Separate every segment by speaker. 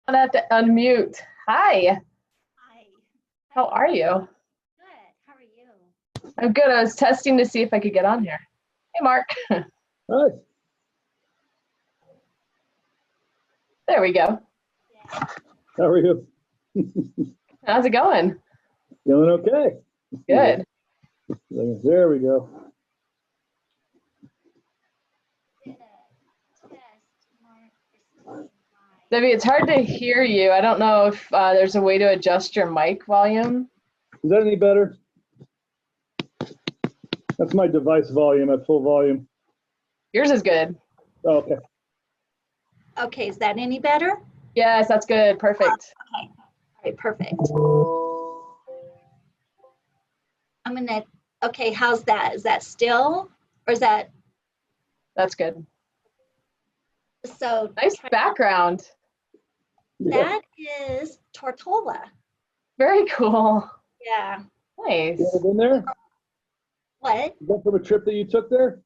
Speaker 1: I have to unmute. Hi,
Speaker 2: Hi.
Speaker 1: how are you?
Speaker 2: Good. How are you?
Speaker 1: I'm good. I was testing to see if I could get on here. Hey, Mark.
Speaker 3: Hi,
Speaker 1: There we go.
Speaker 2: Yeah.
Speaker 3: how are you?
Speaker 1: How's it going?
Speaker 3: Feeling okay?
Speaker 1: Good.
Speaker 3: There we go.
Speaker 2: Did a test, Mark, Christine, hi.
Speaker 1: Debbie, it's hard to hear you. I don't know if there's a way to adjust your mic volume.
Speaker 3: Is that any better? That's my device volume at full volume.
Speaker 1: Yours is good.
Speaker 3: Oh, okay.
Speaker 2: Okay, is that any better?
Speaker 1: Yes, that's good. Perfect.
Speaker 2: Okay. All right, perfect. I'm gonna, okay, how's that? Is that still, or is that,
Speaker 1: That's good.
Speaker 2: so
Speaker 1: Nice background.
Speaker 3: Yeah.
Speaker 2: that is Tortola.
Speaker 1: Very cool.
Speaker 2: Yeah.
Speaker 1: Nice.
Speaker 3: You ever been there?
Speaker 2: What?
Speaker 3: Is that from a trip that you took there?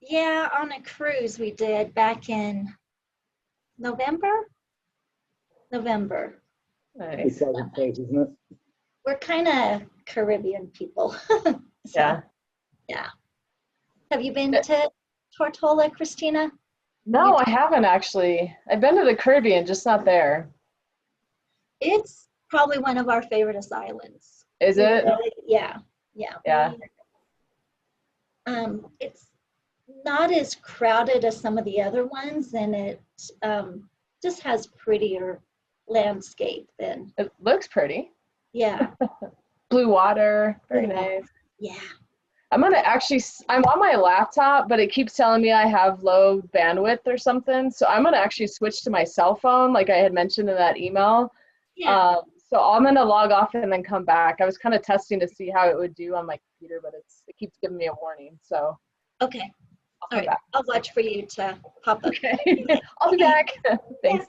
Speaker 2: Yeah, on a cruise we did back in November? November.
Speaker 1: Nice.
Speaker 3: It's a pleasant place, isn't it?
Speaker 2: We're kind of Caribbean people. So,
Speaker 1: Yeah.
Speaker 2: yeah. Have you been to Tortola, Christina?
Speaker 1: No, I haven't actually. I've been to the Caribbean, just not there.
Speaker 2: It's probably one of our favorite islands.
Speaker 1: Is it?
Speaker 2: Yeah, yeah.
Speaker 1: Yeah.
Speaker 2: It's not as crowded as some of the other ones, and it just has prettier landscape than,
Speaker 1: It looks pretty.
Speaker 2: yeah,
Speaker 1: Blue water. Very
Speaker 2: Yeah.
Speaker 1: nice.
Speaker 2: yeah.
Speaker 1: I'm on my laptop, but it keeps telling me I have low bandwidth or something. So I'm gonna actually switch to my cell phone, like I had mentioned in that email.
Speaker 2: Yeah,
Speaker 1: So I'm gonna log off and then come back. I was kind of testing to see how it would do on my computer, but it keeps giving me a warning. So
Speaker 2: okay.
Speaker 1: I'll
Speaker 2: All
Speaker 1: come
Speaker 2: right,
Speaker 1: back.
Speaker 2: I'll watch for you to pop up.
Speaker 1: Okay. I'll be back. Thanks.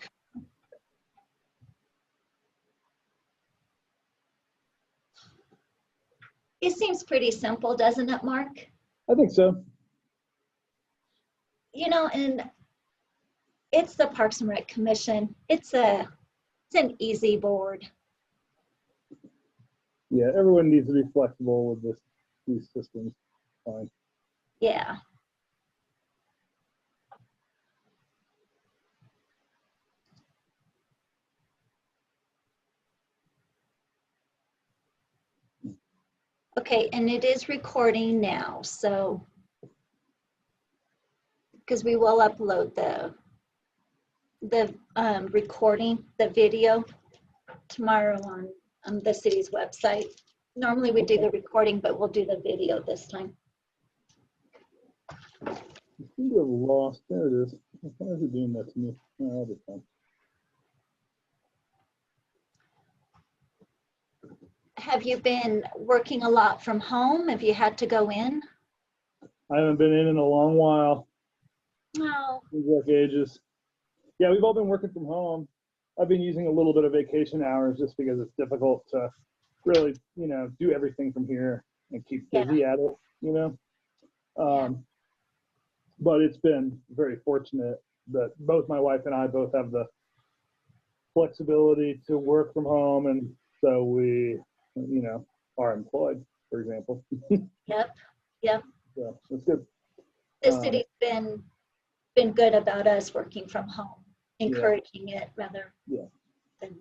Speaker 2: It seems pretty simple, doesn't it, Mark?
Speaker 3: I think so.
Speaker 2: You know, and it's the Parks and Rec Commission. It's an easy board.
Speaker 3: Yeah, everyone needs to be flexible with these systems. Fine.
Speaker 2: Yeah. Okay, and it is recording now, so because we will upload the recording, the video tomorrow on the city's website. Normally we do the recording, but we'll do the video this time.
Speaker 3: I seem to have lost. There it is. Why is it doing that to me? Oh, I'll be fine.
Speaker 2: Have you been working a lot from home? Have you had to go in?
Speaker 3: I haven't been in a long while.
Speaker 2: No.
Speaker 3: Seems like ages. Yeah, we've all been working from home. I've been using a little bit of vacation hours just because it's difficult to really, do everything from here and keep busy at it, But it's been very fortunate that both my wife and I both have the flexibility to work from home, and so we, are employed, for example.
Speaker 2: Yep. Yep.
Speaker 3: So it's good.
Speaker 2: The city's been good about us working from home, encouraging it rather than.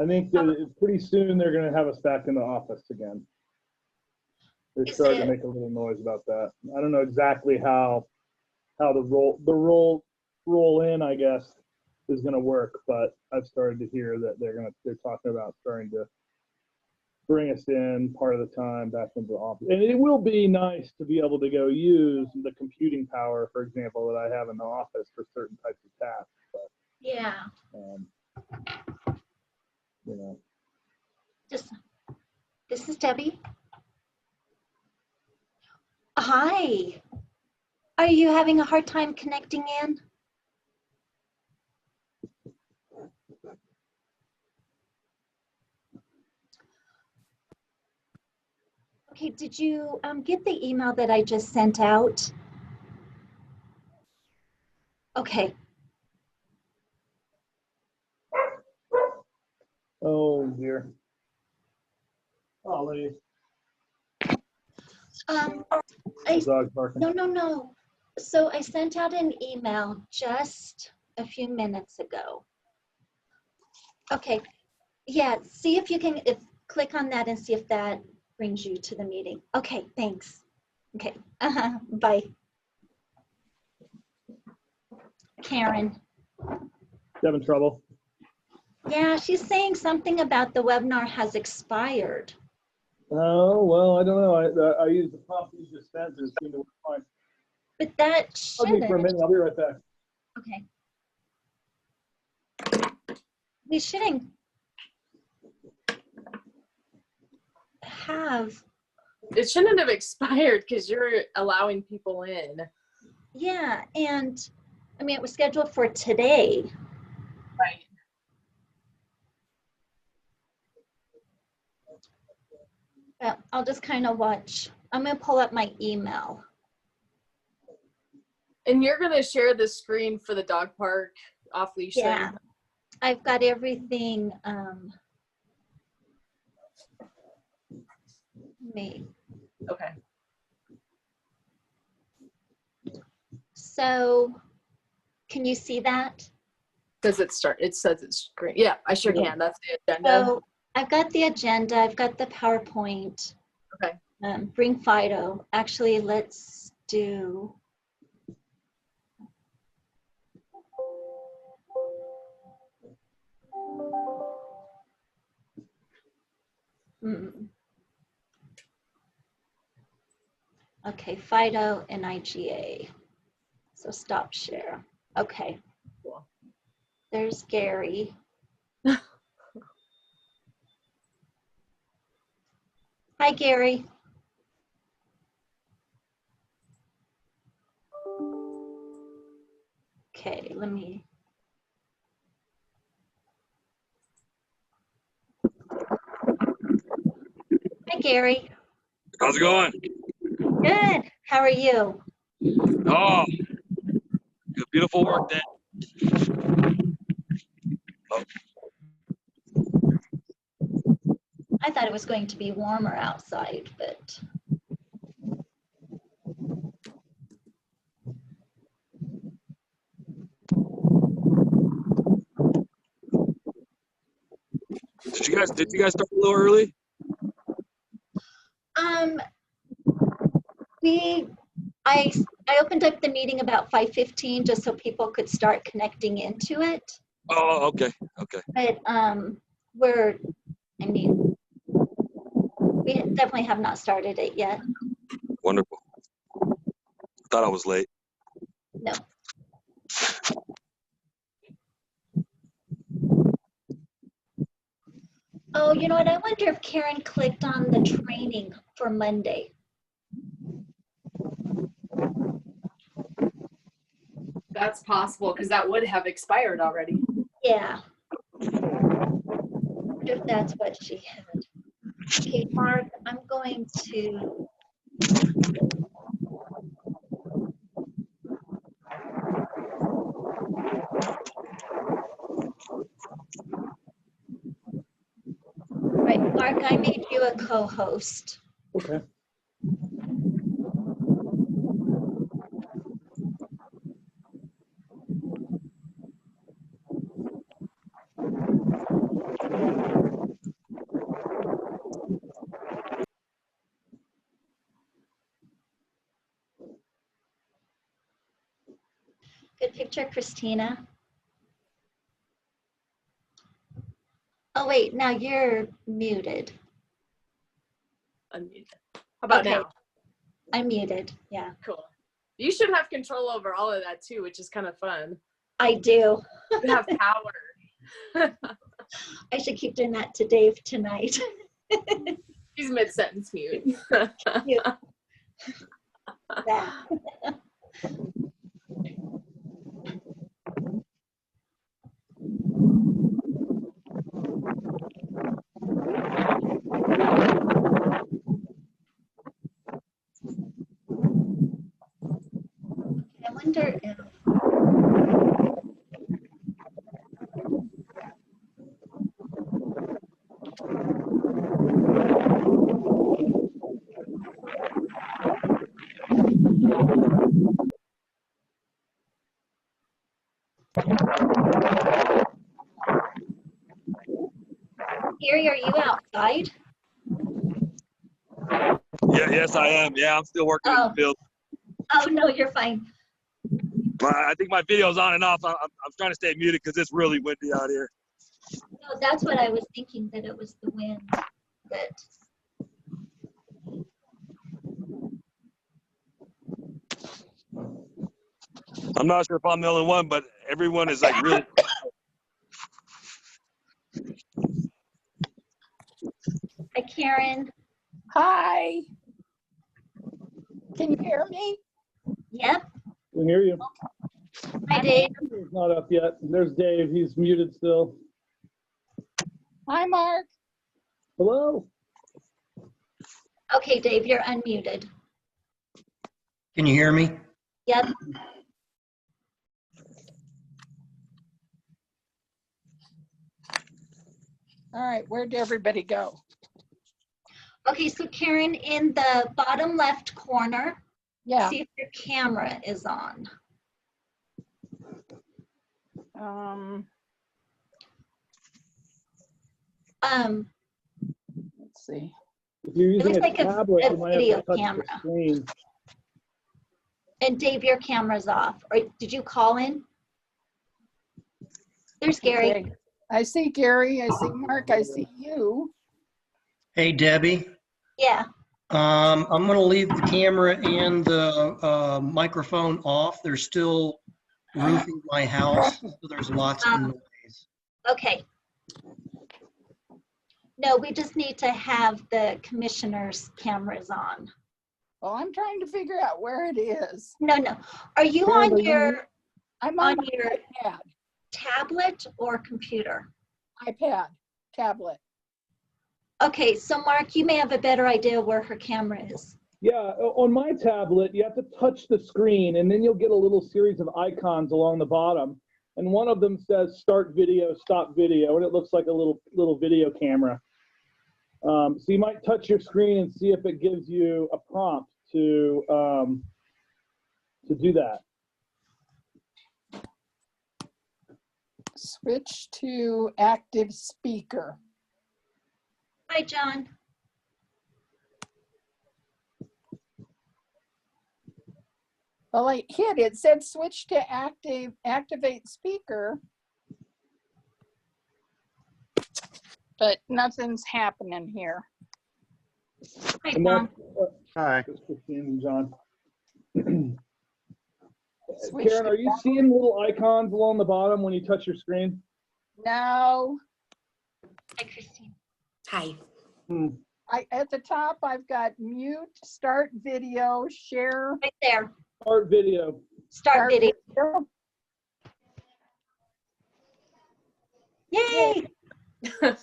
Speaker 3: I think that pretty soon they're going to have us back in the office again. They're starting to make a little noise about that. I don't know exactly how the roll in, I guess, is going to work, but I've started to hear that they're talking about starting to bring us in part of the time back into the office. And it will be nice to be able to go use the computing power, for example, that I have in the office for certain types of tasks. But,
Speaker 2: Yeah. This is Debbie. Hi. Are you having a hard time connecting in? Okay, did you get the email that I just sent out? Okay.
Speaker 3: Dog barking.
Speaker 2: No. So I sent out an email just a few minutes ago. Okay. Yeah, see if you can click on that and see if that brings you to the meeting. Okay, thanks. Okay, bye. Karen.
Speaker 3: Having trouble?
Speaker 2: Yeah, she's saying something about the webinar has expired.
Speaker 3: Oh, well, I don't know. I use the prompt use dispenser. It seemed to work fine.
Speaker 2: But that
Speaker 3: Hold me
Speaker 2: shouldn't.
Speaker 3: for a minute. I'll be right back.
Speaker 2: Okay. We shouldn't have.
Speaker 1: It shouldn't have expired because you're allowing people in.
Speaker 2: Yeah, and I mean, it was scheduled for today.
Speaker 1: Right.
Speaker 2: But I'll just kind of watch. I'm going to pull up my email.
Speaker 1: And you're going to share the screen for the dog park off-leash
Speaker 2: Yeah,
Speaker 1: thing?
Speaker 2: I've got everything made.
Speaker 1: Okay.
Speaker 2: So can you see that?
Speaker 1: Does it start? It says it's green. Yeah, I sure can. That's the agenda.
Speaker 2: So I've got the agenda. I've got the PowerPoint.
Speaker 1: Okay.
Speaker 2: Bring Fido. Actually, let's do. Okay, Fido and IGA. So stop share. Okay.
Speaker 1: Cool.
Speaker 2: There's Gary. Hi, Gary. Okay, let me. Hi, Gary.
Speaker 4: How's it going?
Speaker 2: Good. How are you?
Speaker 4: Oh, a beautiful work day. Oh.
Speaker 2: I thought it was going to be warmer outside, but.
Speaker 4: Did you guys start a little early?
Speaker 2: I opened up the meeting about 5:15 just so people could start connecting into it.
Speaker 4: Oh, okay.
Speaker 2: But we definitely have not started it yet.
Speaker 4: Wonderful. I thought I was late.
Speaker 2: No. Oh, you know what? I wonder if Karen clicked on the training for Monday.
Speaker 1: That's possible because that would have expired already.
Speaker 2: Yeah. I wonder if that's what she had. Okay, Mark, I'm going to. Right, Mark, I made you a co-host.
Speaker 3: Okay.
Speaker 2: Good picture, Christina. Oh, wait, now you're muted.
Speaker 1: Unmuted. How about now?
Speaker 2: I'm muted, yeah.
Speaker 1: Cool. You should have control over all of that too, which is kind of fun.
Speaker 2: I do.
Speaker 1: You have power.
Speaker 2: I should keep doing that to Dave tonight.
Speaker 1: She's mid-sentence mute.
Speaker 2: Yeah. I wonder if. Gary, are you outside?
Speaker 4: Yeah, yes, I am. Yeah, I'm still working in the field.
Speaker 2: Oh, no, you're fine.
Speaker 4: I think my video's on and off. I'm trying to stay muted because it's really windy out here.
Speaker 2: No, that's what I was thinking, that it was the wind. But
Speaker 4: I'm not sure if I'm the only one, but everyone is like really.
Speaker 2: hi, Karen.
Speaker 5: Hi. Can you hear me?
Speaker 2: Yep.
Speaker 3: We can hear you.
Speaker 2: Hi, Dave.
Speaker 3: He's not up yet. There's Dave. He's muted still.
Speaker 5: Hi, Mark.
Speaker 3: Hello.
Speaker 2: Okay, Dave, you're unmuted.
Speaker 6: Can you hear me?
Speaker 2: Yep.
Speaker 5: All right, where'd everybody go?
Speaker 2: Okay, so Karen, in the bottom left corner,
Speaker 5: Yeah.
Speaker 2: see if your camera is on.
Speaker 5: Let's see.
Speaker 3: If you're using
Speaker 2: looks
Speaker 3: a
Speaker 2: like a
Speaker 3: tablet, you might have
Speaker 2: video
Speaker 3: to touch
Speaker 2: camera.
Speaker 3: the screen.
Speaker 2: And Dave, your camera's off. Or did you call in? There's Gary.
Speaker 5: Okay. I see Gary, I see Mark, I see you.
Speaker 6: Hey, Debbie.
Speaker 2: Yeah.
Speaker 6: I'm going to leave the camera and the microphone off. There's still roofing my house, so there's lots of noise.
Speaker 2: Okay. No, we just need to have the commissioner's cameras on.
Speaker 5: Well, I'm trying to figure out where it is.
Speaker 2: No, no. Are you
Speaker 3: Karen,
Speaker 2: on
Speaker 3: are you-
Speaker 2: your
Speaker 5: I'm on
Speaker 2: on your
Speaker 5: my iPad,
Speaker 2: tablet or computer?
Speaker 5: iPad, tablet.
Speaker 2: Okay, so Mark, you may have a better idea where her camera is.
Speaker 3: Yeah, on my tablet, you have to touch the screen, and then you'll get a little series of icons along the bottom. And one of them says start video, stop video, and it looks like a little video camera. So you might touch your screen and see if it gives you a prompt to do that.
Speaker 5: Switch to active speaker.
Speaker 2: Hi, John.
Speaker 5: Well, I hit it, said switch to activate speaker. But nothing's happening here.
Speaker 2: Hi,
Speaker 3: And
Speaker 2: John.
Speaker 7: Hi.
Speaker 3: That's Christine and John.
Speaker 5: Switch
Speaker 3: Karen,
Speaker 5: to
Speaker 3: are you seeing little icons along the bottom when you touch your screen?
Speaker 5: No.
Speaker 2: Hi, Christine.
Speaker 8: Hi.
Speaker 5: At the top, I've got mute, start video, share.
Speaker 2: Right there.
Speaker 3: Start video.
Speaker 2: Start video.
Speaker 5: video.
Speaker 2: Yay.
Speaker 5: Yeah,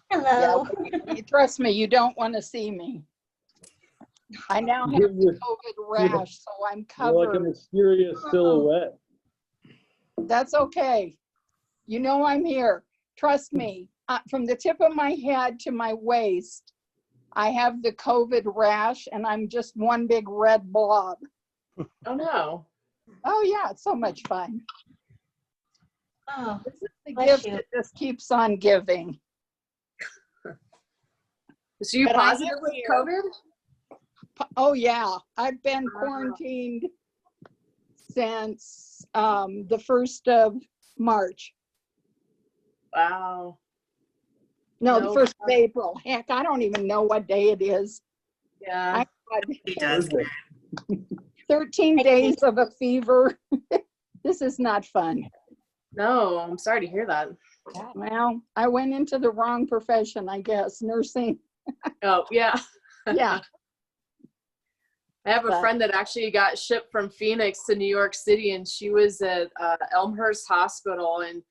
Speaker 2: Hello.
Speaker 5: you trust me, you don't want to see me. I now have the COVID rash, so I'm
Speaker 3: You're like a
Speaker 5: covered.
Speaker 3: mysterious silhouette.
Speaker 5: That's okay. You know I'm here. Trust me. From the tip of my head to my waist, I have the COVID rash, and I'm just one big red blob.
Speaker 1: Oh no.
Speaker 5: Oh yeah, it's so much fun.
Speaker 2: Oh,
Speaker 5: This is the
Speaker 2: Bless
Speaker 5: gift
Speaker 2: you.
Speaker 5: that just keeps on giving.
Speaker 1: So you
Speaker 5: But I am
Speaker 1: positive with
Speaker 5: here.
Speaker 1: COVID?
Speaker 5: Oh yeah, I've been quarantined since the 1st of March.
Speaker 1: Wow.
Speaker 5: No,
Speaker 1: No
Speaker 5: the 1st of April. Heck, I don't even know what day it is.
Speaker 1: Yeah.
Speaker 8: It does.
Speaker 5: 13 days of a fever. This is not fun.
Speaker 1: No, I'm sorry to hear that.
Speaker 5: Well, I went into the wrong profession, I guess, nursing.
Speaker 1: Oh, yeah.
Speaker 5: Yeah.
Speaker 1: I have a
Speaker 5: But-
Speaker 1: friend that actually got shipped from Phoenix to New York City, and she was at Elmhurst Hospital, and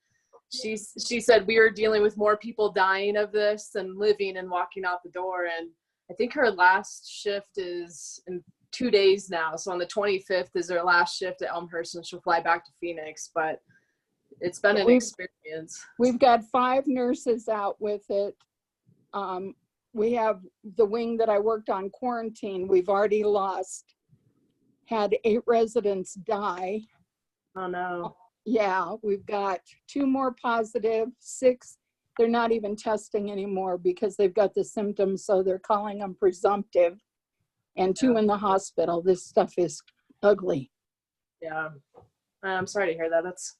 Speaker 1: she said we were dealing with more people dying of this than living and walking out the door. And I think her last shift is in 2 days now. So on the 25th is her last shift at Elmhurst, and she'll fly back to Phoenix. But it's been an experience.
Speaker 5: We've got 5 nurses out with it. We have the wing that I worked on quarantine. We've already lost, had 8 residents die.
Speaker 1: Oh no.
Speaker 5: Yeah, we've got 2 more positive, 6 they're not even testing anymore because they've got the symptoms, so they're calling them presumptive. And 2 in the hospital. This stuff is ugly.
Speaker 1: Yeah. I'm sorry to hear that. That's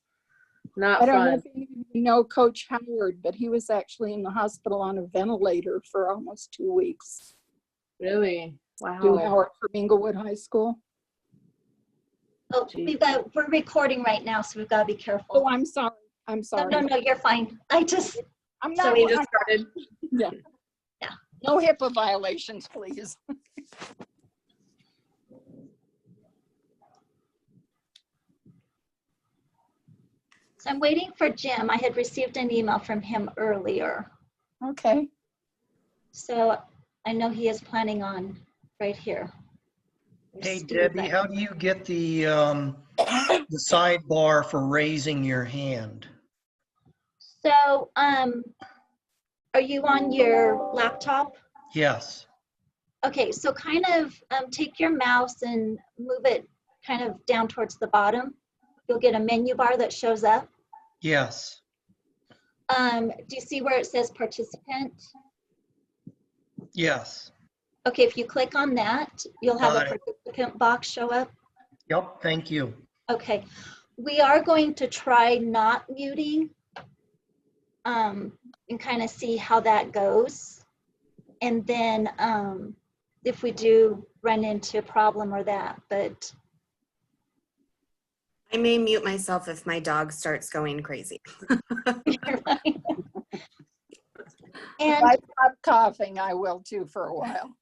Speaker 1: not
Speaker 5: I don't know
Speaker 1: fun.
Speaker 5: if you know Coach Howard, but he was actually in the hospital on a ventilator for almost 2 weeks.
Speaker 1: Really? Wow.
Speaker 5: Stu Howard from Englewood High School.
Speaker 2: Oh,
Speaker 1: Gee.
Speaker 2: we're recording right now, so we've got to be careful.
Speaker 5: Oh, I'm sorry. I'm
Speaker 2: No,
Speaker 5: sorry.
Speaker 2: no, you're fine.
Speaker 5: I'm not.
Speaker 2: So we
Speaker 1: We just started.
Speaker 5: Yeah.
Speaker 2: Yeah.
Speaker 5: No HIPAA violations, please.
Speaker 2: So I'm waiting for Jim. I had received an email from him earlier.
Speaker 5: Okay.
Speaker 2: So I know he is planning on right here.
Speaker 6: Hey Debbie, how do you get the sidebar for raising your hand?
Speaker 2: So, are you on your laptop?
Speaker 6: Yes.
Speaker 2: Okay, so kind of take your mouse and move it kind of down towards the bottom. You'll get a menu bar that shows up.
Speaker 6: Yes.
Speaker 2: Do you see where it says participant?
Speaker 6: Yes.
Speaker 2: Okay, if you click on that, you'll have
Speaker 6: Got
Speaker 2: a
Speaker 6: it.
Speaker 2: participant box show up.
Speaker 6: Yep. Thank you.
Speaker 2: Okay, we are going to try not muting and kind of see how that goes. And then if we do run into a problem or that, but
Speaker 7: I may mute myself if my dog starts going crazy.
Speaker 2: you're fine.
Speaker 5: If
Speaker 2: And
Speaker 5: I stop coughing, I will too for a while.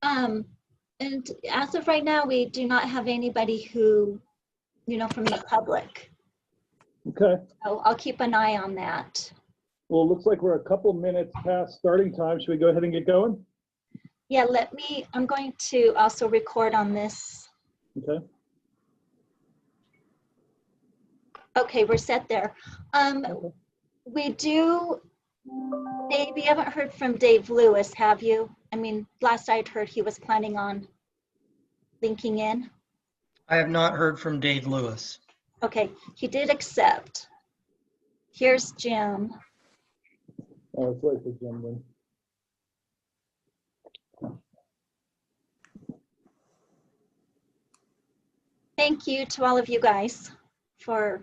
Speaker 2: and as of right now, we do not have anybody who, you know, from the public.
Speaker 3: Okay.
Speaker 2: So I'll keep an eye on that.
Speaker 3: Well, it looks like we're a couple minutes past starting time. Should we go ahead and get going?
Speaker 2: Yeah, I'm going to also record on this.
Speaker 3: Okay.
Speaker 2: Okay, we're set there.
Speaker 3: Okay.
Speaker 2: We do, Dave, you haven't heard from Dave Lewis, have you? I mean, last I'd heard he was planning on linking in.
Speaker 6: I have not heard from Dave Lewis.
Speaker 2: Okay, he did accept. Here's Jim.
Speaker 3: Oh, let's wait for Jim then.
Speaker 2: Thank you to all of you guys for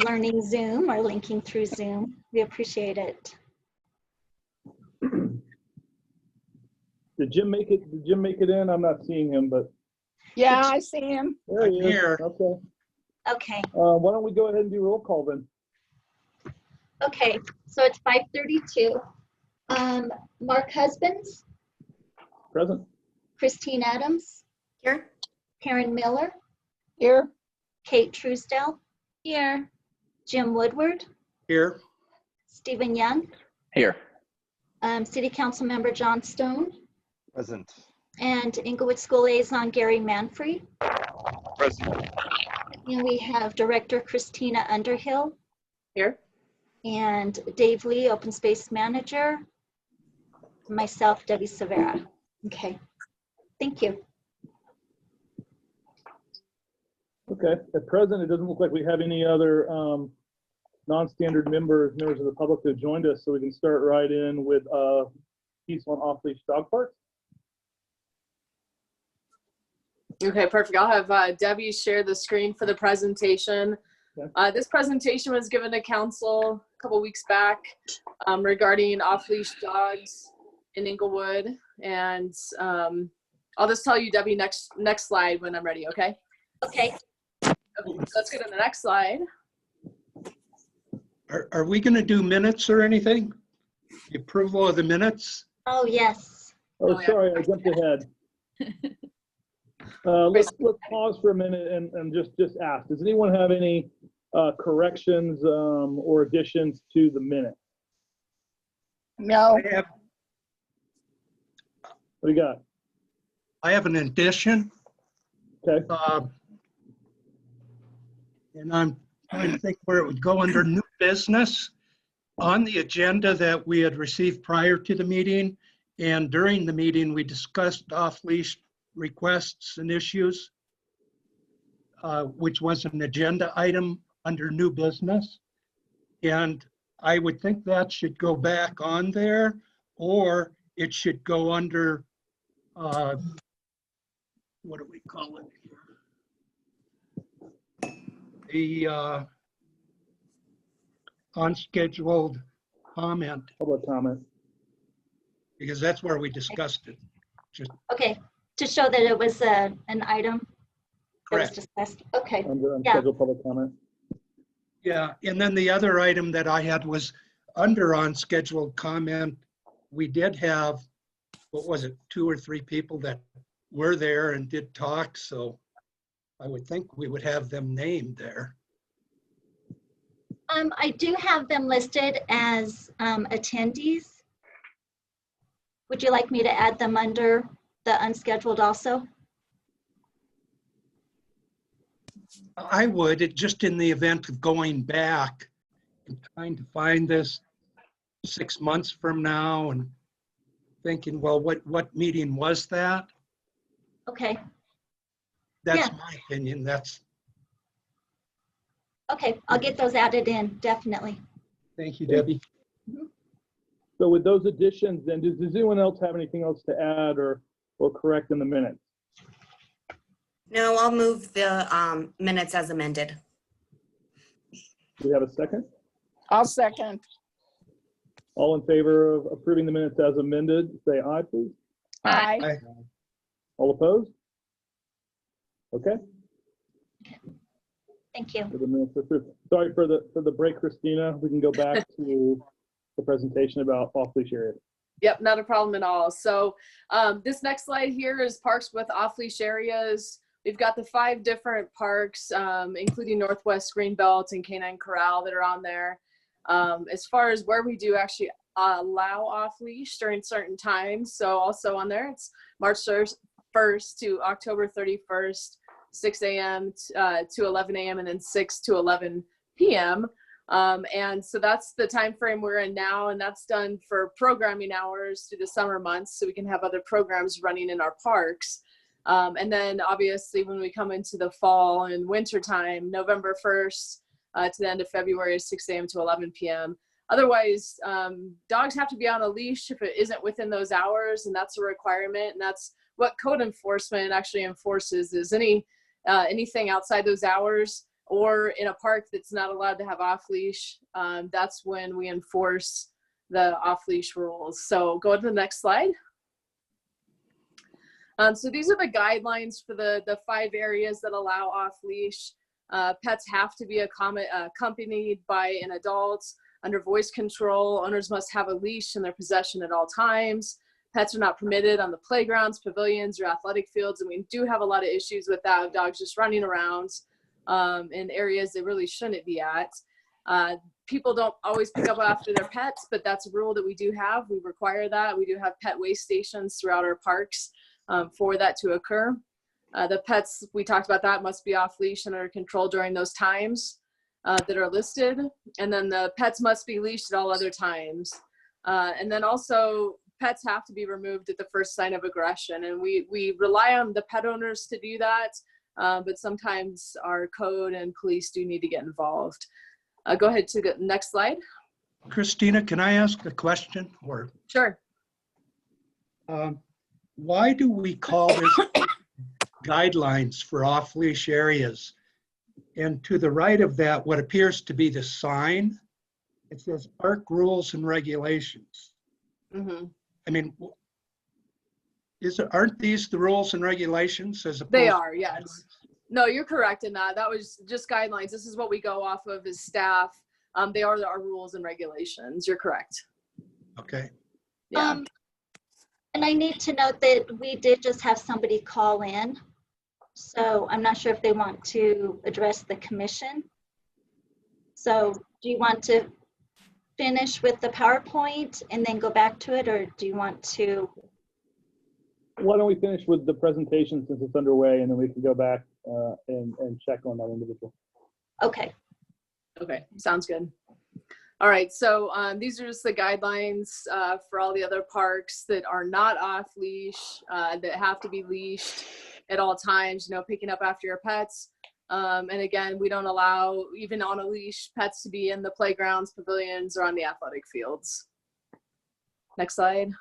Speaker 2: learning Zoom or linking through Zoom. We appreciate it.
Speaker 3: Did Jim make it? Did Jim make it in? I'm not seeing him, but
Speaker 5: Yeah, I see him.
Speaker 3: there he is.
Speaker 6: Here.
Speaker 3: Okay.
Speaker 2: Okay,
Speaker 3: Why don't we go ahead and do roll call then?
Speaker 2: okay, so it's 5:32. Mark Husbands,
Speaker 3: Present.
Speaker 2: Christine Adams,
Speaker 7: Here?
Speaker 2: Karen Miller,
Speaker 5: Here.
Speaker 2: Kate Truesdell,
Speaker 8: Here.
Speaker 2: Jim Woodward,
Speaker 6: Here.
Speaker 2: Stephen Young,
Speaker 9: Here.
Speaker 2: City Council Member John Stone,
Speaker 9: Present.
Speaker 2: and Englewood School Liaison Gary Manfrey.
Speaker 4: Present.
Speaker 2: And we have Director Christina Underhill
Speaker 1: Here.
Speaker 2: and Dave Lee, Open Space Manager, myself, Debbie Severa. Okay, thank you.
Speaker 3: Okay. At present, it doesn't look like we have any other non-standard members of the public that joined us, so we can start right in with piece on Off-Leash Dog Parks.
Speaker 1: Okay, perfect. I'll have Debbie share the screen for the presentation.
Speaker 3: Okay.
Speaker 1: This presentation was given to council a couple weeks back regarding off-leash dogs in Englewood. And I'll just tell you, Debbie, next slide when I'm ready, okay?
Speaker 2: Okay,
Speaker 1: Okay, so let's go to the next slide.
Speaker 10: Are we going to do minutes or anything? The approval of the minutes?
Speaker 2: oh yes.
Speaker 3: Oh,
Speaker 1: Oh, yeah.
Speaker 3: sorry, I jumped ahead. Let's pause for a minute and just ask. Does anyone have any corrections or additions to the minute?
Speaker 5: No.
Speaker 3: What do you got?
Speaker 10: I have an addition.
Speaker 3: Okay.
Speaker 10: And I'm trying to think where it would go under new business. On the agenda that we had received prior to the meeting and during the meeting, we discussed off-leash requests and issues. which was an agenda item under new business. And I would think that should go back on there, or it should go under, what do we call it here? The unscheduled comment,
Speaker 3: Public comment.
Speaker 10: because that's where we discussed it. Just
Speaker 2: Okay, to show that it was an item that was
Speaker 10: correct.
Speaker 2: discussed. Okay,
Speaker 3: Under unscheduled public comment.
Speaker 10: Yeah, and then the other item that I had was under unscheduled comment. We did have, what was it, 2 or 3 people that were there and did talk, so I would think we would have them named there.
Speaker 2: I do have them listed as attendees. Would you like me to add them under the unscheduled also?
Speaker 10: I would, it just in the event of going back and trying to find this 6 months from now and thinking, well, what meeting was that?
Speaker 2: Okay,
Speaker 10: That's
Speaker 2: Yeah.
Speaker 10: my opinion. That's,
Speaker 2: okay, I'll get those added in, definitely.
Speaker 10: thank you, Debbie.
Speaker 3: So with those additions, then does anyone else have anything else to add or correct in the minutes?
Speaker 7: No, I'll move the minutes as amended.
Speaker 3: Do we have a second?
Speaker 5: I'll second.
Speaker 3: All in favor of approving the minutes as amended, say aye, please.
Speaker 5: Aye.
Speaker 3: All opposed? Okay,
Speaker 2: Thank you.
Speaker 3: so the minutes are approved. Sorry for the break, Christina. We can go back to the presentation about off-leash areas.
Speaker 1: Yep, not a problem at all. So this next slide here is parks with off-leash areas. We've got the 5 different parks, including Northwest Greenbelt and Canine Corral that are on there. As far as where we do actually allow off-leash during certain times. So also on there, it's March 1st to October 31st, 6 a.m. to 11 a.m. and then 6 to 11 p.m. And so that's the time frame we're in now, and that's done for programming hours through the summer months so we can have other programs running in our parks. And then obviously when we come into the fall and winter time, November 1st to the end of February, 6 a.m. to 11 p.m. Otherwise, dogs have to be on a leash if it isn't within those hours, and that's a requirement. And that's what code enforcement actually enforces, is anything outside those hours or in a park that's not allowed to have off leash. That's when we enforce the off leash rules. So go to the next slide. So these are the guidelines for the 5 areas that allow off leash. Pets have to be accompanied by an adult under voice control. Owners must have a leash in their possession at all times. Pets are not permitted on the playgrounds, pavilions, or athletic fields. And we do have a lot of issues with that, of dogs just running around in areas they really shouldn't be at. People don't always pick up after their pets, but that's a rule that we do have. We require that. We do have pet waste stations throughout our parks for that to occur. The pets, we talked about that, must be off leash and under control during those times that are listed. And then the pets must be leashed at all other times. And then also pets have to be removed at the first sign of aggression. And we rely on the pet owners to do that. But sometimes our code and police do need to get involved. Go ahead to the next slide.
Speaker 10: Christina, can I ask a question? Or
Speaker 1: Sure.
Speaker 10: why do we call this guidelines for off-leash areas? And to the right of that, what appears to be the sign, it says park rules and regulations.
Speaker 1: Mm-hmm.
Speaker 10: I mean, aren't these the rules and regulations as opposed?
Speaker 1: They are, yes. No, you're correct in that. That was just guidelines. This is what we go off of as staff. They are our rules and regulations. You're correct.
Speaker 10: Okay.
Speaker 1: Yeah.
Speaker 2: And I need to note that we did just have somebody call in. So I'm not sure if they want to address the commission. So do you want to finish with the PowerPoint and then go back to it, or do you want to?
Speaker 3: Why don't we finish with the presentation since it's underway, and then we can go back and check on that individual.
Speaker 2: Okay.
Speaker 1: Okay, sounds good. All right, so these are just the guidelines for all the other parks that are not off leash, that have to be leashed at all times, you know, picking up after your pets. And again, we don't allow, even on a leash, pets to be in the playgrounds, pavilions, or on the athletic fields. Next slide.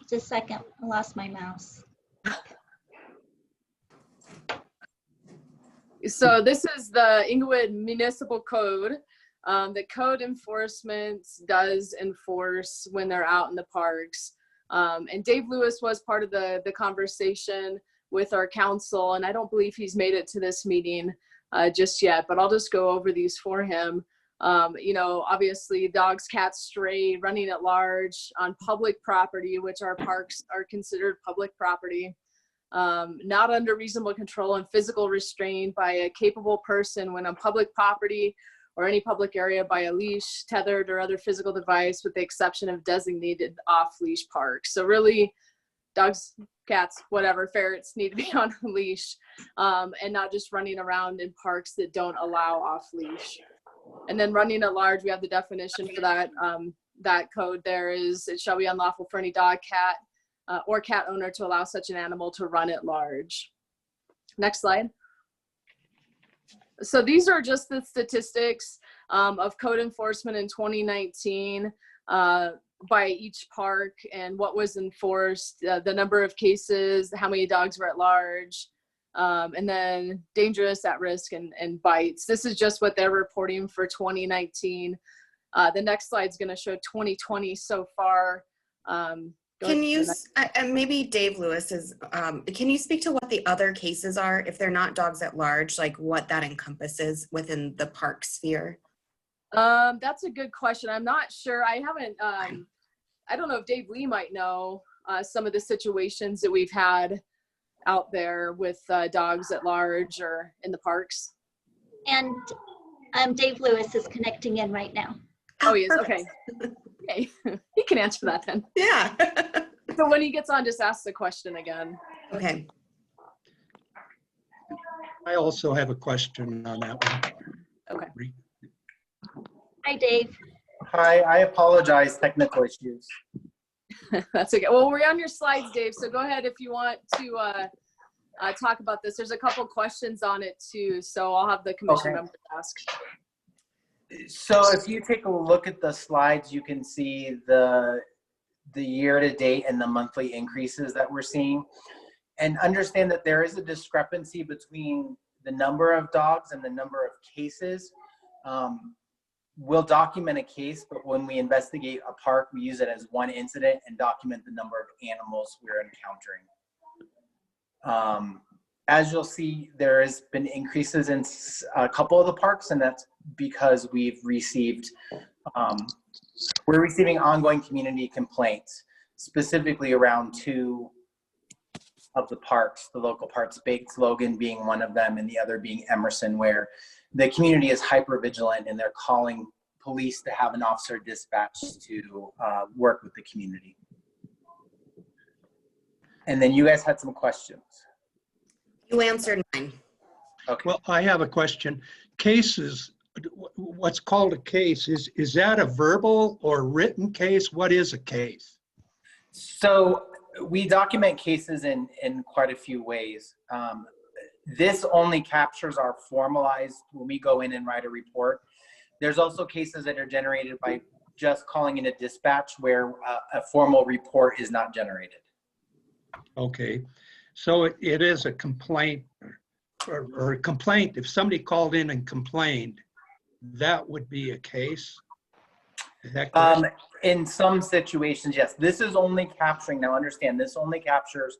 Speaker 2: Just a second, I lost my mouse.
Speaker 1: So this is the Englewood Municipal Code. The code enforcement does enforce when they're out in the parks. And Dave Lewis was part of the conversation with our council, and I don't believe he's made it to this meeting just yet, but I'll just go over these for him. You know, obviously dogs, cats, stray, running at large on public property, which our parks are considered public property. Not under reasonable control and physical restraint by a capable person when on public property or any public area by a leash, tethered, or other physical device, with the exception of designated off-leash parks. So really, dogs, cats, whatever, ferrets need to be on a leash, and not just running around in parks that don't allow off-leash. And then running at large, we have the definition for that. That code there is, it shall be unlawful for any dog, cat, or cat owner to allow such an animal to run at large. Next slide. So these are just the statistics of code enforcement in 2019 by each park and what was enforced, the number of cases, how many dogs were at large, and then dangerous, at risk, and bites. This is just what they're reporting for 2019. The next slide is going to show 2020 so far.
Speaker 7: Can you, maybe Dave Lewis is, can you speak to what the other cases are, if they're not dogs at large, like what that encompasses within the park sphere?
Speaker 1: That's a good question. I'm not sure. I haven't, I don't know if Dave Lee might know some of the situations that we've had out there with dogs at large or in the parks.
Speaker 2: And Dave Lewis is connecting in right now.
Speaker 1: Oh, he is? Okay. Okay. He can answer that then.
Speaker 7: Yeah.
Speaker 1: So when he gets on, just ask the question again.
Speaker 7: Okay.
Speaker 10: I also have a question on that one.
Speaker 1: Okay.
Speaker 2: Hi, Dave.
Speaker 8: Hi, I apologize, technical issues.
Speaker 1: That's okay. Well, we're on your slides, Dave, so go ahead if you want to talk about this. There's a couple questions on it too, so I'll have the commission members ask.
Speaker 8: So if you take a look at the slides, you can see the year to date and the monthly increases that we're seeing. And understand that there is a discrepancy between the number of dogs and the number of cases. We'll document a case, but when we investigate a park, we use it as one incident and document the number of animals we're encountering. As you'll see, there has been increases in a couple of the parks, and that's because we've received, we're receiving ongoing community complaints, specifically around 2 of the parks, the local parks, Baked Logan being one of them, and the other being Emerson, where the community is hyper vigilant and they're calling police to have an officer dispatched to work with the community. And then you guys had some questions.
Speaker 7: You answered mine.
Speaker 8: Okay.
Speaker 10: Well, I have a question. Cases, what's called a case, is that a verbal or written case? What is a case?
Speaker 8: So we document cases in quite a few ways. This only captures our formalized, when we go in and write a report. There's also cases that are generated by just calling in a dispatch where a formal report is not generated.
Speaker 10: Okay, so it is a complaint or a complaint. If somebody called in and complained, that would be a case? Is that correct?
Speaker 8: In some situations, yes. This is only capturing, now understand, this only captures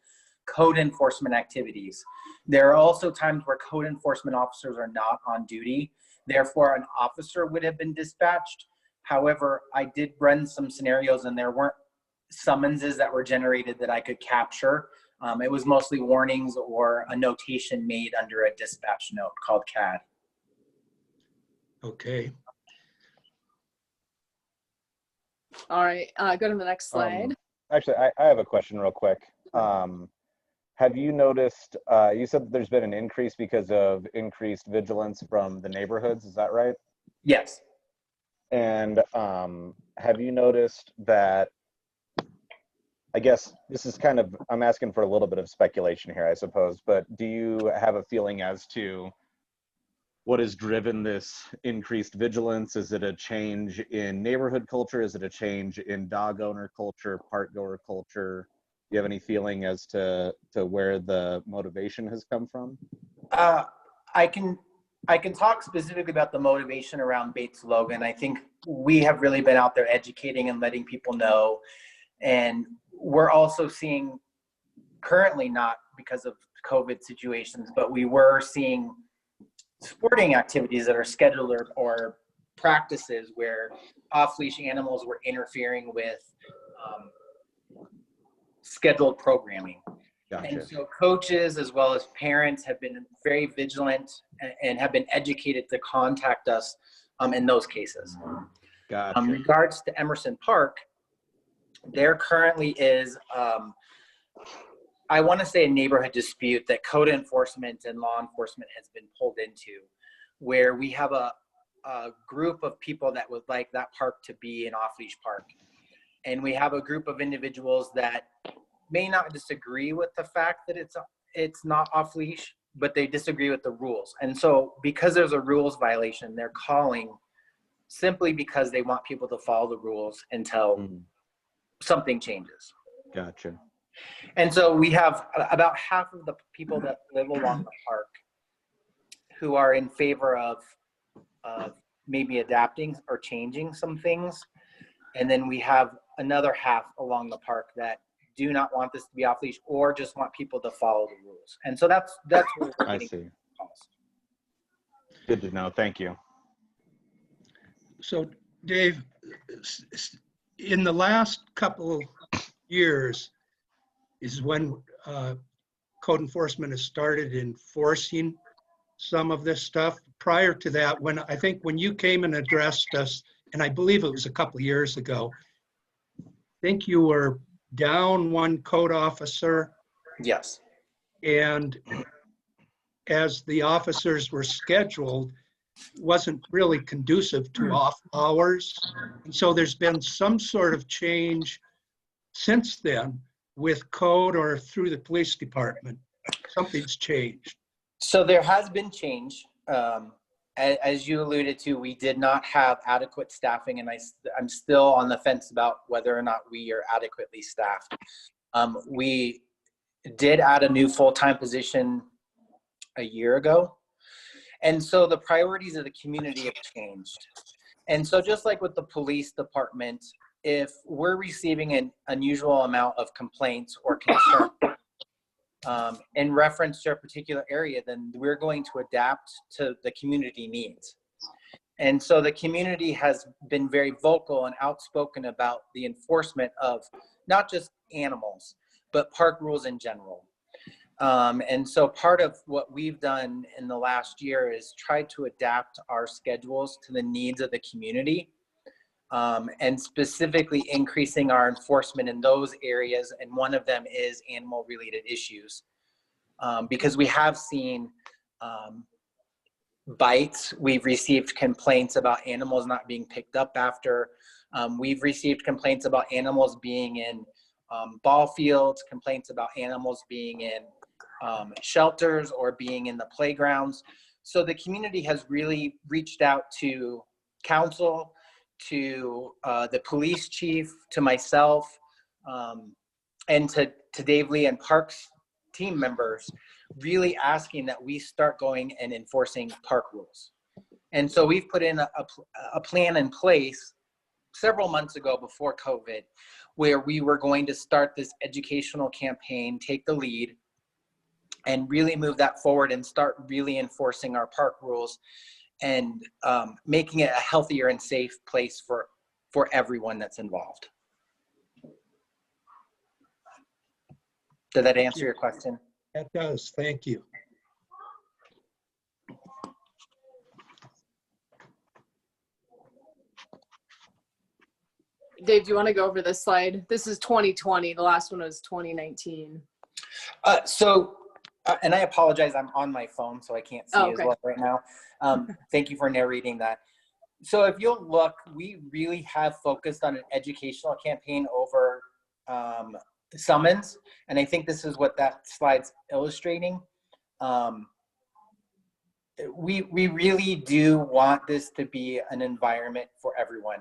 Speaker 8: code enforcement activities. There are also times where code enforcement officers are not on duty. Therefore, an officer would have been dispatched. However, I did run some scenarios and there weren't summonses that were generated that I could capture. It was mostly warnings or a notation made under a dispatch note called CAD.
Speaker 10: Okay.
Speaker 1: All right, go to the next slide.
Speaker 9: Actually, I have a question real quick. Have you noticed, you said that there's been an increase because of increased vigilance from the neighborhoods, is that right?
Speaker 8: Yes.
Speaker 9: And have you noticed that I guess this is kind of, I'm asking for a little bit of speculation here, I suppose, but do you have a feeling as to what has driven this increased vigilance? Is it a change in neighborhood culture? Is it a change in dog owner culture, park goer culture? Do you have any feeling as to where the motivation has come from?
Speaker 8: I can talk specifically about the motivation around Bates Logan. I think we have really been out there educating and letting people know. And we're also seeing, currently not because of COVID situations, but we were seeing sporting activities that are scheduled or practices where off-leash animals were interfering with scheduled programming.
Speaker 9: Gotcha.
Speaker 8: And so coaches as well as parents have been very vigilant and have been educated to contact us in those cases.
Speaker 9: Gotcha.
Speaker 8: In regards to Emerson Park, there currently is, I want to say, a neighborhood dispute that code enforcement and law enforcement has been pulled into, where we have a group of people that would like that park to be an off-leash park. And we have a group of individuals that may not disagree with the fact that it's not off-leash, but they disagree with the rules. And so because there's a rules violation, they're calling simply because they want people to follow the rules until something changes.
Speaker 9: Gotcha.
Speaker 8: And so we have about half of the people that live along the park who are in favor of maybe adapting or changing some things. And then we have another half along the park that do not want this to be off leash or just want people to follow the rules. And so that's where we're
Speaker 9: I
Speaker 8: getting
Speaker 9: see.
Speaker 8: calls.
Speaker 9: Good to know. Thank you.
Speaker 10: So Dave, in the last couple years is when code enforcement has started enforcing some of this stuff. Prior to that, when you came and addressed us, and I believe it was a couple of years ago, I think you were down one code officer.
Speaker 8: Yes.
Speaker 10: And as the officers were scheduled, wasn't really conducive to off hours. And so there's been some sort of change since then with code or through the police department. Something's changed.
Speaker 8: So there has been change. As you alluded to, we did not have adequate staffing, and I'm still on the fence about whether or not we are adequately staffed. We did add a new full-time position a year ago. And so the priorities of the community have changed. And so just like with the police department, if we're receiving an unusual amount of complaints or concern in reference to a particular area, then we're going to adapt to the community needs. And so the community has been very vocal and outspoken about the enforcement of not just animals, but park rules in general. And so part of what we've done in the last year is try to adapt our schedules to the needs of the community, and specifically increasing our enforcement in those areas. And one of them is animal related issues, because we have seen bites. We've received complaints about animals not being picked up after. We've received complaints about animals being in ball fields, complaints about animals being in shelters or being in the playgrounds. So the community has really reached out to council, to the police chief, to myself, and to Dave Lee and Parks team members, really asking that we start going and enforcing park rules. And so we've put in a plan in place several months ago before COVID, where we were going to start this educational campaign, take the lead, and really move that forward and start really enforcing our park rules and making it a healthier and safe place for everyone that's involved. Did that answer your question?
Speaker 10: That does. Thank you.
Speaker 1: Dave, do you want to go over this slide? This is 2020. The last one was 2019.
Speaker 8: And I apologize, I'm on my phone, so I can't see as well right now. Thank you for narrating that. So if you'll look, we really have focused on an educational campaign over summons. And I think this is what that slide's illustrating. We really do want this to be an environment for everyone.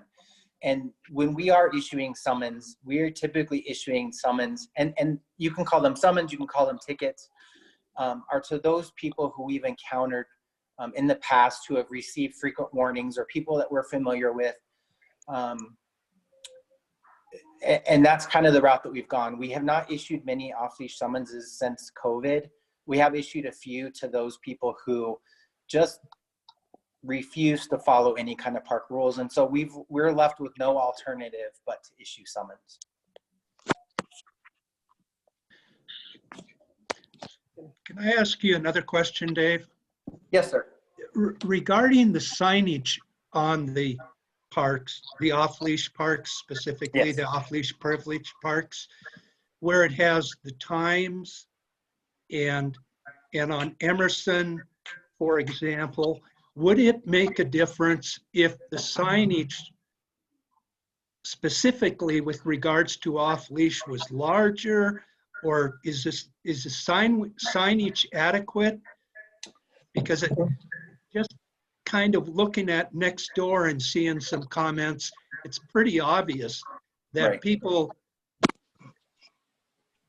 Speaker 8: And when we are issuing summons, we are typically issuing summons, and you can call them summons, you can call them tickets, are to those people who we've encountered in the past who have received frequent warnings, or people that we're familiar with. And that's kind of the route that we've gone. We have not issued many off-leash summonses since COVID. We have issued a few to those people who just refuse to follow any kind of park rules. And so we're left with no alternative but to issue summons.
Speaker 10: Can I ask you another question, Dave?
Speaker 8: Yes, sir.
Speaker 10: Regarding the signage on the parks, the off-leash parks, specifically
Speaker 8: Yes.
Speaker 10: the off-leash privilege parks, where it has the times and on Emerson, for example, would it make a difference if the signage specifically with regards to off-leash was larger, or is the signage adequate? Because it just kind of looking at next door and seeing some comments, it's pretty obvious that
Speaker 8: Right.
Speaker 10: people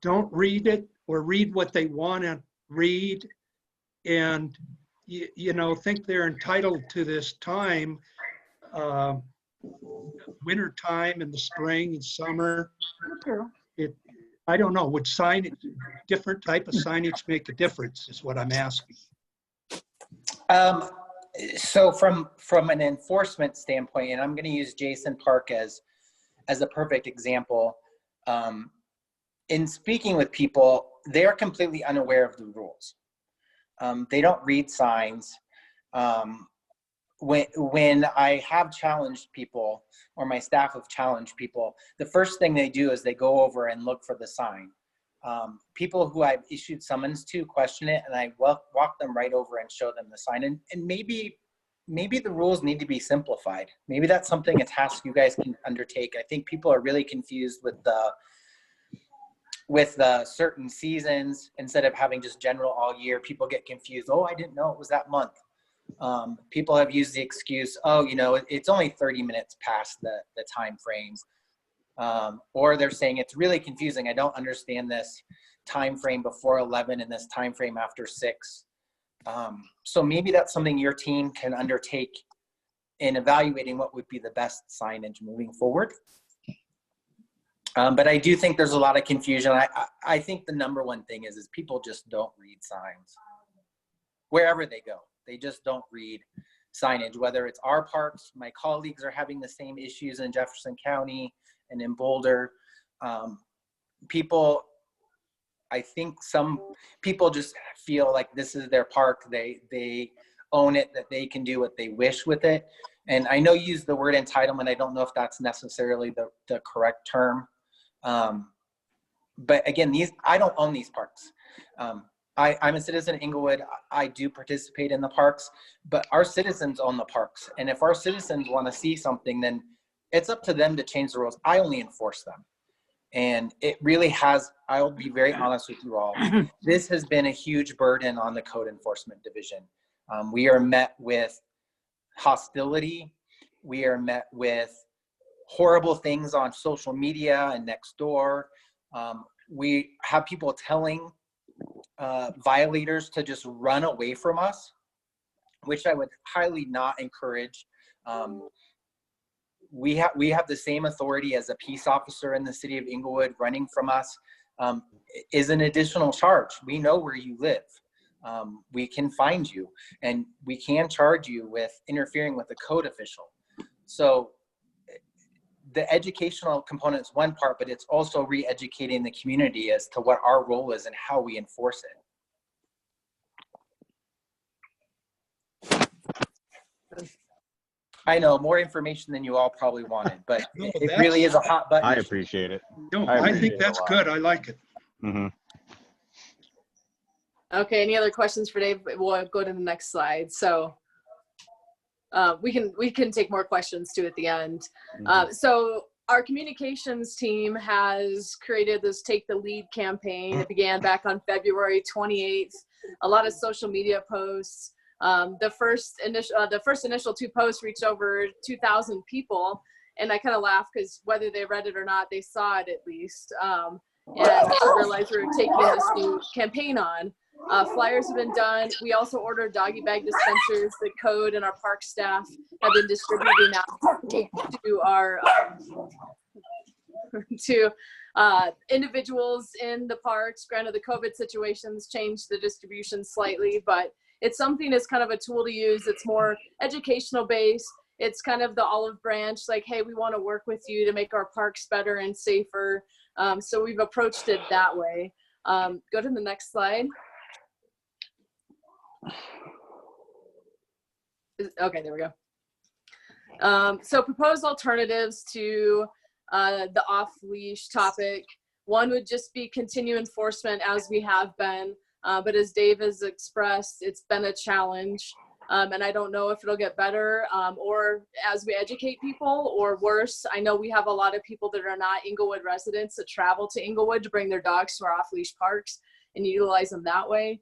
Speaker 10: don't read it or read what they want to read, and you know, think they're entitled to this time, winter time and the spring and summer. I don't know, would different type of signage make a difference is what I'm asking.
Speaker 8: So from an enforcement standpoint, and I'm going to use Jason Park as a perfect example, in speaking with people, they are completely unaware of the rules. They don't read signs. When I have challenged people, or my staff have challenged people, the first thing they do is they go over and look for the sign. People who I've issued summons to question it, and I walk them right over and show them the sign. And maybe the rules need to be simplified. Maybe that's something, a task you guys can undertake. I think people are really confused with the certain seasons. Instead of having just general all year, people get confused. Oh, I didn't know it was that month. People have used the excuse, oh, you know, it's only 30 minutes past the time frames. Or they're saying it's really confusing. I don't understand this time frame before 11 and this time frame after 6. So maybe that's something your team can undertake in evaluating what would be the best signage moving forward. But I do think there's a lot of confusion. I think the number one thing is people just don't read signs wherever they go. They just don't read signage, whether it's our parks. My colleagues are having the same issues in Jefferson County and in Boulder. I think some people just feel like this is their park. They own it, that they can do what they wish with it. And I know you use the word entitlement. I don't know if that's necessarily the correct term. But again, I don't own these parks. I'm a citizen of Englewood. I do participate in the parks, but our citizens own the parks. And if our citizens want to see something, then it's up to them to change the rules. I only enforce them. And it really has, I'll be very honest with you all, this has been a huge burden on the Code Enforcement Division. We are met with hostility. We are met with horrible things on social media and next door. We have people telling violators to just run away from us, which I would highly not encourage. We have the same authority as a peace officer in the city of Englewood. Running from us is an additional charge. We know where you live. We can find you, and we can charge you with interfering with a code official. So the educational component is one part, but it's also re-educating the community as to what our role is and how we enforce it. I know, more information than you all probably wanted, but
Speaker 10: No,
Speaker 8: it really is a hot button.
Speaker 9: I appreciate it.
Speaker 10: No,
Speaker 9: I
Speaker 10: I
Speaker 9: appreciate
Speaker 10: think
Speaker 9: it
Speaker 10: that's
Speaker 9: a lot.
Speaker 10: good. I like it.
Speaker 9: Mm-hmm.
Speaker 1: Okay, any other questions for Dave? We'll go to the next slide. So we can take more questions too at the end. So our communications team has created this Take the Lead campaign. It began back on February 28th. A lot of social media posts. The first initial 2 posts reached over 2,000 people. And I kind of laugh because whether they read it or not, they saw it at least. And realized we were taking this new campaign on. Flyers have been done. We also ordered doggy bag dispensers that Code and our park staff have been distributing out to our individuals in the parks. Granted, the COVID situations changed the distribution slightly, but it's something that's kind of a tool to use. It's more educational based. It's kind of the olive branch, like, hey, we want to work with you to make our parks better and safer. So we've approached it that way. Go to the next slide. Okay, there we go. So proposed alternatives to the off-leash topic. One would just be continue enforcement as we have been, but as Dave has expressed, it's been a challenge. And I don't know if it'll get better or as we educate people or worse. I know we have a lot of people that are not Englewood residents that travel to Englewood to bring their dogs to our off-leash parks and utilize them that way.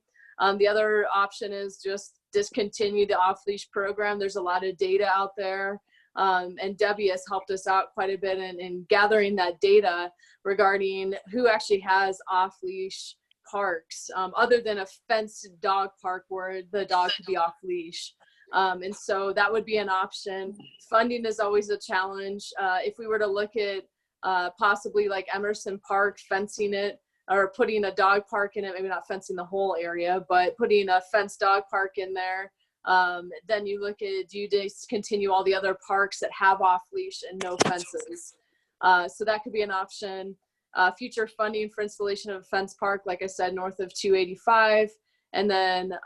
Speaker 1: The other option is just discontinue the off-leash program. There's a lot of data out there. And Debbie has helped us out quite a bit in gathering that data regarding who actually has off-leash parks, other than a fenced dog park where the dog could be off leash. And so that would be an option. Funding is always a challenge. If we were to look at possibly like Emerson Park, fencing it or putting a dog park in it, maybe not fencing the whole area, but putting a fenced dog park in there. Then you look at, do you discontinue all the other parks that have off leash and no fences? So that could be an option. Future funding for installation of a fence park, like I said, north of 285, and then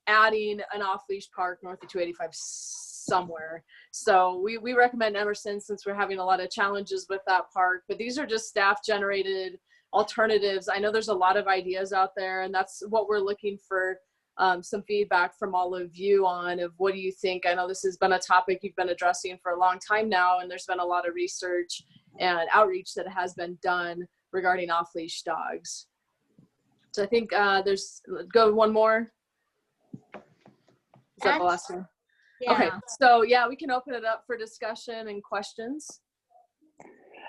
Speaker 1: adding an off-leash park north of 285 somewhere. So we recommend Emerson since we're having a lot of challenges with that park, but these are just staff-generated alternatives. I know there's a lot of ideas out there, and that's what we're looking for, some feedback from all of you on of what do you think. I know this has been a topic you've been addressing for a long time now, and there's been a lot of research and outreach that has been done regarding off-leash dogs. So I think go one more. Is that the last one?
Speaker 2: Yeah.
Speaker 1: Okay, so yeah, we can open it up for discussion and questions.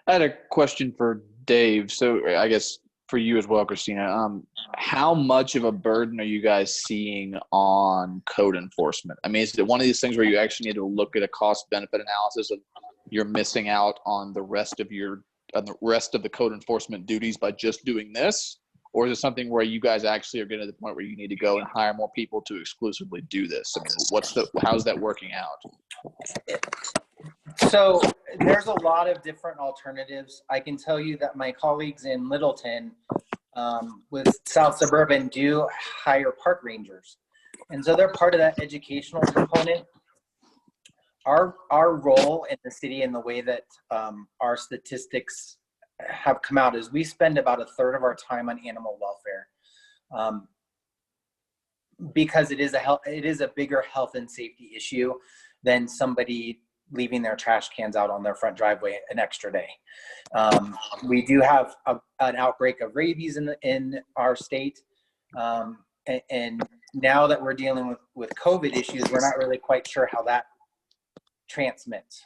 Speaker 11: I had a question for Dave. So I guess for you as well, Christina, how much of a burden are you guys seeing on code enforcement? I mean, is it one of these things where you actually need to look at a cost benefit analysis of you're missing out on the rest of the code enforcement duties by just doing this? Or is it something where you guys actually are getting to the point where you need to go and hire more people to exclusively do this? I mean, how's that working out?
Speaker 8: So there's a lot of different alternatives. I can tell you that my colleagues in Littleton with South Suburban do hire park rangers. And so they're part of that educational component. Our role in the city and the way that our statistics have come out is we spend about a third of our time on animal welfare because it is a bigger health and safety issue than somebody leaving their trash cans out on their front driveway an extra day. We do have an outbreak of rabies in our state. And now that we're dealing with COVID issues, we're not really quite sure how that transmits.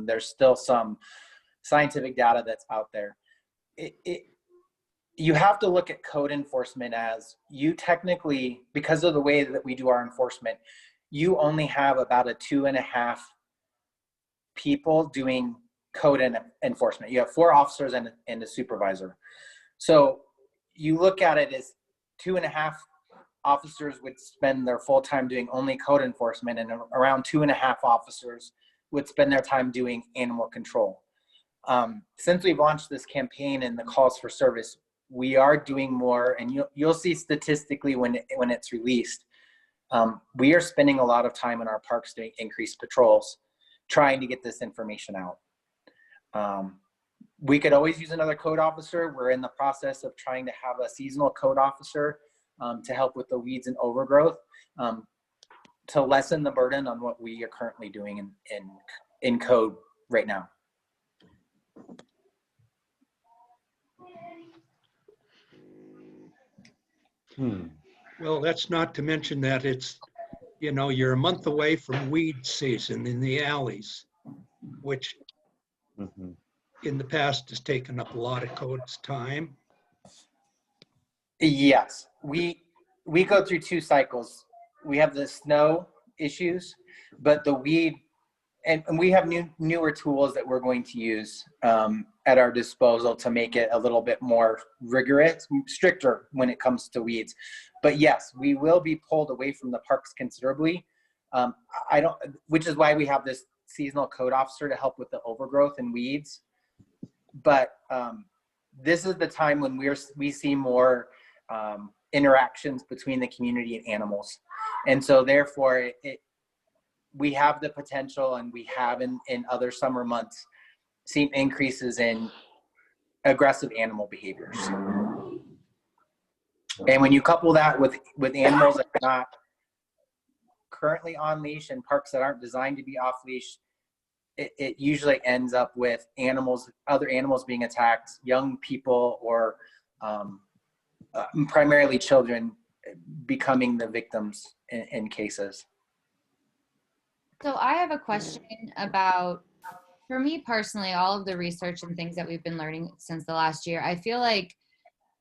Speaker 8: There's still some scientific data that's out there. You have to look at code enforcement as you technically, because of the way that we do our enforcement, you only have about a 2.5 people doing code enforcement. You have 4 officers and a supervisor. So you look at it as 2.5 officers would spend their full time doing only code enforcement, and around 2.5 officers would spend their time doing animal control. Since we've launched this campaign and the calls for service, we are doing more, and you'll see statistically when it's released, we are spending a lot of time in our parks doing increased patrols, trying to get this information out. We could always use another code officer. We're in the process of trying to have a seasonal code officer to help with the weeds and overgrowth, to lessen the burden on what we are currently doing in code right now.
Speaker 10: Well, that's not to mention that it's, you know, you're a month away from weed season in the alleys, which in the past has taken up a lot of code's time.
Speaker 8: Yes, we go through 2 cycles. We have the snow issues, but the weed, and we have newer tools that we're going to use at our disposal to make it a little bit more rigorous, stricter when it comes to weeds. But yes, we will be pulled away from the parks considerably. Which is why we have this seasonal code officer to help with the overgrowth and weeds. But this is the time when we see more interactions between the community and animals. And so therefore we have the potential, and we have in other summer months seen increases in aggressive animal behaviors. And when you couple that with animals that are not currently on leash and parks that aren't designed to be off leash, it usually ends up with other animals being attacked, young people, or primarily children becoming the victims in cases.
Speaker 12: So I have a question about, for me personally, all of the research and things that we've been learning since the last year, I feel like,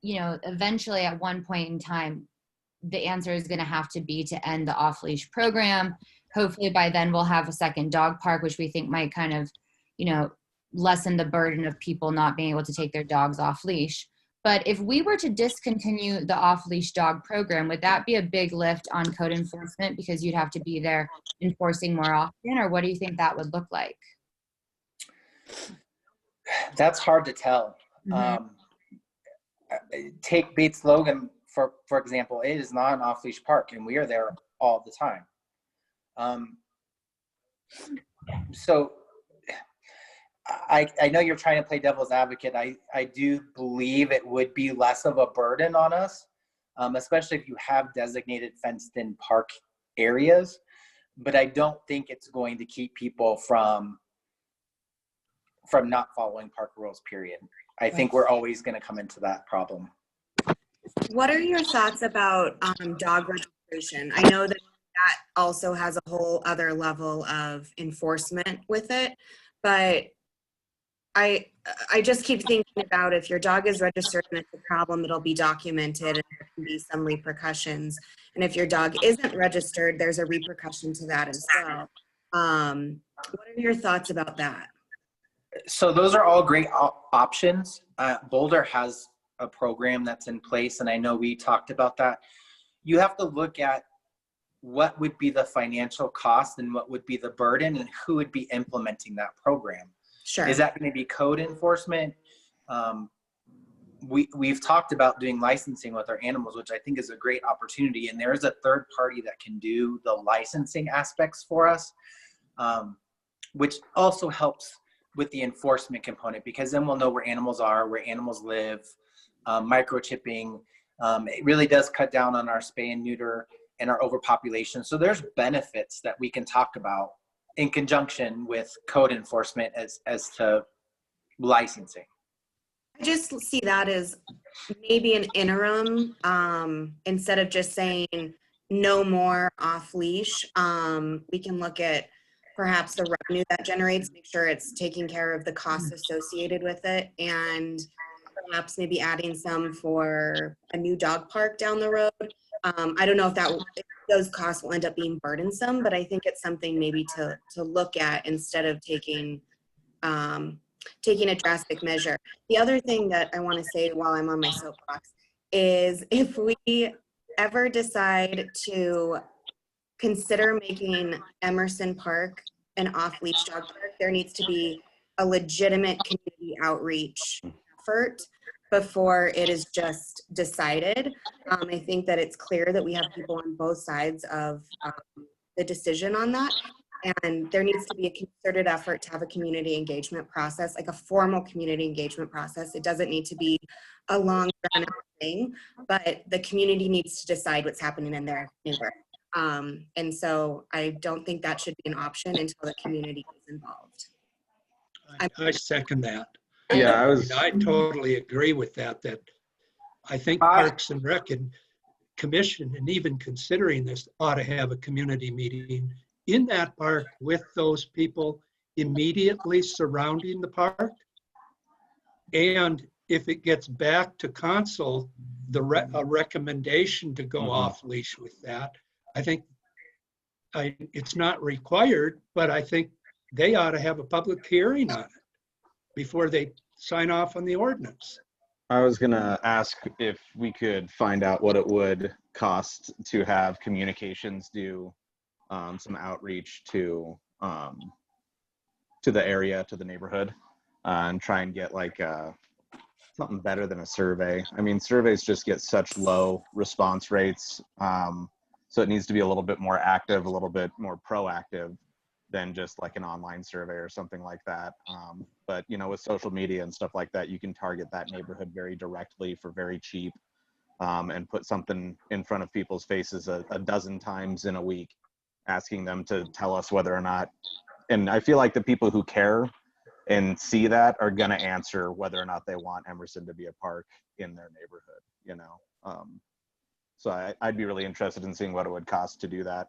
Speaker 12: you know, eventually at one point in time, the answer is going to have to be to end the off-leash program. Hopefully by then we'll have a second dog park, which we think might kind of, you know, lessen the burden of people not being able to take their dogs off leash. But if we were to discontinue the off-leash dog program, would that be a big lift on code enforcement because you'd have to be there enforcing more often, or what do you think that would look like?
Speaker 8: That's hard to tell. Take Bates Logan, for example. It is not an off-leash park, and we are there all the time. So I know you're trying to play devil's advocate. I do believe it would be less of a burden on us, especially if you have designated fenced-in park areas. But I don't think it's going to keep people from not following park rules, period. I think we're always going to come into that problem.
Speaker 7: What are your thoughts about dog registration? I know that also has a whole other level of enforcement with it, but I just keep thinking about, if your dog is registered and it's a problem, it'll be documented and there can be some repercussions. And if your dog isn't registered, there's a repercussion to that as well. What are your thoughts about that?
Speaker 8: So those are all great options. Boulder has a program that's in place, and I know we talked about that. You have to look at what would be the financial cost and what would be the burden, and who would be implementing that program.
Speaker 7: Sure.
Speaker 8: Is that going to be code enforcement? We've talked about doing licensing with our animals, which I think is a great opportunity. And there is a third party that can do the licensing aspects for us, which also helps with the enforcement component, because then we'll know where animals are, where animals live. Microchipping, it really does cut down on our spay and neuter and our overpopulation. So there's benefits that we can talk about in conjunction with code enforcement as to licensing.
Speaker 7: I just see that as maybe an interim, instead of just saying no more off leash. We can look at perhaps the revenue that generates, make sure it's taking care of the costs associated with it, and perhaps maybe adding some for a new dog park down the road. I don't know if those costs will end up being burdensome, but I think it's something maybe to look at instead of taking a drastic measure. The other thing that I want to say while I'm on my soapbox is, if we ever decide to consider making Emerson Park an off-leash dog park, there needs to be a legitimate community outreach effort before it is just decided. I think that it's clear that we have people on both sides of the decision on that. And there needs to be a concerted effort to have a community engagement process, like a formal community engagement process. It doesn't need to be a long run thing, but the community needs to decide what's happening in their neighborhood. And so I don't think that should be an option until the community is involved.
Speaker 10: I second that.
Speaker 9: Yeah,
Speaker 10: I totally agree with that, that I think Parks and Rec, commission, and even considering this, ought to have a community meeting in that park with those people immediately surrounding the park. And if it gets back to council, a recommendation to go off leash with that, I think it's not required, but I think they ought to have a public hearing on it before they sign off on the ordinance.
Speaker 9: I was gonna ask if we could find out what it would cost to have communications do some outreach to the area, to the neighborhood, and try and get like something better than a survey. I mean, surveys just get such low response rates, so it needs to be a little bit more active, a little bit more proactive than just like an online survey or something like that. But you know, with social media and stuff like that, you can target that neighborhood very directly for very cheap, and put something in front of people's faces a dozen times in a week, asking them to tell us whether or not. And I feel like the people who care and see that are gonna answer whether or not they want Emerson to be a park in their neighborhood, you know? So I'd be really interested in seeing what it would cost to do that.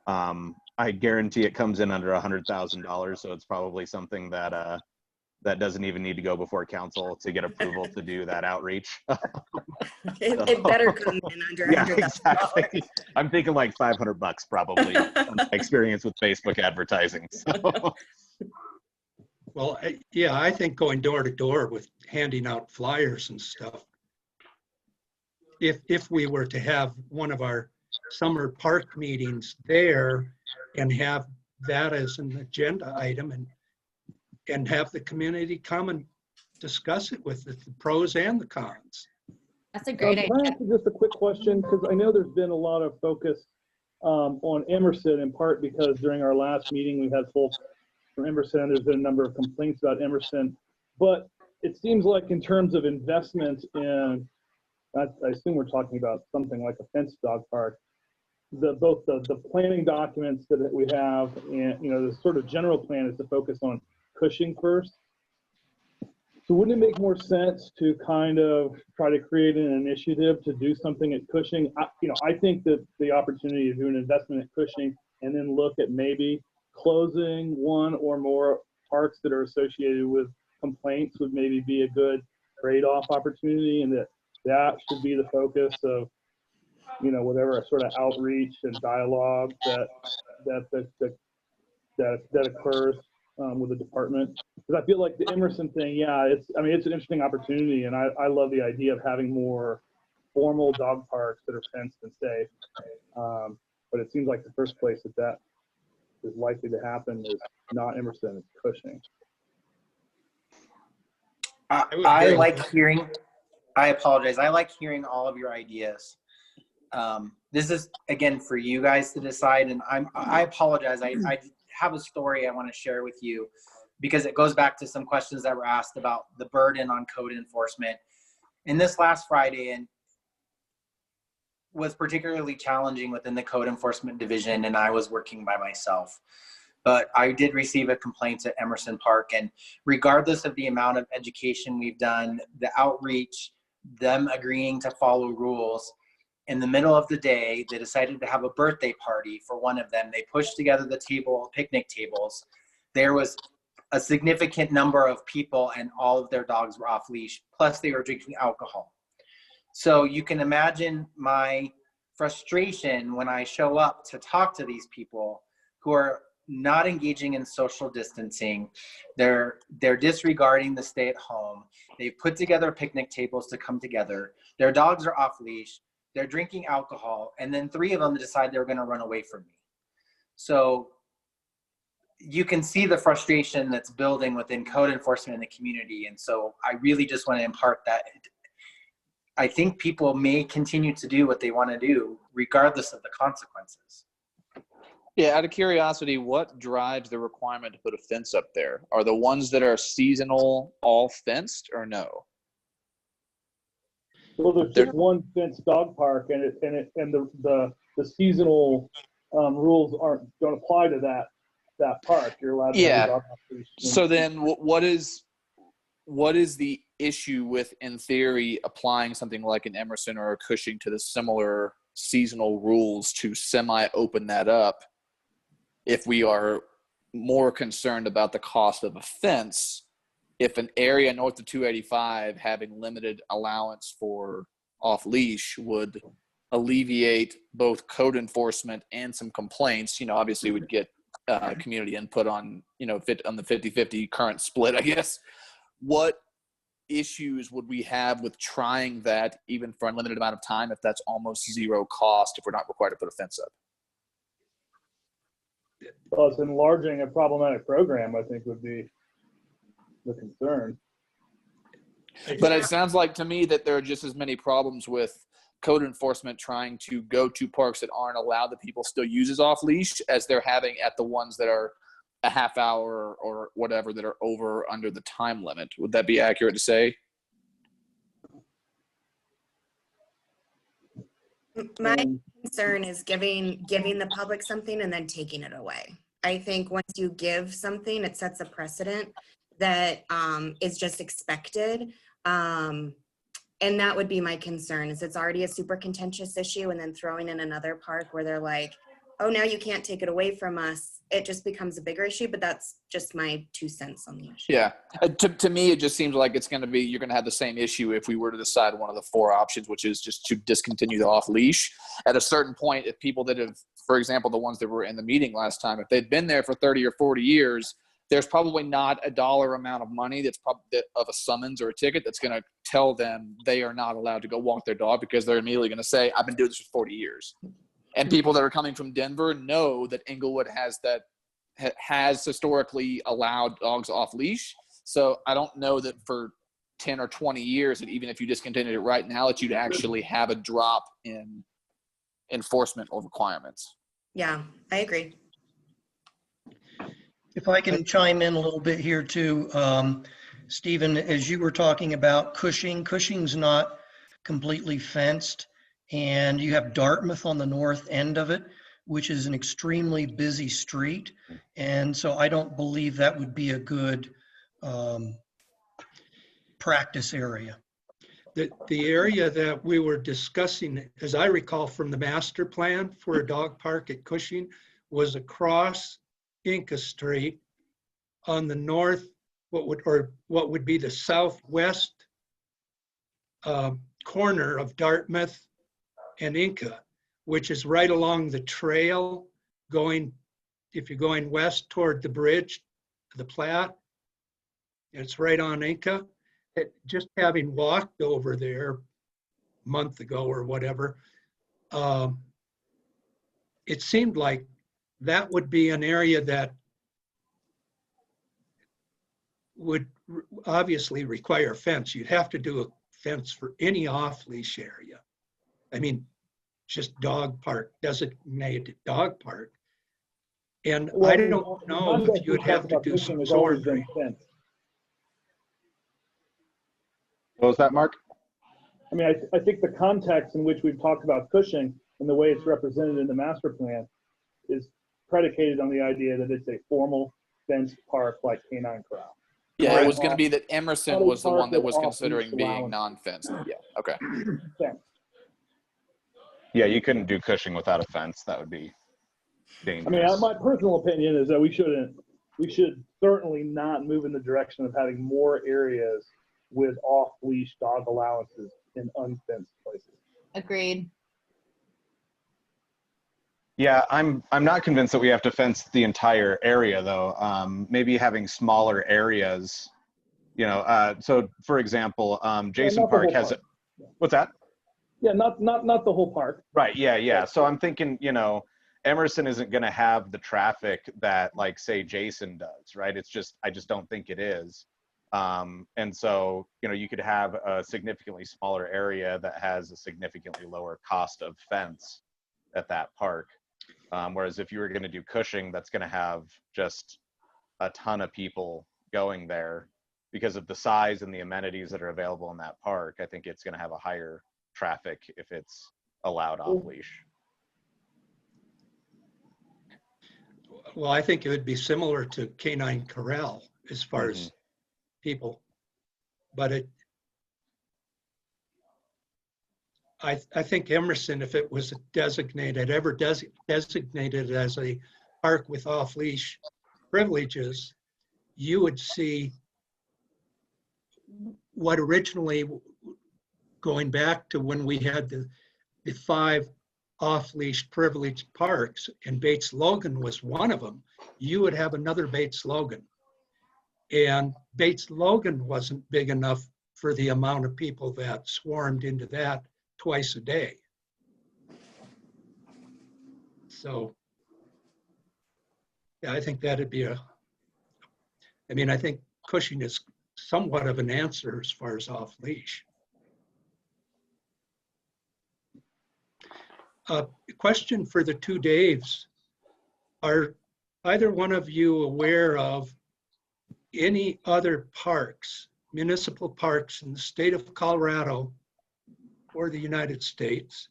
Speaker 9: I guarantee it comes in under $100,000, so it's probably something that that doesn't even need to go before council to get approval to do that outreach.
Speaker 7: It better come in under
Speaker 9: Yeah,
Speaker 7: $100,000.
Speaker 9: exactly. I'm thinking like $500 probably. From my experience with Facebook advertising. So.
Speaker 10: Well, yeah, I think going door to door with handing out flyers and stuff, if we were to have one of our summer park meetings there and have that as an agenda item and have the community come and discuss it with the pros and the cons.
Speaker 12: That's a great
Speaker 3: Can I
Speaker 12: idea.
Speaker 3: ask you just a quick question? Because I know there's been a lot of focus on Emerson, in part because during our last meeting we had folks from Emerson. There's been a number of complaints about Emerson, but it seems like in terms of investment in, I assume we're talking about something like a fenced dog park, both the planning documents that we have and, you know, the sort of general plan is to focus on Cushing first. So wouldn't it make more sense to kind of try to create an initiative to do something at Cushing? I think that the opportunity to do an investment at Cushing and then look at maybe closing one or more parks that are associated with complaints would maybe be a good trade-off opportunity, and that should be the focus of, you know, whatever sort of outreach and dialogue that occurs with the department. Because I feel like the Emerson thing, yeah, it's an interesting opportunity, and I love the idea of having more formal dog parks that are fenced and safe. But it seems like the first place that is likely to happen is not Emerson, it's Cushing.
Speaker 8: I like hearing, I apologize, I like hearing all of your ideas. This is, again, for you guys to decide, and I apologize. I have a story I want to share with you because it goes back to some questions that were asked about the burden on code enforcement. And this last Friday and was particularly challenging within the code enforcement division, and I was working by myself. But I did receive a complaint at Emerson Park, and regardless of the amount of education we've done, the outreach, them agreeing to follow rules, in the middle of the day, they decided to have a birthday party for one of them. They pushed together the picnic tables. There was a significant number of people and all of their dogs were off leash, plus they were drinking alcohol. So you can imagine my frustration when I show up to talk to these people who are not engaging in social distancing. They're disregarding the stay at home. They've put together picnic tables to come together. Their dogs are off leash. They're drinking alcohol, and then 3 of them decide they're going to run away from me. So you can see the frustration that's building within code enforcement in the community. And so I really just want to impart that I think people may continue to do what they want to do, regardless of the consequences.
Speaker 11: Yeah, out of curiosity, what drives the requirement to put a fence up there? Are the ones that are seasonal all fenced or no?
Speaker 3: Well, there's just one fenced dog park, and the seasonal rules don't apply to that park. You're allowed to have your dog off leash.
Speaker 11: So then, what is the issue with, in theory, applying something like an Emerson or a Cushing to the similar seasonal rules to semi-open that up if we are more concerned about the cost of a fence. If an area north of 285 having limited allowance for off-leash would alleviate both code enforcement and some complaints, obviously we'd get community input on, on the 50-50 current split, I guess. What issues would we have with trying that even for an unlimited amount of time if that's almost zero cost if we're not required to put a fence up?
Speaker 3: Well, it's enlarging a problematic program, I think, would be the concern.
Speaker 11: But it sounds like to me that there are just as many problems with code enforcement trying to go to parks that aren't allowed that people still uses off leash as they're having at the ones that are a half hour or whatever that are over or under the time limit. Would that be accurate to say?
Speaker 7: My concern is giving the public something and then taking it away. I think once you give something, it sets a precedent that is just expected. And that would be my concern, is it's already a super contentious issue, and then throwing in another park where they're like, oh, now you can't take it away from us. It just becomes a bigger issue, but that's just my 2 cents on the issue.
Speaker 11: Yeah. To me, it just seems like it's going to be, you're going to have the same issue if we were to decide one of the 4 options, which is just to discontinue the off leash. At a certain point, if people that have, for example, the ones that were in the meeting last time, if they'd been there for 30 or 40 years, there's probably not a dollar amount of money that's probably of a summons or a ticket that's going to tell them they are not allowed to go walk their dog, because they're immediately going to say, I've been doing this for 40 years. And people that are coming from Denver know that Englewood has historically allowed dogs off leash. So I don't know that for 10 or 20 years, that even if you discontinued it right now, that you'd actually have a drop in enforcement or requirements.
Speaker 7: Yeah, I agree.
Speaker 6: If I can chime in a little bit here too, Stephen, as you were talking about Cushing's not completely fenced, and you have Dartmouth on the north end of it, which is an extremely busy street. And so I don't believe that would be a good practice area.
Speaker 10: The area that we were discussing, as I recall from the master plan for a dog park at Cushing, was across Inca Street on the north, what would be the southwest corner of Dartmouth and Inca, which is right along the trail if you're going west toward the bridge, the Platte, it's right on Inca. Just having walked over there a month ago or whatever, it seemed like that would be an area that would obviously require a fence. You'd have to do a fence for any off-leash area. I mean, just dog park, designated dog park. And well, I don't know if you'd have to do some sorting.
Speaker 9: What was that, Mark?
Speaker 3: I mean, I think the context in which we've talked about Cushing and the way it's represented in the master plan is predicated on the idea that it's a formal fenced park like Canine Corral.
Speaker 11: Yeah, it was going to be that Emerson was the one that was considering being non-fenced. Yeah, okay.
Speaker 9: Yeah, you couldn't do Cushing without a fence. That would be dangerous.
Speaker 3: I mean, my personal opinion is that we should certainly not move in the direction of having more areas with off-leash dog allowances in unfenced places.
Speaker 12: Agreed.
Speaker 9: Yeah, I'm not convinced that we have to fence the entire area though. Maybe having smaller areas, so for example, Jason Park has it. What's that?
Speaker 3: Yeah, not the whole park.
Speaker 9: Right, yeah. So I'm thinking, Emerson isn't going to have the traffic that like say Jason does, right? I just don't think it is. And so, you could have a significantly smaller area that has a significantly lower cost of fence at that park. Whereas if you were going to do Cushing, that's going to have just a ton of people going there because of the size and the amenities that are available in that park. I think it's going to have a higher traffic if it's allowed off leash.
Speaker 10: Well, I think it would be similar to Canine Corral as far as people, but I think Emerson, if it was designated, ever designated as a park with off-leash privileges, you would see what originally, going back to when we had the 5 off-leash privileged parks, and Bates Logan was one of them, you would have another Bates Logan. And Bates Logan wasn't big enough for the amount of people that swarmed into that twice a day. So yeah, I think that'd be I think Cushing is somewhat of an answer as far as off-leash. Question for the 2 Daves. Are either one of you aware of any other parks, municipal parks in the state of Colorado or the United States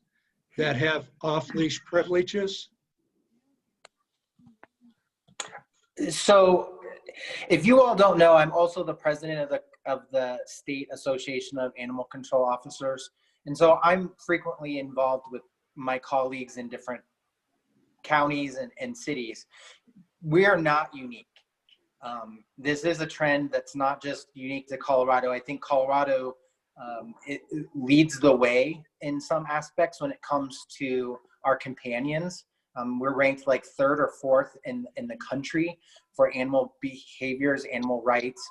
Speaker 10: that have off-leash privileges?
Speaker 8: So if you all don't know, I'm also the president of the State Association of Animal Control Officers. And so I'm frequently involved with my colleagues in different counties and cities. We are not unique. This is a trend that's not just unique to Colorado. I think Colorado it leads the way in some aspects when it comes to our companions. We're ranked like 3rd or 4th in the country for animal behaviors, animal rights.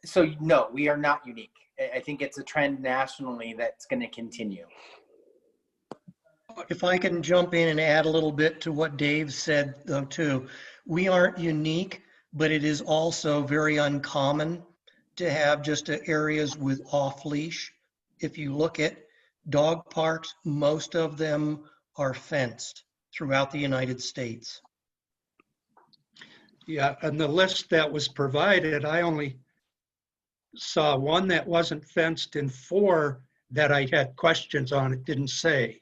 Speaker 8: So no, we are not unique. I think it's a trend nationally that's going to continue.
Speaker 6: If I can jump in and add a little bit to what Dave said, though, too. We aren't unique, but it is also very uncommon to have just areas with off-leash. If you look at dog parks, most of them are fenced throughout the United States.
Speaker 10: Yeah, and the list that was provided, I only saw 1 that wasn't fenced and 4 that I had questions on. It didn't say.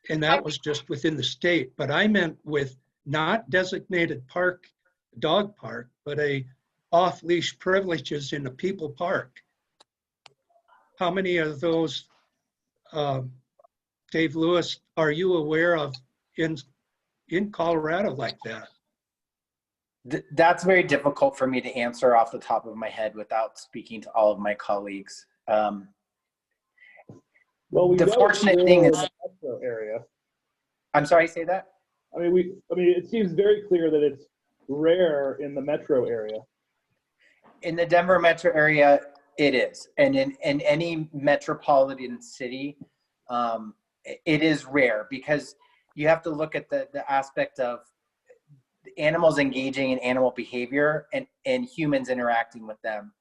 Speaker 10: And that was just within the state, but I meant with not designated park, dog park, but a off-leash privileges in a people park. How many of those, Dave Lewis, are you aware of in Colorado like that?
Speaker 8: That's very difficult for me to answer off the top of my head without speaking to all of my colleagues.
Speaker 3: Well,
Speaker 8: the fortunate thing is,
Speaker 3: metro area.
Speaker 8: I'm sorry, say that?
Speaker 3: I mean, it seems very clear that it's rare in the metro area.
Speaker 8: In the Denver metro area, it is. And in any metropolitan city, it is rare because you have to look at the aspect of animals engaging in animal behavior and humans interacting with them,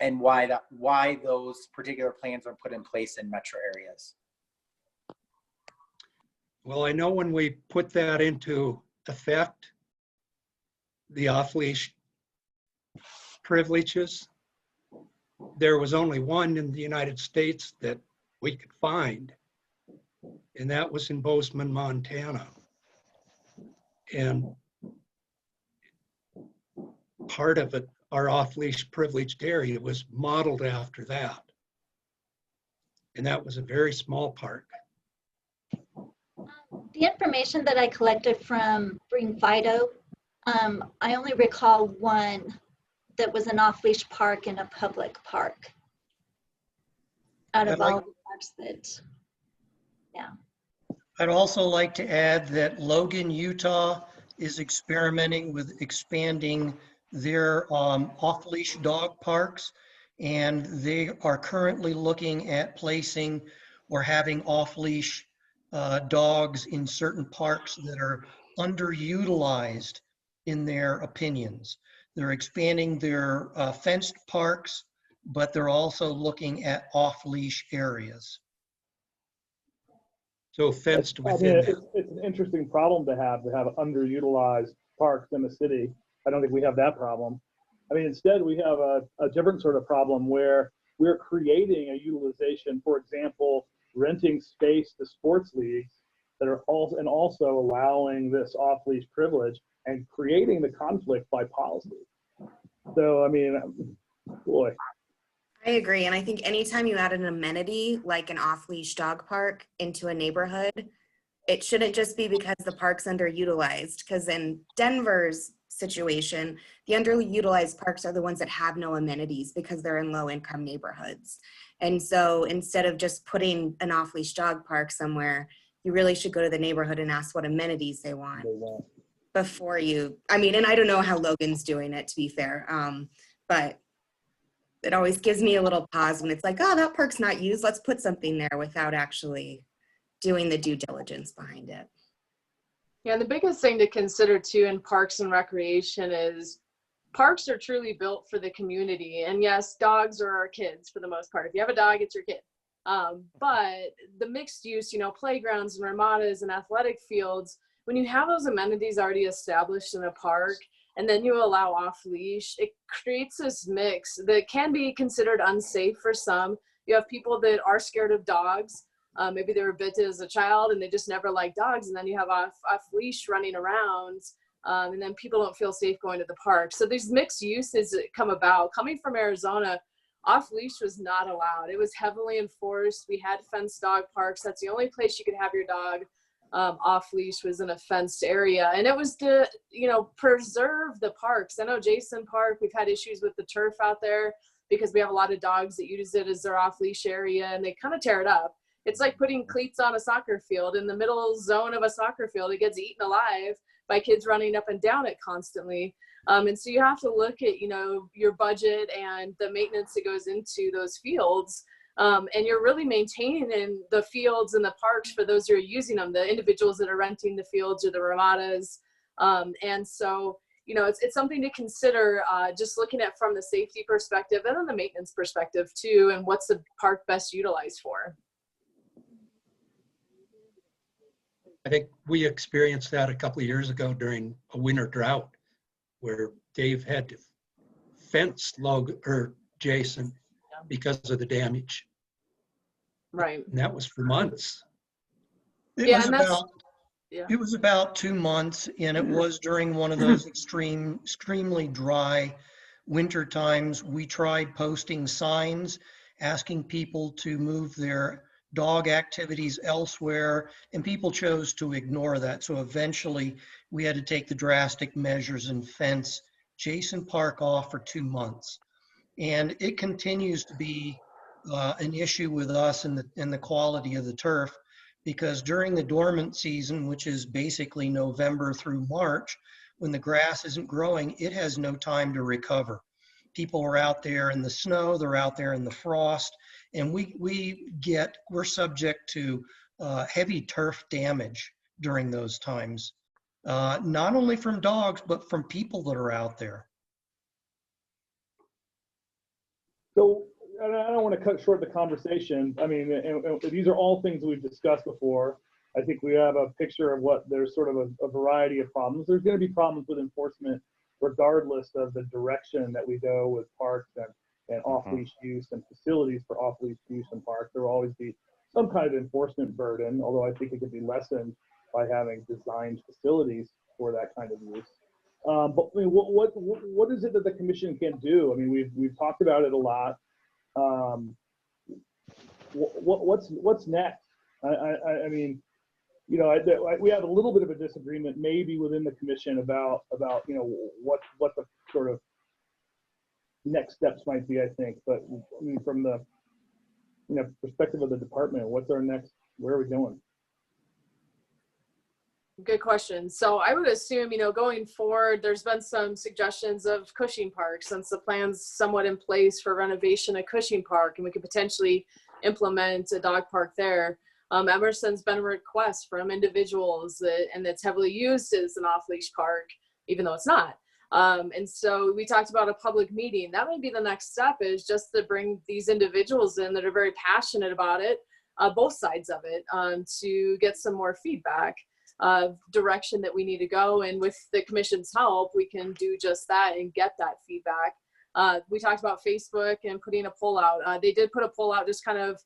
Speaker 8: and why those particular plans are put in place in metro areas.
Speaker 10: Well, I know when we put that into effect, the off-leash privileges, there was only 1 in the United States that we could find, and that was in Bozeman, Montana. And part of it, our off-leash privileged area, was modeled after that. And that was a very small park.
Speaker 2: The information that I collected from Bring Fido, I only recall 1 that was an off-leash park in a public park out of all the parks that, yeah.
Speaker 6: I'd also like to add that Logan, Utah is experimenting with expanding their off-leash dog parks, and they are currently looking at placing or having off-leash dogs in certain parks that are underutilized in their opinions. They're expanding their fenced parks, but they're also looking at off-leash areas.
Speaker 10: So fenced within.
Speaker 3: It's an interesting problem to have underutilized parks in the city. I don't think we have that problem. I mean, instead we have a different sort of problem where we're creating a utilization, for example, renting space to sports leagues that are also allowing this off-leash privilege and creating the conflict by policy. So, I mean, boy,
Speaker 7: I agree. And I think anytime you add an amenity like an off-leash dog park into a neighborhood, it shouldn't just be because the park's underutilized. Because in Denver's situation, the underutilized parks are the ones that have no amenities because they're in low-income neighborhoods. And so instead of just putting an off-leash dog park somewhere, you really should go to the neighborhood and ask what amenities they want before you, I mean, and I don't know how Logan's doing it, to be fair, but it always gives me a little pause when it's like, oh, that park's not used, let's put something there, without actually doing the due diligence behind it.
Speaker 1: Yeah, and the biggest thing to consider too in parks and recreation is parks are truly built for the community. And yes, dogs are our kids for the most part. If you have a dog, it's your kid. But the mixed use, you know, playgrounds and ramadas and athletic fields, when you have those amenities already established in a park and then you allow off leash, it creates this mix that can be considered unsafe for some. You have people that are scared of dogs. Maybe they were bitten as a child and they just never liked dogs. And then you have off leash running around. And then people don't feel safe going to the park. So these mixed uses that come about. Coming from Arizona, off leash was not allowed. It was heavily enforced. We had fenced dog parks. That's the only place you could have your dog off leash, was in a fenced area. And it was to, you know, preserve the parks. I know Jason Park, we've had issues with the turf out there because we have a lot of dogs that use it as their off leash area and they kind of tear it up. It's like putting cleats on a soccer field. In the middle zone of a soccer field, it gets eaten alive by kids running up and down it constantly. And so you have to look at, you know, your budget and the maintenance that goes into those fields. And you're really maintaining in the fields and the parks for those who are using them, the individuals that are renting the fields or the ramadas. And so, you know, it's something to consider, just looking at from the safety perspective and then the maintenance perspective too, and what's the park best utilized for.
Speaker 10: I think we experienced that a couple of years ago during a winter drought where Dave had to fence Jason because of the damage.
Speaker 1: Right.
Speaker 10: And that was for months.
Speaker 6: It was about 2 months, and it was during one of those extremely dry winter times. We tried posting signs asking people to move their dog activities elsewhere, and people chose to ignore that. So eventually we had to take the drastic measures and fence Jason Park off for 2 months. And it continues to be an issue with us in the quality of the turf, because during the dormant season, which is basically November through March, when the grass isn't growing, it has no time to recover. People are out there in the snow, they're out there in the frost, and we're subject to heavy turf damage during those times, not only from dogs, but from people that are out there.
Speaker 3: So I don't want to cut short the conversation. I mean, and these are all things we've discussed before. I think we have a picture of what there's sort of a variety of problems. There's going to be problems with enforcement regardless of the direction that we go with parks and off-leash use and facilities for off-leash use in parks. There will always be some kind of enforcement burden, although I think it could be lessened by having designed facilities for that kind of use. But I mean, what is it that the commission can do? I mean, we've talked about it a lot. What's next? I mean, you know, we have a little bit of a disagreement maybe within the commission about you know what the sort of next steps might be. I think, but I mean, from the perspective of the department, what's our next? Where are we going?
Speaker 1: Good question. So I would assume, you know, going forward, there's been some suggestions of Cushing Park, since the plan's somewhat in place for renovation of Cushing Park, and we could potentially implement a dog park there. Emerson's been a request from individuals and that's heavily used as an off-leash park, even though it's not. And so we talked about a public meeting. That may be the next step, is just to bring these individuals in that are very passionate about it, both sides of it, to get some more feedback of direction that we need to go. And with the commission's help, we can do just that and get that feedback. We talked about Facebook and putting a poll out. They did put a poll out just kind of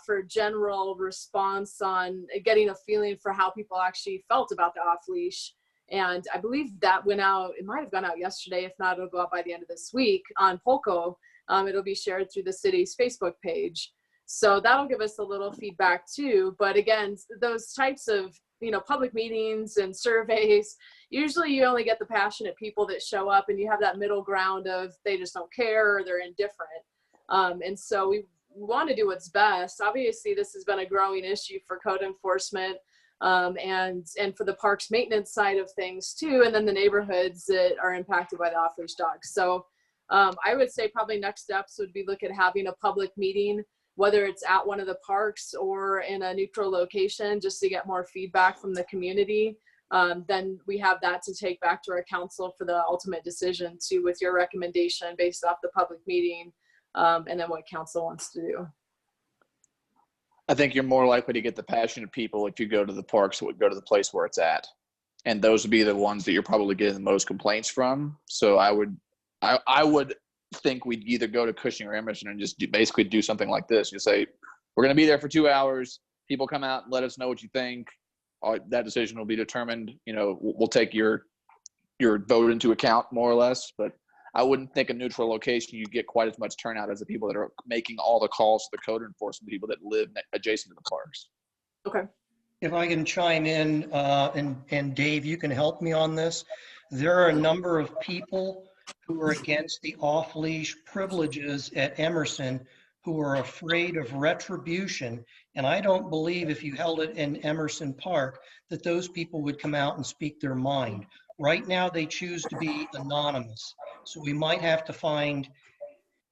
Speaker 1: for general response on getting a feeling for how people actually felt about the off-leash. And I believe that went out, it might have gone out yesterday. If not, it'll go out by the end of this week on Polco. It'll be shared through the city's Facebook page. So that'll give us a little feedback too. But again, those types of, public meetings and surveys, usually you only get the passionate people that show up, and you have that middle ground of they just don't care or they're indifferent. And so we want to do what's best. Obviously, this has been a growing issue for code enforcement, and for the parks maintenance side of things too, and then the neighborhoods that are impacted by the off-leash dogs. So I would say probably next steps would be look at having a public meeting, whether it's at one of the parks or in a neutral location, just to get more feedback from the community. Then we have that to take back to our council for the ultimate decision too, with your recommendation based off the public meeting, and then what council wants to do.
Speaker 11: I think you're more likely to get the passionate people if you go to the parks, would go to the place where it's at. And those would be the ones that you're probably getting the most complaints from. So I would think we'd either go to Cushing or Emerson and just basically do something like this. You say, we're going to be there for 2 hours. People come out and let us know what you think. That decision will be determined. We'll take your vote into account more or less, but I wouldn't think a neutral location you get quite as much turnout as the people that are making all the calls to the code enforcement people that live adjacent to the parks.
Speaker 1: Okay.
Speaker 6: If I can chime in, and Dave, you can help me on this. There are a number of people who are against the off-leash privileges at Emerson who are afraid of retribution. And I don't believe if you held it in Emerson Park that those people would come out and speak their mind. Right now, they choose to be anonymous. So we might have to find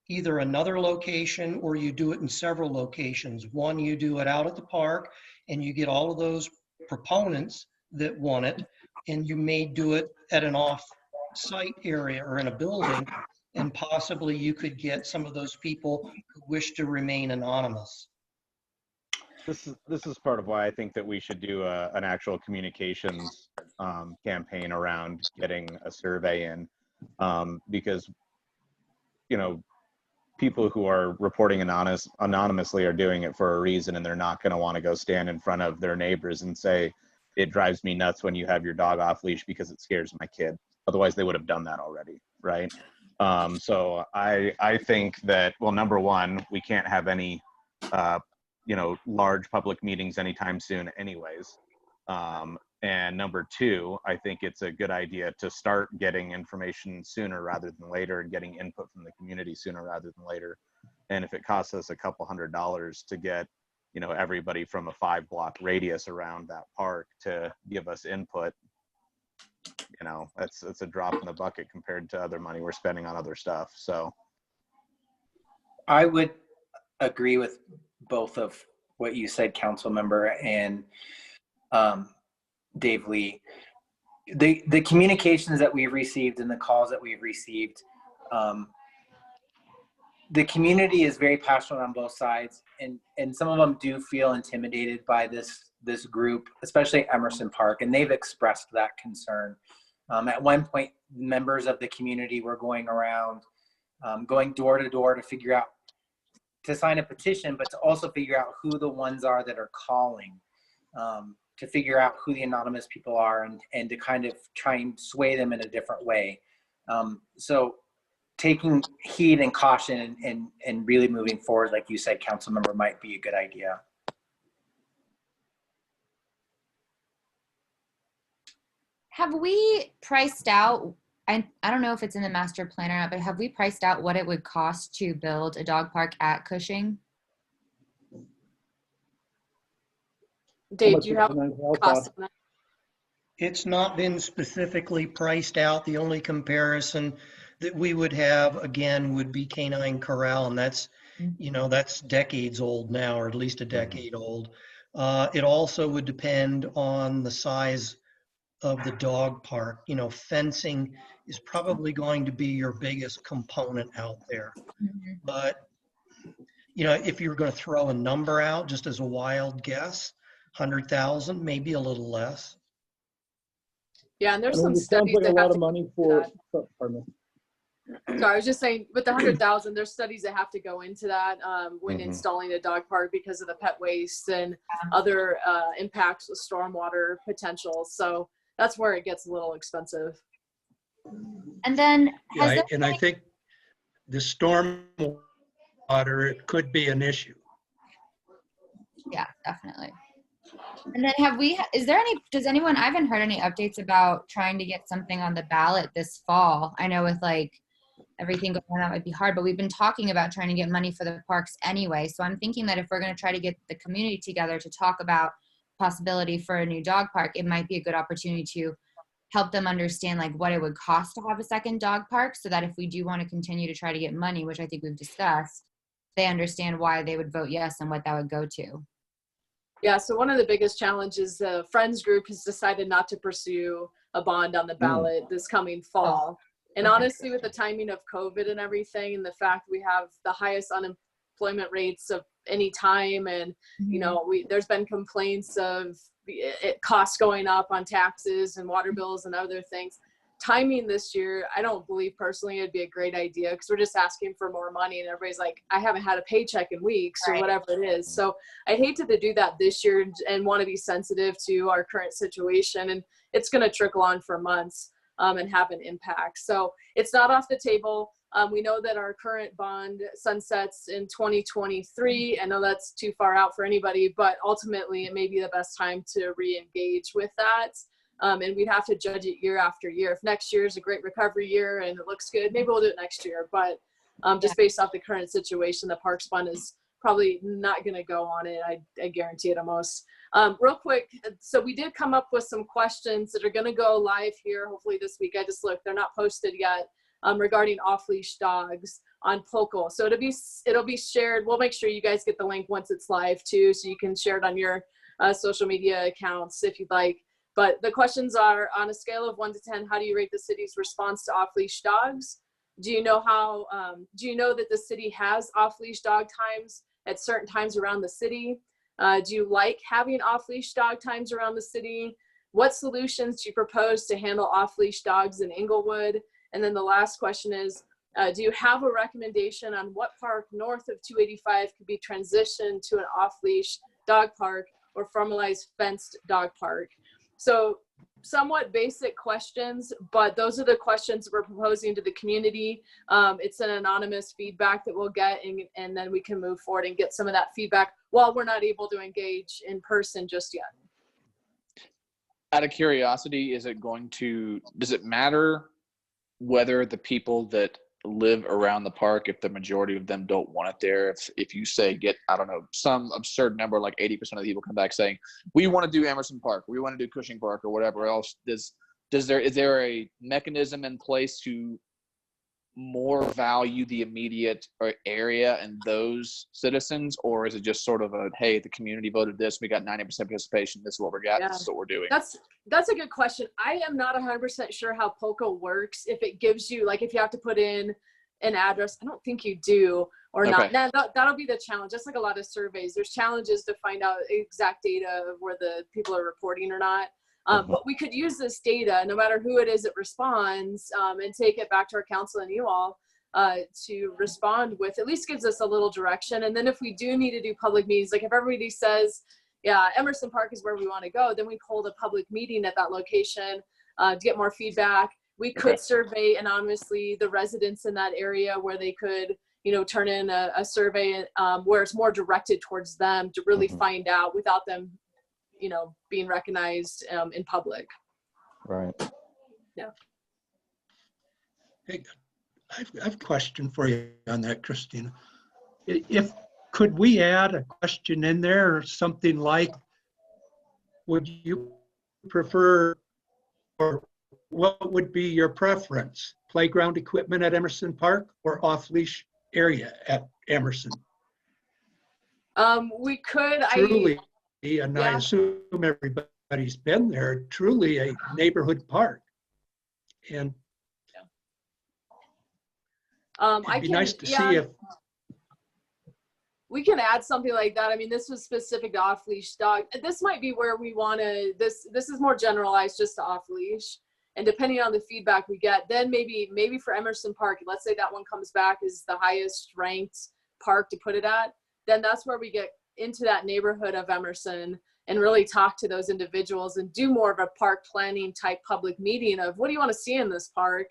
Speaker 6: either another location, or you do it in several locations. One, you do it out at the park and you get all of those proponents that want it, and you may do it at an off-site area or in a building, and possibly you could get some of those people who wish to remain anonymous.
Speaker 9: This is part of why I think that we should do an actual communications campaign around getting a survey in, because people who are reporting anonymously are doing it for a reason, and they're not going to want to go stand in front of their neighbors and say, it drives me nuts when you have your dog off leash because it scares my kid. Otherwise they would have done that already, right? So I think that, well, number one, we can't have any large public meetings anytime soon anyways. And number two, I think it's a good idea to start getting information sooner rather than later, and getting input from the community sooner rather than later. And if it costs us a couple $100 to get, everybody from a 5-block radius around that park to give us input, it's a drop in the bucket compared to other money we're spending on other stuff. So
Speaker 8: I would agree with both of what you said, council member and Dave Lee. The communications that we've received and the calls that we've received, the community is very passionate on both sides, and some of them do feel intimidated by this group, especially Emerson Park, and they've expressed that concern. At one point, members of the community were going around, going door to door to sign a petition, but to also figure out who the ones are that are calling, to figure out who the anonymous people are, and to kind of try and sway them in a different way. So taking heed and caution and really moving forward, like you said, council member, might be a good idea.
Speaker 12: Have we priced out, I don't know if it's in the master plan or not, but have we priced out what it would cost to build a dog park at Cushing?
Speaker 1: Dave, do you have a cost on that?
Speaker 6: It's not been specifically priced out. The only comparison that we would have, again, would be Canine Corral, and that's, that's decades old now, or at least a decade old. It also would depend on the size of the dog park. Fencing is probably going to be your biggest component out there. Mm-hmm. But, if you're going to throw a number out just as a wild guess, 100,000, maybe a little less.
Speaker 1: Yeah, and there's some studies
Speaker 3: like
Speaker 1: that
Speaker 3: a lot
Speaker 1: have
Speaker 3: of
Speaker 1: to
Speaker 3: money for. Pardon me.
Speaker 1: So I was just saying, with the 100,000, there's studies that have to go into that when installing a dog park because of the pet waste and other impacts with stormwater potential. So that's where it gets a little expensive.
Speaker 12: And then
Speaker 10: I think the storm water, it could be an issue.
Speaker 12: Yeah, definitely. And then does anyone, I haven't heard any updates about trying to get something on the ballot this fall. I know with like everything going on, that might be hard, but we've been talking about trying to get money for the parks anyway. So I'm thinking that if we're going to try to get the community together to talk about possibility for a new dog park, it might be a good opportunity to help them understand like what it would cost to have a second dog park, so that if we do want to continue to try to get money, which I think we've discussed, they understand why they would vote yes and what that would go to.
Speaker 1: Yeah, so one of the biggest challenges, the Friends group has decided not to pursue a bond on the ballot this coming fall. And honestly, with the timing of COVID and everything, and the fact we have the highest unemployment rates of any time, and you know, there's been complaints of costs going up on taxes and water bills and other things. Timing this year, I don't believe personally it'd be a great idea, because we're just asking for more money and everybody's like, I haven't had a paycheck in weeks or whatever it is. So I hate to do that this year and want to be sensitive to our current situation, and it's going to trickle on for months and have an impact. So it's not off the table. We know that our current bond sunsets in 2023. I know that's too far out for anybody, but ultimately it may be the best time to re-engage with that. And we'd have to judge it year after year. If next year is a great recovery year and it looks good, maybe we'll do it next year. But just based off the current situation, the Parks Fund is probably not going to go on it. I guarantee it almost. Real quick, so we did come up with some questions that are going to go live here hopefully this week. I just looked, they're not posted yet, regarding off-leash dogs on Poco. So it'll be shared. We'll make sure you guys get the link once it's live too, so you can share it on your social media accounts if you'd like. But the questions are, on a scale of 1 to 10, how do you rate the city's response to off-leash dogs? Do you know that the city has off-leash dog times at certain times around the city? Do you like having off-leash dog times around the city? What solutions do you propose to handle off-leash dogs in Englewood? And then the last question is, do you have a recommendation on what park north of 285 could be transitioned to an off-leash dog park or formalized fenced dog park? So somewhat basic questions, but those are the questions we're proposing to the community. It's an anonymous feedback that we'll get, and then we can move forward and get some of that feedback while we're not able to engage in person just yet.
Speaker 11: Out of curiosity, does it matter whether the people that live around the park, if the majority of them don't want it there, if you say get, I don't know, some absurd number like 80% of the people come back saying we want to do Emerson Park, we want to do Cushing Park or whatever else, is there a mechanism in place to more value the immediate area and those citizens, or is it just sort of a, hey, the community voted this, we got 90% participation, this is what we got, this is what we're doing?
Speaker 1: That's a good question. I am not 100% sure how POCO works. If it gives you, like, if you have to put in an address, I don't think you do, or not. Now, that'll be the challenge. Just like a lot of surveys, there's challenges to find out exact data of where the people are reporting or not. But we could use this data, no matter who it is that responds, and take it back to our council and you all to respond with. At least gives us a little direction. And then if we do need to do public meetings, like if everybody says, yeah, Emerson Park is where we want to go, then we hold a public meeting at that location to get more feedback. We could survey anonymously the residents in that area, where they could, you know, turn in a survey where it's more directed towards them to really find out without them, you know, being recognized in public.
Speaker 9: Right.
Speaker 1: Yeah.
Speaker 10: Hey, I have a question for you on that, Christina. Could we add a question in there, or something like, would you prefer, or what would be your preference, playground equipment at Emerson Park or off-leash area at Emerson?
Speaker 1: We could.
Speaker 10: Truly, and I assume everybody's been there, truly a neighborhood park. And it'd be nice to see if
Speaker 1: we can add something like that. I mean, this was specific to off-leash dog. This might be where we want to, this is more generalized just to off-leash. And depending on the feedback we get, then maybe for Emerson Park, let's say that one comes back as the highest ranked park to put it at, then that's where we get into that neighborhood of Emerson and really talk to those individuals and do more of a park planning type public meeting of, what do you want to see in this park?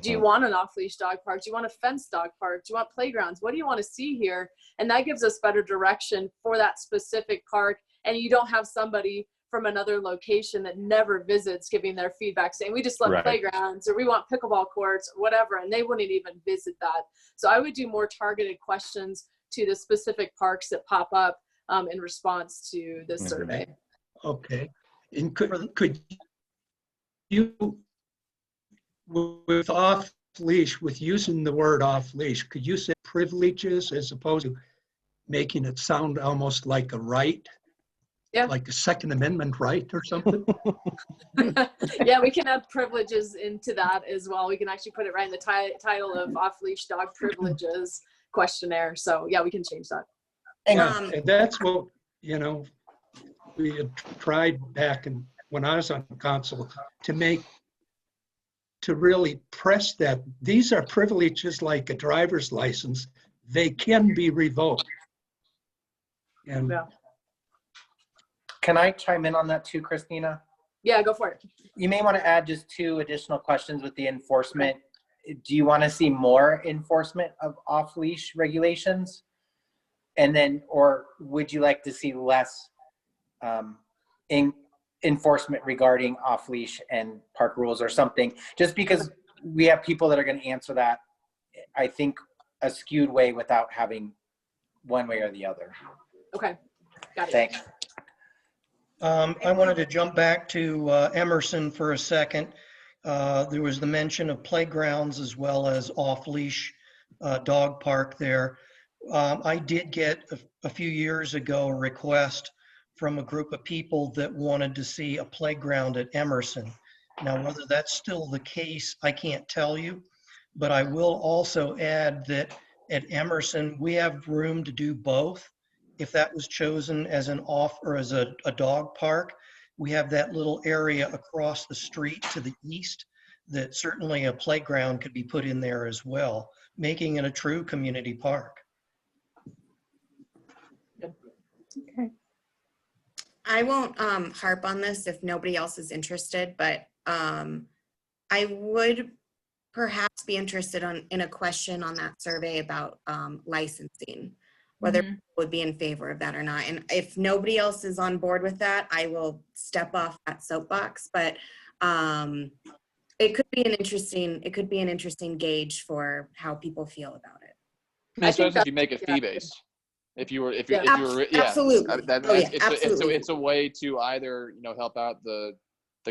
Speaker 1: Do you want an off-leash dog park? Do you want a fenced dog park? Do you want playgrounds? What do you want to see here? And that gives us better direction for that specific park. And you don't have somebody from another location that never visits giving their feedback saying, we just love playgrounds, or we want pickleball courts, or whatever, and they wouldn't even visit that. So I would do more targeted questions to the specific parks that pop up in response to this survey.
Speaker 10: Okay. And could you, with off-leash, with using the word off-leash, could you say privileges as opposed to making it sound almost like a right?
Speaker 1: Yeah.
Speaker 10: Like a Second Amendment right or something?
Speaker 1: Yeah, we can add privileges into that as well. We can actually put it right in the title of Off-Leash Dog Privileges questionnaire. So yeah, we can change that.
Speaker 10: Yeah, and that's what, you know, we had tried back when I was on council to really press that. These are privileges like a driver's license. They can be revoked. And
Speaker 1: yeah.
Speaker 8: Can I chime in on that too, Christina?
Speaker 1: Yeah, go for it.
Speaker 8: You may want to add just 2 additional questions with the enforcement. Do you want to see more enforcement of off-leash regulations? And then, or would you like to see less enforcement regarding off-leash and park rules or something? Just because we have people that are going to answer that, I think, a skewed way without having one way or the other.
Speaker 1: Okay, got it.
Speaker 8: Thanks.
Speaker 6: I wanted to jump back to Emerson for a second. There was the mention of playgrounds as well as off-leash dog park there. I did get a few years ago a request from a group of people that wanted to see a playground at Emerson. Now, whether that's still the case, I can't tell you, but I will also add that at Emerson, we have room to do both. If that was chosen as an off or as a dog park, we have that little area across the street to the east that certainly a playground could be put in there as well, making it a true community park.
Speaker 1: Okay.
Speaker 7: I won't harp on this if nobody else is interested, but I would perhaps be interested in a question on that survey about licensing, whether people would be in favor of that or not. And if nobody else is on board with that, I will step off that soapbox. But it could be an interesting gauge for how people feel about it.
Speaker 11: I think if you make it fee-based. If you were,
Speaker 7: absolutely.
Speaker 11: Absolutely. It's a way to either, help out the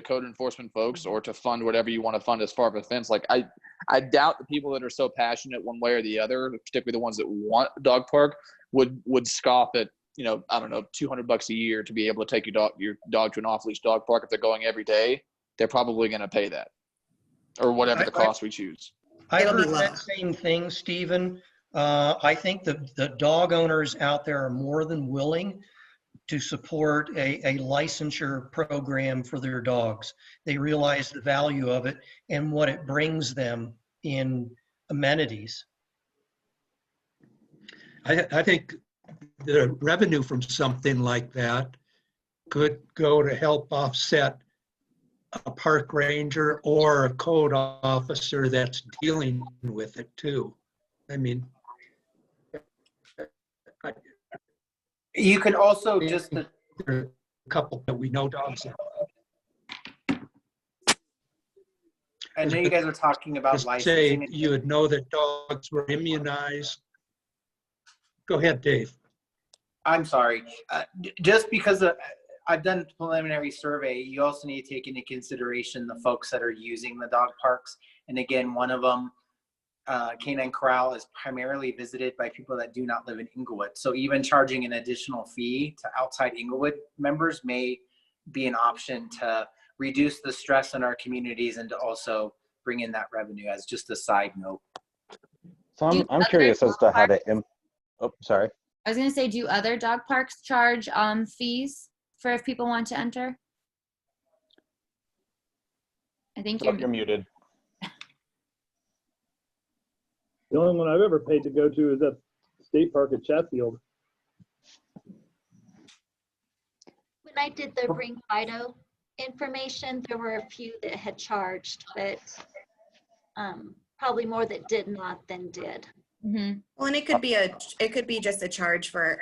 Speaker 11: code enforcement folks or to fund whatever you want to fund as far as a fence. Like I doubt the people that are so passionate one way or the other, particularly the ones that want a dog park, would scoff at, I don't know, $200 a year to be able to take your dog to an off-leash dog park. If they're going every day, they're probably going to pay that or whatever the cost we choose.
Speaker 6: I heard that same thing, Stephen. I think the dog owners out there are more than willing to support a licensure program for their dogs. They realize the value of it and what it brings them in amenities.
Speaker 10: I think the revenue from something like that could go to help offset a park ranger or a code officer that's dealing with it too. I mean,
Speaker 8: you can also just
Speaker 10: there are a couple that we know dogs have.
Speaker 8: I know you guys are talking about
Speaker 10: Just
Speaker 8: licensing.
Speaker 10: say you would know that dogs were immunized. Go ahead, Dave.
Speaker 8: I'm sorry. Just because I've done a preliminary survey, you also need to take into consideration the folks that are using the dog parks. And again, one of them, Canine Corral, is primarily visited by people that do not live in Englewood. So even charging an additional fee to outside Englewood members may be an option to reduce the stress in our communities and to also bring in that revenue as just a side note.
Speaker 9: So I'm curious as to how to, oh, sorry.
Speaker 12: I was going to say, do other dog parks charge fees for if people want to enter? I think you're
Speaker 9: muted.
Speaker 3: The only one I've ever paid to go to is that state park at Chatfield.
Speaker 2: When I did the Bring Fido information, there were a few that had charged, but probably more that did not than did.
Speaker 12: Mm-hmm.
Speaker 7: Well, and it could be just a charge for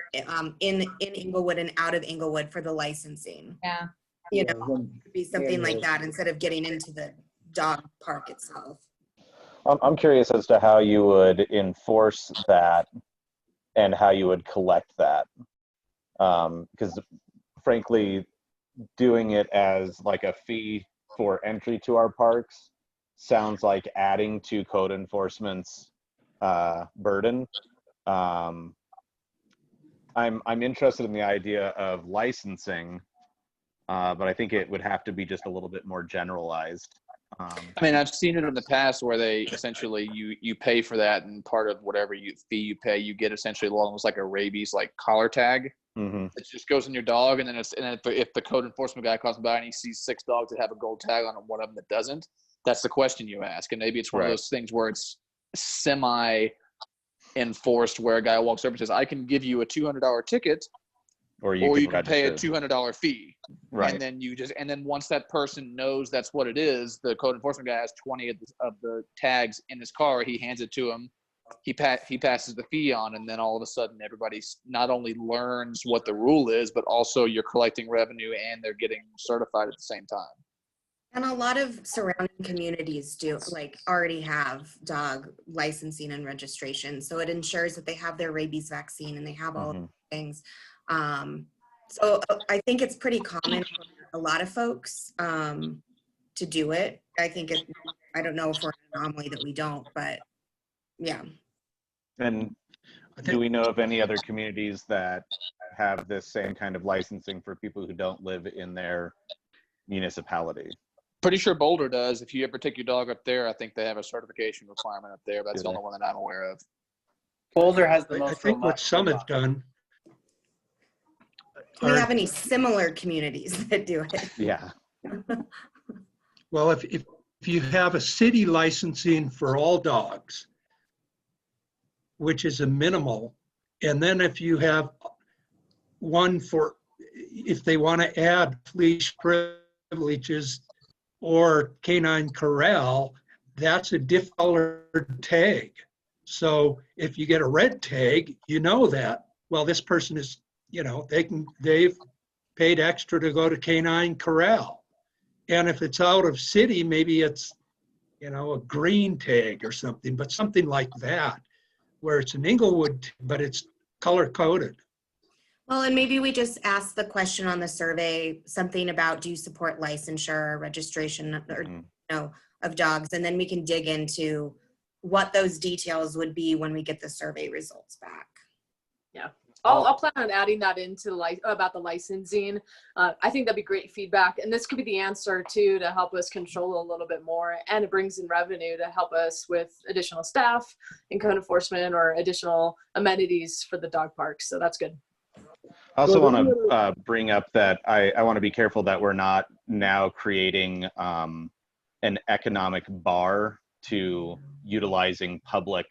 Speaker 7: in Englewood and out of Englewood for the licensing.
Speaker 12: Yeah.
Speaker 7: You know, it could be something like that instead of getting into the dog park itself.
Speaker 9: I'm curious as to how you would enforce that and how you would collect that. Because frankly, doing it as like a fee for entry to our parks sounds like adding to code enforcement's burden. I'm interested in the idea of licensing, but I think it would have to be just a little bit more generalized.
Speaker 11: I mean, I've seen it in the past where they essentially you pay for that, and part of whatever fee you pay, you get essentially almost like a rabies like collar tag.
Speaker 9: Mm-hmm.
Speaker 11: It just goes in your dog, and then if the code enforcement guy comes by and he sees 6 dogs that have a gold tag on them, one of them that doesn't, that's the question you ask. And maybe it's one of those things where it's semi-enforced, where a guy walks over and says, "I can give you a $200 ticket, or you can pay a $200 fee."
Speaker 9: Right.
Speaker 11: And then once that person knows that's what it is, the code enforcement guy has 20 of the tags in his car. He hands it to him. He passes the fee on, and then all of a sudden everybody not only learns what the rule is, but also you're collecting revenue and they're getting certified at the same time.
Speaker 7: And a lot of surrounding communities already have dog licensing and registration. So it ensures that they have their rabies vaccine and they have all of those things. So I think it's pretty common for a lot of folks to do it. I don't know if we're an anomaly that we don't, but yeah.
Speaker 9: And do we know of any other communities that have this same kind of licensing for people who don't live in their municipality?
Speaker 11: Pretty sure Boulder does. If you ever take your dog up there, I think they have a certification requirement up there. That's the only one that I'm aware of.
Speaker 8: Boulder has the most.
Speaker 10: I think what some have done.
Speaker 7: Do we have any similar communities that do it?
Speaker 9: Yeah.
Speaker 10: Well, if you have a city licensing for all dogs, which is a minimal, and then if you have one for, if they want to add leash privileges or canine corral, that's a different tag. So if you get a red tag, you know that, well, this person is, they've paid extra to go to canine corral. And if it's out of city, maybe it's, a green tag or something, but something like that, where it's an Englewood, but it's color coded.
Speaker 7: Well, and maybe we just ask the question on the survey, something about, do you support licensure or registration of dogs? And then we can dig into what those details would be when we get the survey results back.
Speaker 1: Yeah. I'll plan on adding that into about the licensing. I think that'd be great feedback. And this could be the answer too, to help us control a little bit more. And it brings in revenue to help us with additional staff and code enforcement or additional amenities for the dog parks. So that's good.
Speaker 9: I also want to bring up that I want to be careful that we're not now creating an economic bar to utilizing public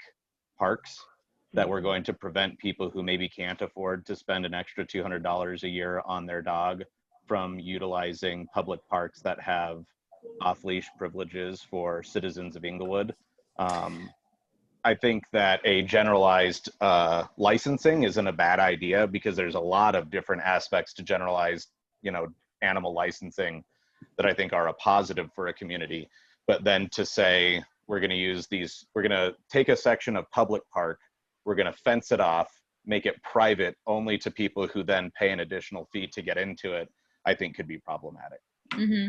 Speaker 9: parks, that we're going to prevent people who maybe can't afford to spend an extra $200 a year on their dog from utilizing public parks that have off-leash privileges for citizens of Englewood. I think that a generalized licensing isn't a bad idea, because there's a lot of different aspects to generalized, animal licensing that I think are a positive for a community. But then to say, we're going to take a section of public park, we're going to fence it off, make it private only to people who then pay an additional fee to get into it, I think could be problematic.
Speaker 12: Mm-hmm.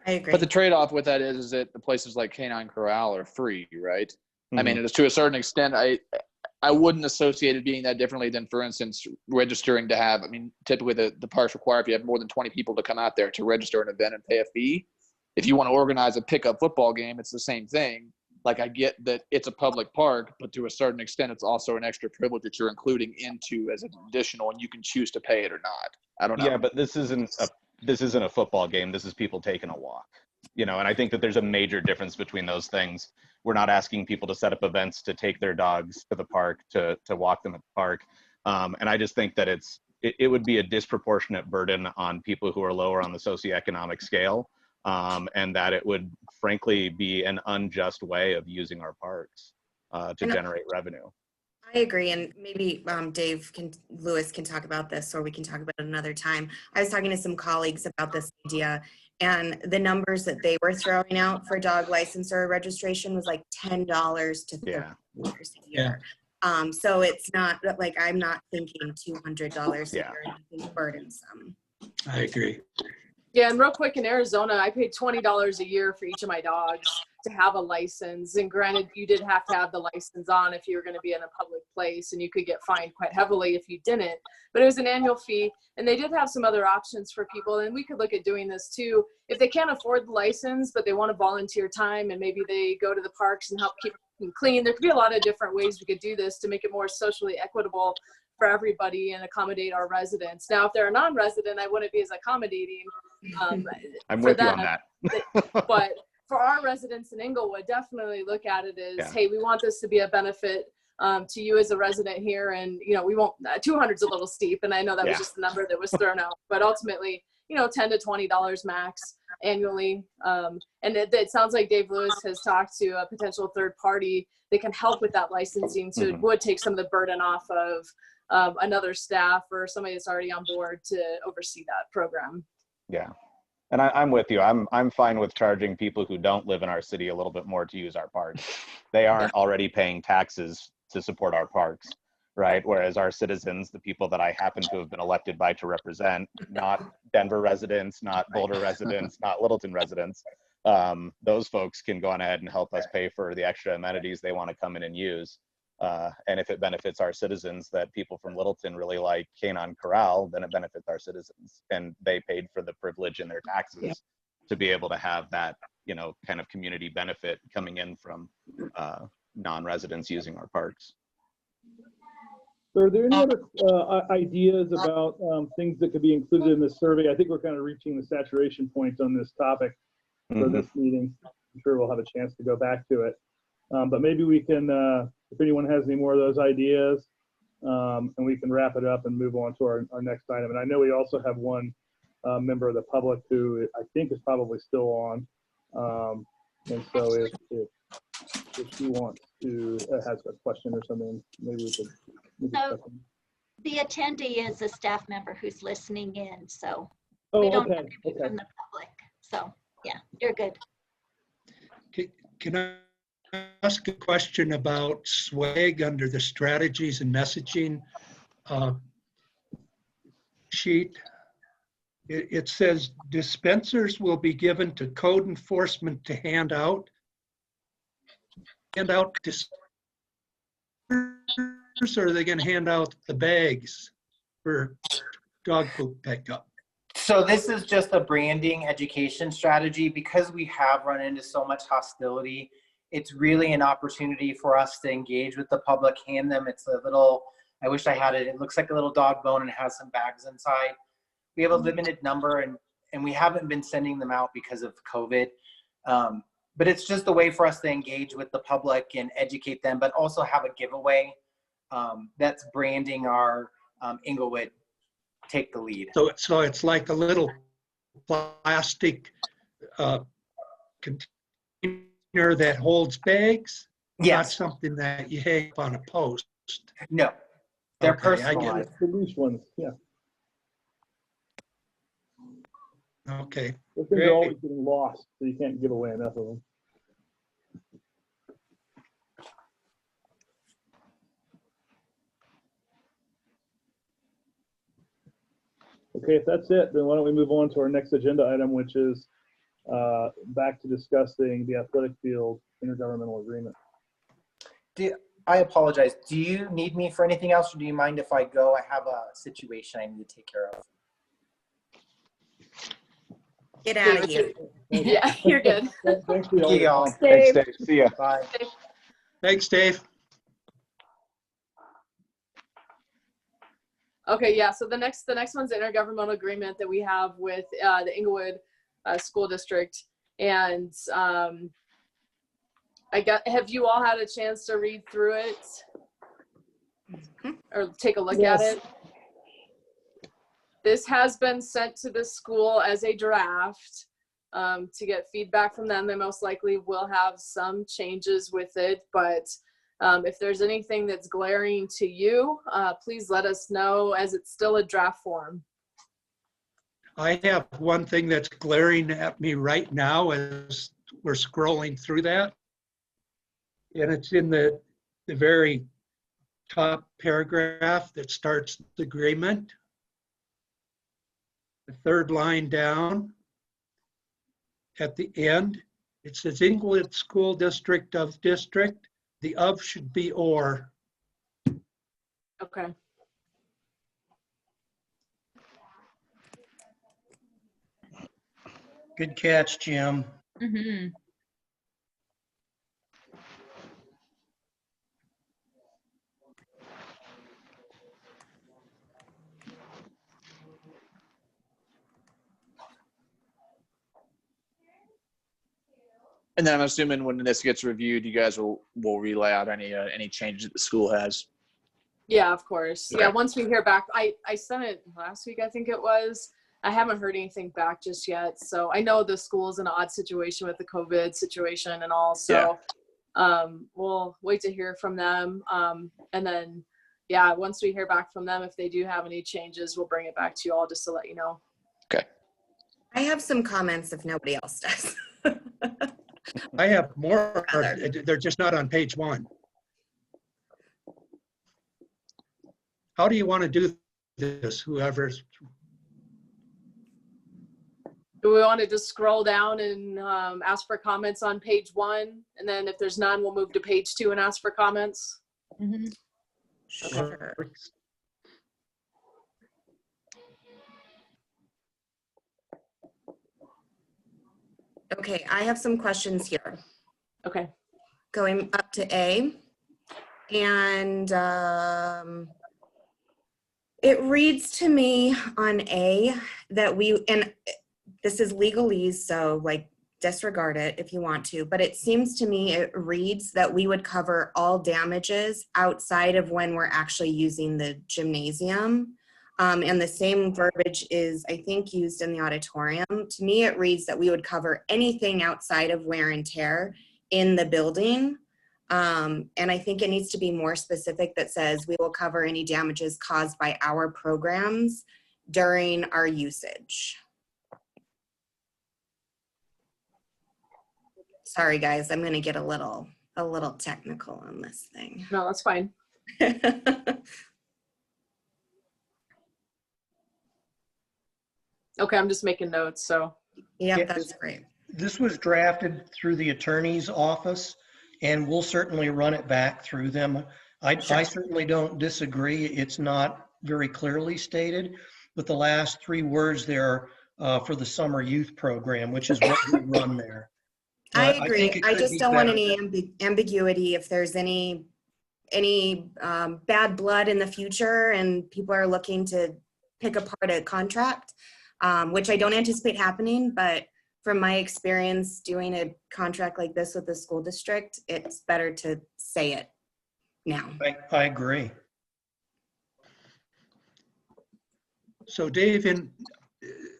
Speaker 7: I agree.
Speaker 11: But the trade-off with that is that the places like Canine Corral are free, right?
Speaker 9: Mm-hmm.
Speaker 11: I mean, it's to a certain extent, I wouldn't associate it being that differently than, for instance, registering to have, typically the parks require if you have more than 20 people to come out there to register an event and pay a fee. If you want to organize a pickup football game, it's the same thing. Like, I get that it's a public park, but to a certain extent, it's also an extra privilege that you're including into as an additional, and you can choose to pay it or not. I don't know.
Speaker 9: Yeah, but this isn't a football game. This is people taking a walk, and I think that there's a major difference between those things. We're not asking people to set up events to take their dogs to the park, to walk them at the park. And I just think that it would be a disproportionate burden on people who are lower on the socioeconomic scale and that it would frankly be an unjust way of using our parks to generate revenue.
Speaker 7: I agree, and maybe Lewis can talk about this, or we can talk about it another time. I was talking to some colleagues about this idea, and the numbers that they were throwing out for dog license or registration was like $10 to $30 a year. So it's not like, I'm not thinking $200 a year, nothing burdensome.
Speaker 10: I agree.
Speaker 1: Yeah, and real quick, in Arizona, I paid $20 a year for each of my dogs to have a license. And granted, you did have to have the license on if you were going to be in a public place, and you could get fined quite heavily if you didn't. But it was an annual fee, and they did have some other options for people, and we could look at doing this too. If they can't afford the license, but they want to volunteer time, and maybe they go to the parks and help keep them clean, there could be a lot of different ways we could do this to make it more socially equitable for everybody and accommodate our residents. Now, if they're a non-resident, I wouldn't be as accommodating.
Speaker 9: I'm with you on that.
Speaker 1: But for our residents in Englewood, definitely look at it as, hey, we want this to be a benefit to you as a resident here. And, you know, we won't, 200 is a little steep. And I know that was just the number that was thrown out, but ultimately, you know, $10 to $20 max annually. And it sounds like Dave Lewis has talked to a potential third party that can help with that licensing. So it would take some of the burden off of another staff or somebody that's already on board to oversee that program.
Speaker 9: Yeah. And I'm with you. I'm fine with charging people who don't live in our city a little bit more to use our parks. They aren't already paying taxes to support our parks, right? Whereas our citizens, the people that I happen to have been elected by to represent, not Denver residents, not Boulder residents, not Littleton residents, those folks can go on ahead and help us pay for the extra amenities they want to come in and use. And if it benefits our citizens that people from Littleton really like Canine Corral, then it benefits our citizens. And they paid for the privilege in their taxes to be able to have that, you know, kind of community benefit coming in from non-residents using our parks.
Speaker 3: So are there any other ideas about things that could be included in this survey? I think we're kind of reaching the saturation point on this topic for this meeting. I'm sure we'll have a chance to go back to it. But maybe we can, if anyone has any more of those ideas, and we can wrap it up and move on to our next item. And I know we also have one member of the public who I think is probably still on. And so if she wants to, has a question or something, maybe we could.
Speaker 2: So the attendee is a staff member who's listening in, so
Speaker 3: we
Speaker 2: don't have to be from the public. So yeah, you're good.
Speaker 10: Can I ask a question about swag under the strategies and messaging sheet? It says dispensers will be given to code enforcement to hand out dispensers, or are they going to hand out the bags for dog poop pickup?
Speaker 8: So this is just a branding education strategy. Because we have run into so much hostility, it's really an opportunity for us to engage with the public, hand them, it's a little, I wish I had it, it looks like a little dog bone and it has some bags inside. We have a limited number and we haven't been sending them out because of COVID. But it's just a way for us to engage with the public and educate them, but also have a giveaway that's branding our Englewood Take the Lead.
Speaker 10: So it's like a little plastic container that holds bags?
Speaker 8: Yes.
Speaker 10: Not something that you hang up on a post?
Speaker 8: No, they're
Speaker 10: Okay,
Speaker 8: personalized.
Speaker 3: The loose ones, yeah.
Speaker 10: Okay.
Speaker 3: Those things are always getting lost, so you can't give away enough of them. Okay, if that's it, then why don't we move on to our next agenda item, which is back to discussing the athletic field intergovernmental agreement.
Speaker 8: I apologize. Do you need me for anything else, or do you mind if I go? I have a situation I need to take care of.
Speaker 7: Get out of here.
Speaker 1: Yeah, you're good.
Speaker 3: Thanks,
Speaker 8: y'all.
Speaker 9: Thanks, Dave. See ya.
Speaker 8: Bye.
Speaker 10: Thanks, Dave.
Speaker 1: Okay, yeah, so the next one's the intergovernmental agreement that we have with the Englewood School District. And have you all had a chance to read through it or take a look at it? This has been sent to the school as a draft. to get feedback from them. They most likely will have some changes with it, but if there's anything that's glaring to you, please let us know, as it's still a draft form.
Speaker 10: I have one thing that's glaring at me right now as we're scrolling through that. And it's in the very top paragraph that starts the agreement. The third line down at the end, it says Englewood School District of District. The of should be or.
Speaker 1: Okay.
Speaker 6: Good catch, Jim.
Speaker 12: Mm-hmm.
Speaker 11: And then I'm assuming when this gets reviewed, you guys will relay out any changes that the school has.
Speaker 1: Yeah, of course.
Speaker 11: Okay.
Speaker 1: Yeah, once we hear back, I sent it last week, I think it was. I haven't heard anything back just yet. So I know the school's in an odd situation with the COVID situation and all. So we'll wait to hear from them. And then, yeah, once we hear back from them, if they do have any changes, we'll bring it back to you all just to let you know.
Speaker 11: Okay.
Speaker 7: I have some comments if nobody else does.
Speaker 10: I have more, they're just not on page 1. How do you want to do this, whoever's?
Speaker 1: Do we want to just scroll down and ask for comments on page 1? And then if there's none, we'll move to page 2 and ask for comments?
Speaker 12: Mm-hmm.
Speaker 7: Sure. Okay, I have some questions here.
Speaker 1: Okay.
Speaker 7: Going up to A. And it reads to me on A that and this is legalese, so like disregard it if you want to, but it seems to me it reads that we would cover all damages outside of when we're actually using the gymnasium. And the same verbiage is, I think, used in the auditorium. To me, it reads that we would cover anything outside of wear and tear in the building. And I think it needs to be more specific that says we will cover any damages caused by our programs during our usage. Sorry, guys, I'm gonna get a little technical on this thing.
Speaker 1: No, that's fine. Okay, I'm just making notes, so.
Speaker 7: Yeah,
Speaker 6: Yeah,
Speaker 7: that's great.
Speaker 6: This was drafted through the attorney's office, and we'll certainly run it back through them. I certainly don't disagree. It's not very clearly stated, but the last 3 words there for the summer youth program, which is what we run there.
Speaker 7: I agree. I just don't want any ambiguity if there's any bad blood in the future and people are looking to pick apart a contract, which I don't anticipate happening, but from my experience doing a contract like this with the school district, it's better to say it now.
Speaker 6: I agree.
Speaker 10: So Dave,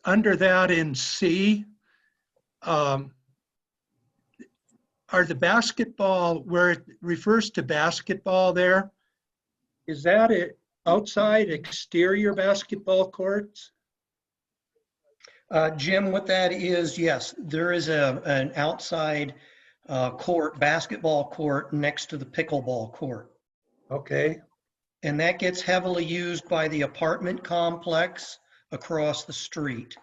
Speaker 10: under that in C, are the basketball, where it refers to basketball there, is that it outside exterior basketball courts?
Speaker 6: Jim, what that is, yes, there is an outside court, basketball court next to the pickleball court.
Speaker 10: Okay.
Speaker 6: And that gets heavily used by the apartment complex across the street.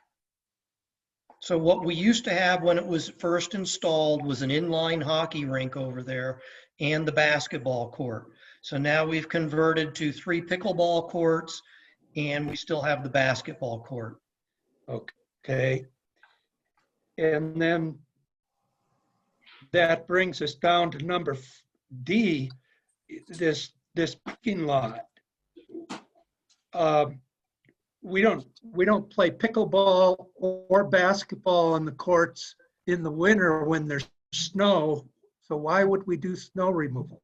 Speaker 6: So what we used to have when it was first installed was an inline hockey rink over there and the basketball court. So now we've converted to 3 pickleball courts and we still have the basketball court.
Speaker 10: Okay. And then that brings us down to number D, this parking lot. We don't play pickleball or basketball on the courts in the winter when there's snow. So why would we do snow removal?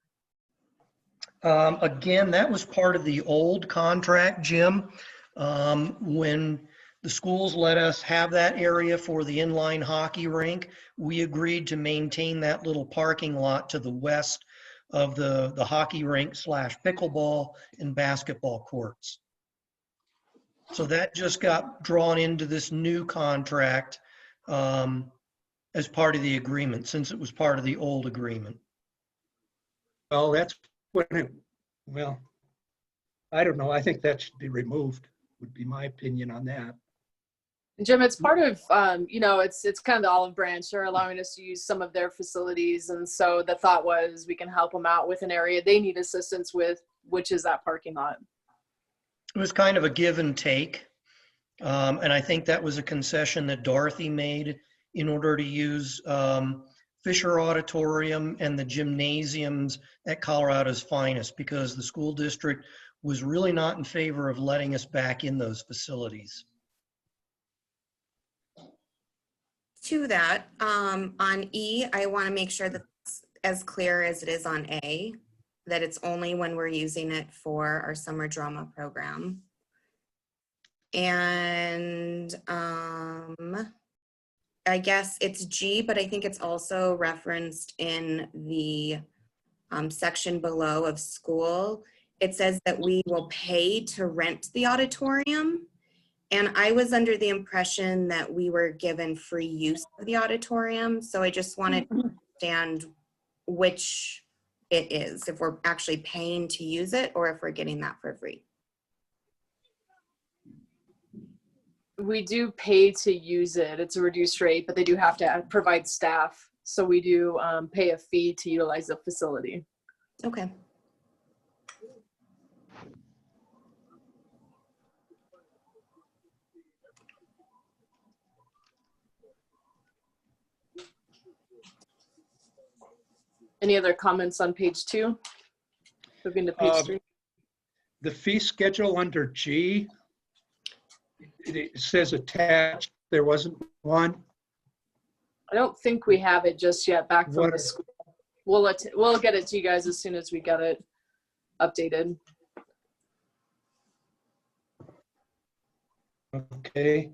Speaker 10: Again,
Speaker 6: that was part of the old contract, Jim. When The schools let us have that area for the inline hockey rink. We agreed to maintain that little parking lot to the west of the hockey rink / pickleball and basketball courts. So that just got drawn into this new contract as part of the agreement, since it was part of the old agreement.
Speaker 10: Well, that's when it, well, I don't know. I think that should be removed, would be my opinion on that.
Speaker 1: Jim, it's part of, you know, it's kind of the olive branch. They're allowing us to use some of their facilities. And so the thought was we can help them out with an area they need assistance with, which is that parking lot.
Speaker 6: It was kind of a give and take. And I think that was a concession that Dorothy made in order to use Fisher Auditorium and the gymnasiums at Colorado's Finest, because the school district was really not in favor of letting us back in those facilities.
Speaker 7: To that, on E, I want to make sure that's as clear as it is on A, that it's only when we're using it for our summer drama program. And I guess it's G, but I think it's also referenced in the section below of school. It says that we will pay to rent the auditorium. And I was under the impression that we were given free use of the auditorium. So I just wanted to understand which it is, if we're actually paying to use it or if we're getting that for free.
Speaker 1: We do pay to use it. It's a reduced rate, but they do have to provide staff. So we do pay a fee to utilize the facility.
Speaker 7: Okay.
Speaker 1: Any other comments on page 2? Moving to page 3.
Speaker 10: The fee schedule under G, it says attached. There wasn't one.
Speaker 1: I don't think we have it just yet back from the school. We'll get it to you guys as soon as we get it updated.
Speaker 10: Okay.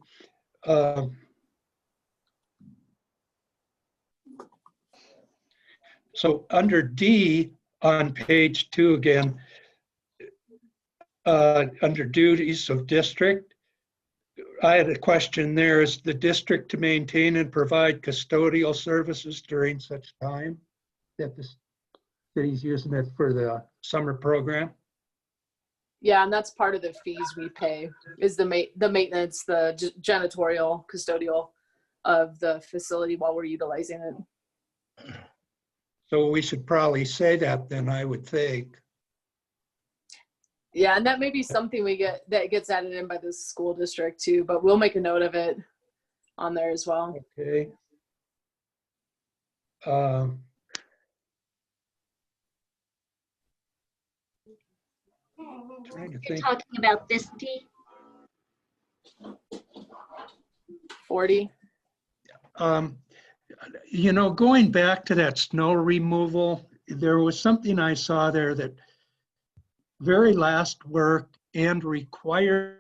Speaker 10: So under D on page 2 again, under duties of district, I had a question there. Is the district to maintain and provide custodial services during such time that the city's using it for the summer program?
Speaker 1: Yeah, and that's part of the fees we pay is the maintenance, the janitorial, custodial of the facility while we're utilizing it.
Speaker 10: So we should probably say that then, I would think.
Speaker 1: Yeah, and that may be something that gets added in by the school district too, but we'll make a note of it on there as well.
Speaker 10: Okay.
Speaker 2: You're talking about this D?
Speaker 1: 40.
Speaker 10: You know, going back to that snow removal, there was something I saw there that very last work and required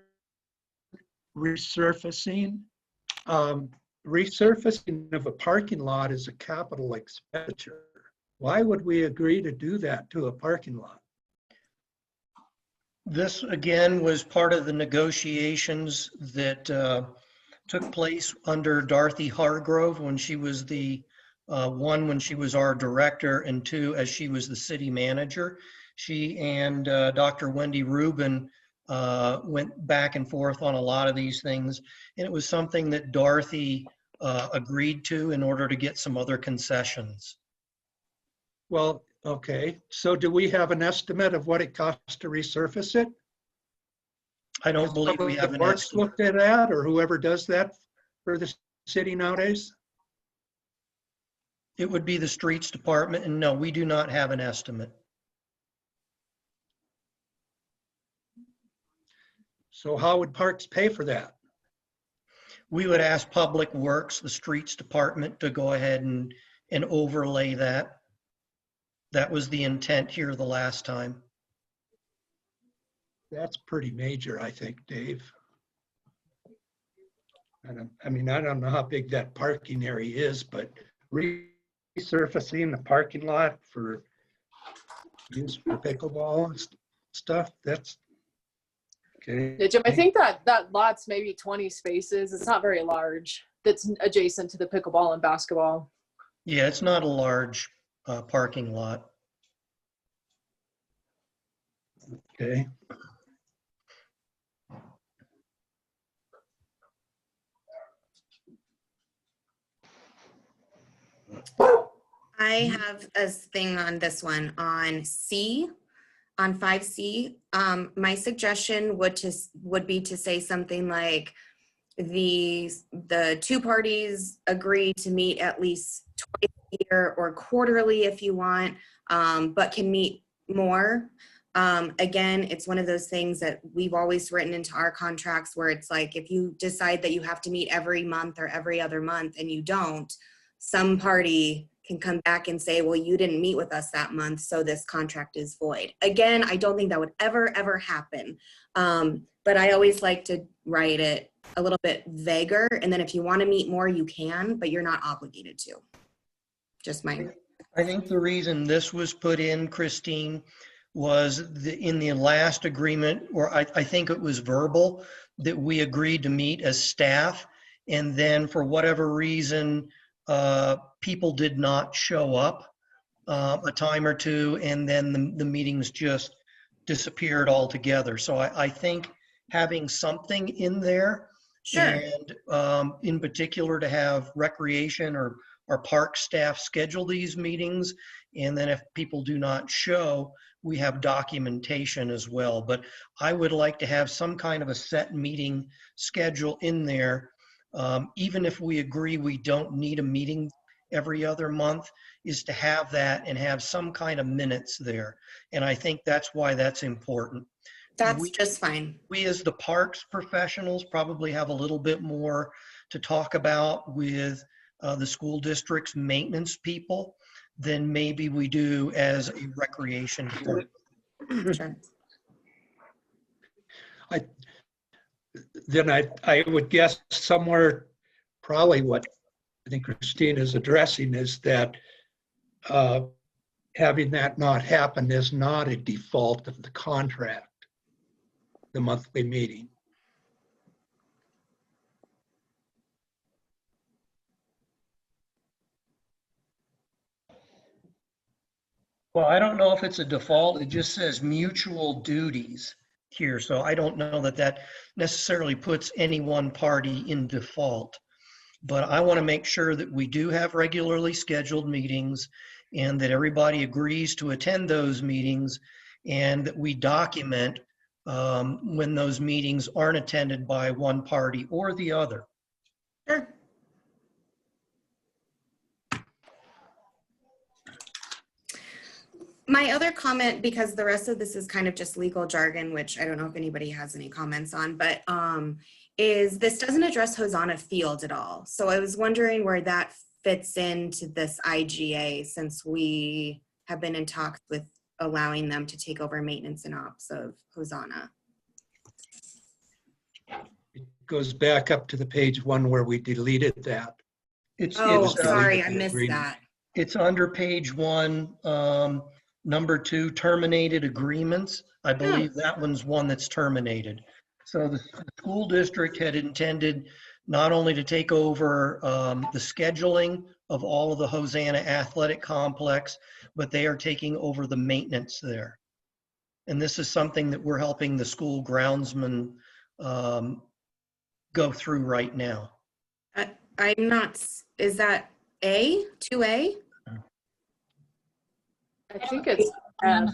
Speaker 10: resurfacing. Resurfacing of a parking lot is a capital expenditure. Why would we agree to do that to a parking lot?
Speaker 6: This, again, was part of the negotiations that took place under Dorothy Hargrove when she was when she was our director, and 2, as she was the city manager. She and Dr. Wendy Rubin went back and forth on a lot of these things. And it was something that Dorothy agreed to in order to get some other concessions.
Speaker 10: Well, okay. So do we have an estimate of what it costs to resurface it?
Speaker 6: I don't believe we have an estimate.
Speaker 10: Looked at that, or whoever does that for the city nowadays?
Speaker 6: It would be the streets department, and no, we do not have an estimate.
Speaker 10: So how would Parks pay for that?
Speaker 6: We would ask Public Works, the streets department, to go ahead and overlay that. That was the intent here the last time.
Speaker 10: That's pretty major, I think, Dave. I mean, I don't know how big that parking area is, but resurfacing the parking lot for use for pickleball and stuff, that's okay.
Speaker 1: Yeah, Jim, I think that lot's maybe 20 spaces. It's not very large. That's adjacent to the pickleball and basketball.
Speaker 6: Yeah, it's not a large parking lot.
Speaker 10: Okay.
Speaker 7: I have a thing on this one on C, on 5C. My suggestion would be to say something like the two parties agree to meet at least twice a year or quarterly if you want, but can meet more. Again, it's one of those things that we've always written into our contracts where it's like, if you decide that you have to meet every month or every other month and you don't, some party can come back and say, well, you didn't meet with us that month, so this contract is void. Again, I don't think that would ever happen. But I always like to write it a little bit vaguer. And then if you want to meet more, you can, but you're not obligated to. Just my.
Speaker 6: I think the reason this was put in, Christine, was in the last agreement, or I think it was verbal, that we agreed to meet as staff. And then for whatever reason, people did not show up a time or two, and then the meetings just disappeared altogether. So I think having something in there,
Speaker 7: sure,
Speaker 6: and in particular to have recreation or park staff schedule these meetings, and then if people do not show, we have documentation as well. But I would like to have some kind of a set meeting schedule in there. Even if we agree we don't need a meeting every other month, is to have that and have some kind of minutes there. And I think that's why that's important.
Speaker 7: That's just fine.
Speaker 6: We as the parks professionals probably have a little bit more to talk about with the school district's maintenance people than maybe we do as a recreation group.
Speaker 7: Sure.
Speaker 10: I would guess somewhere, probably what I think Christine is addressing is that having that not happen is not a default of the contract, the monthly meeting.
Speaker 6: Well, I don't know if it's a default. It just says mutual duties here. So I don't know that that necessarily puts any one party in default. But I want to make sure that we do have regularly scheduled meetings and that everybody agrees to attend those meetings, and that we document when those meetings aren't attended by one party or the other.
Speaker 7: Sure. My other comment, because the rest of this is kind of just legal jargon, which I don't know if anybody has any comments on, but is this doesn't address Hosanna Field at all. So I was wondering where that fits into this IGA, since we have been in talks with allowing them to take over maintenance and ops of Hosanna.
Speaker 10: It goes back up to the page 1 where we deleted that.
Speaker 7: Sorry, I missed that.
Speaker 6: It's under page 1, number 2, terminated agreements. I believe that one's one that's terminated. So the school district had intended not only to take over the scheduling of all of the Hosanna Athletic Complex, but they are taking over the maintenance there. And this is something that we're helping the school groundsman go through right now.
Speaker 7: I'm not, is that A, 2A?
Speaker 1: I think it's F.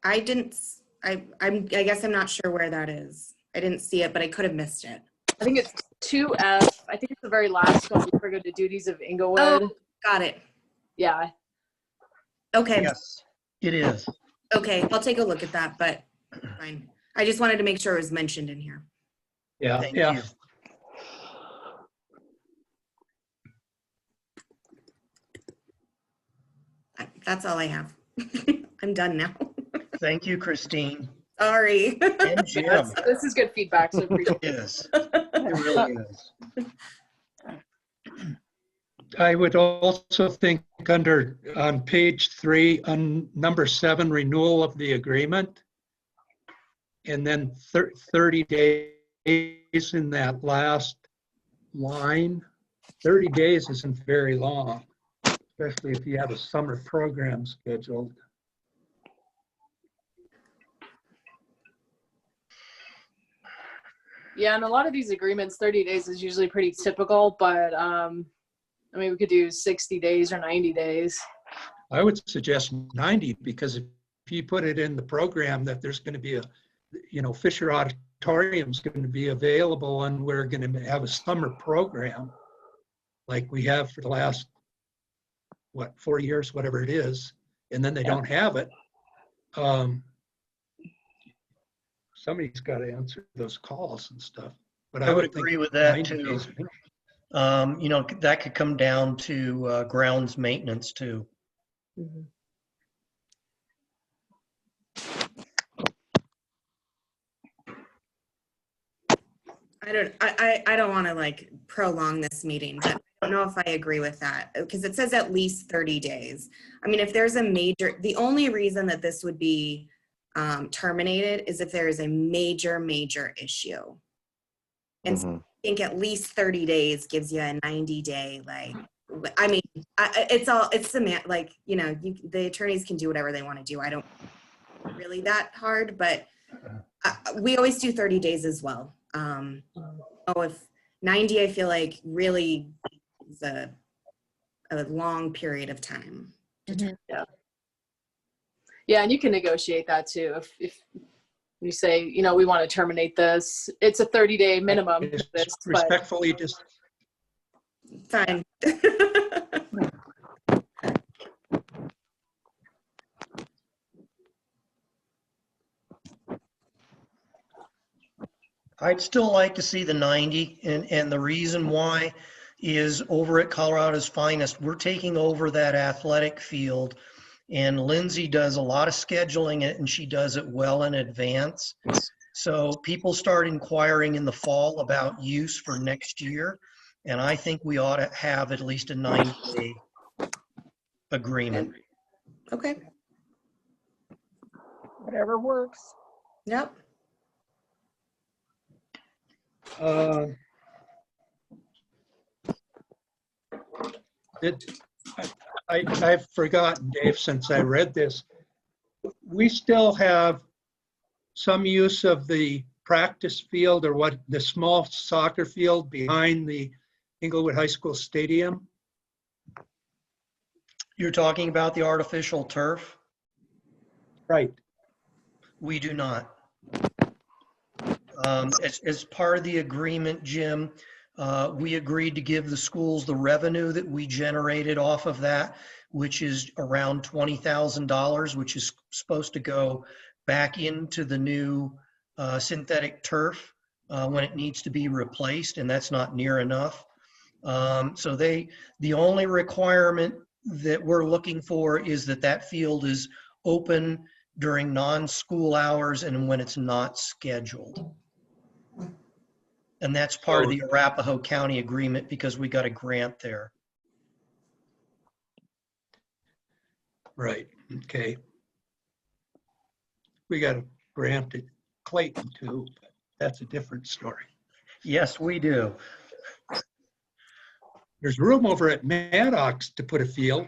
Speaker 7: I guess I'm not sure where that is. I didn't see it, but I could have missed it.
Speaker 1: I think it's 2F. I think it's the very last one before we go to duties of Englewood.
Speaker 7: Oh, got it.
Speaker 1: Yeah.
Speaker 7: Okay.
Speaker 6: Yes, it is.
Speaker 7: Okay, I'll take a look at that, but fine. I just wanted to make sure it was mentioned in here.
Speaker 10: Yeah,
Speaker 6: Thank
Speaker 10: yeah.
Speaker 6: you.
Speaker 7: That's all I have. I'm done now.
Speaker 6: Thank you, Christine.
Speaker 7: Sorry.
Speaker 6: And Jim.
Speaker 1: This is good feedback, so appreciate it.
Speaker 6: Yes, it really is.
Speaker 10: I would also think on page 3, on number 7, renewal of the agreement, and then 30 days in that last line. 30 days isn't very long, especially if you have a summer program scheduled.
Speaker 1: Yeah, and a lot of these agreements, 30 days is usually pretty typical, but I mean, we could do 60 days or 90 days.
Speaker 10: I would suggest 90, because if you put it in the program that there's going to be Fisher Auditorium's going to be available and we're going to have a summer program like we have for the last, 4 years, whatever it is, and then they don't have it. Somebody's got to answer those calls and stuff. But
Speaker 6: I would
Speaker 10: think
Speaker 6: agree with that
Speaker 10: 90
Speaker 6: too.
Speaker 10: days.
Speaker 6: That could come down to grounds maintenance too.
Speaker 1: Mm-hmm.
Speaker 7: I don't want to like prolong this meeting, but I don't know if I agree with that because it says at least 30 days. I mean, if there's the only reason that this would be terminated is if there is a major issue. And so I think at least 30 days gives you a 90-day, I mean, the attorneys can do whatever they want to do. I don't really that hard, but we always do 30 days as well. If 90, I feel like really is a long period of time.
Speaker 1: Yeah, and you can negotiate that too. If you say, we want to terminate this, it's a 30-day minimum.
Speaker 10: Respectfully, just
Speaker 7: fine.
Speaker 6: I'd still like to see the 90, and the reason why is over at Colorado's Finest, we're taking over that athletic field, and Lindsay does a lot of scheduling it, and she does it well in advance. So people start inquiring in the fall about use for next year, and I think we ought to have at least a 90-day agreement.
Speaker 7: Okay.
Speaker 5: Whatever works.
Speaker 7: Yep.
Speaker 10: I've forgotten, Dave, since I read this. We still have some use of the practice field, or the small soccer field behind the Englewood High School Stadium.
Speaker 6: You're talking about the artificial turf?
Speaker 10: Right.
Speaker 6: We do not. As part of the agreement, Jim, we agreed to give the schools the revenue that we generated off of that, which is around $20,000, which is supposed to go back into the new synthetic turf when it needs to be replaced, and that's not near enough. So the only requirement that we're looking for is that field is open during non-school hours and when it's not scheduled. And that's part of the Arapahoe County agreement because we got a grant there.
Speaker 10: Right, okay. We got a grant at Clayton too, but that's a different story.
Speaker 6: Yes, we do.
Speaker 10: There's room over at Maddox to put a field.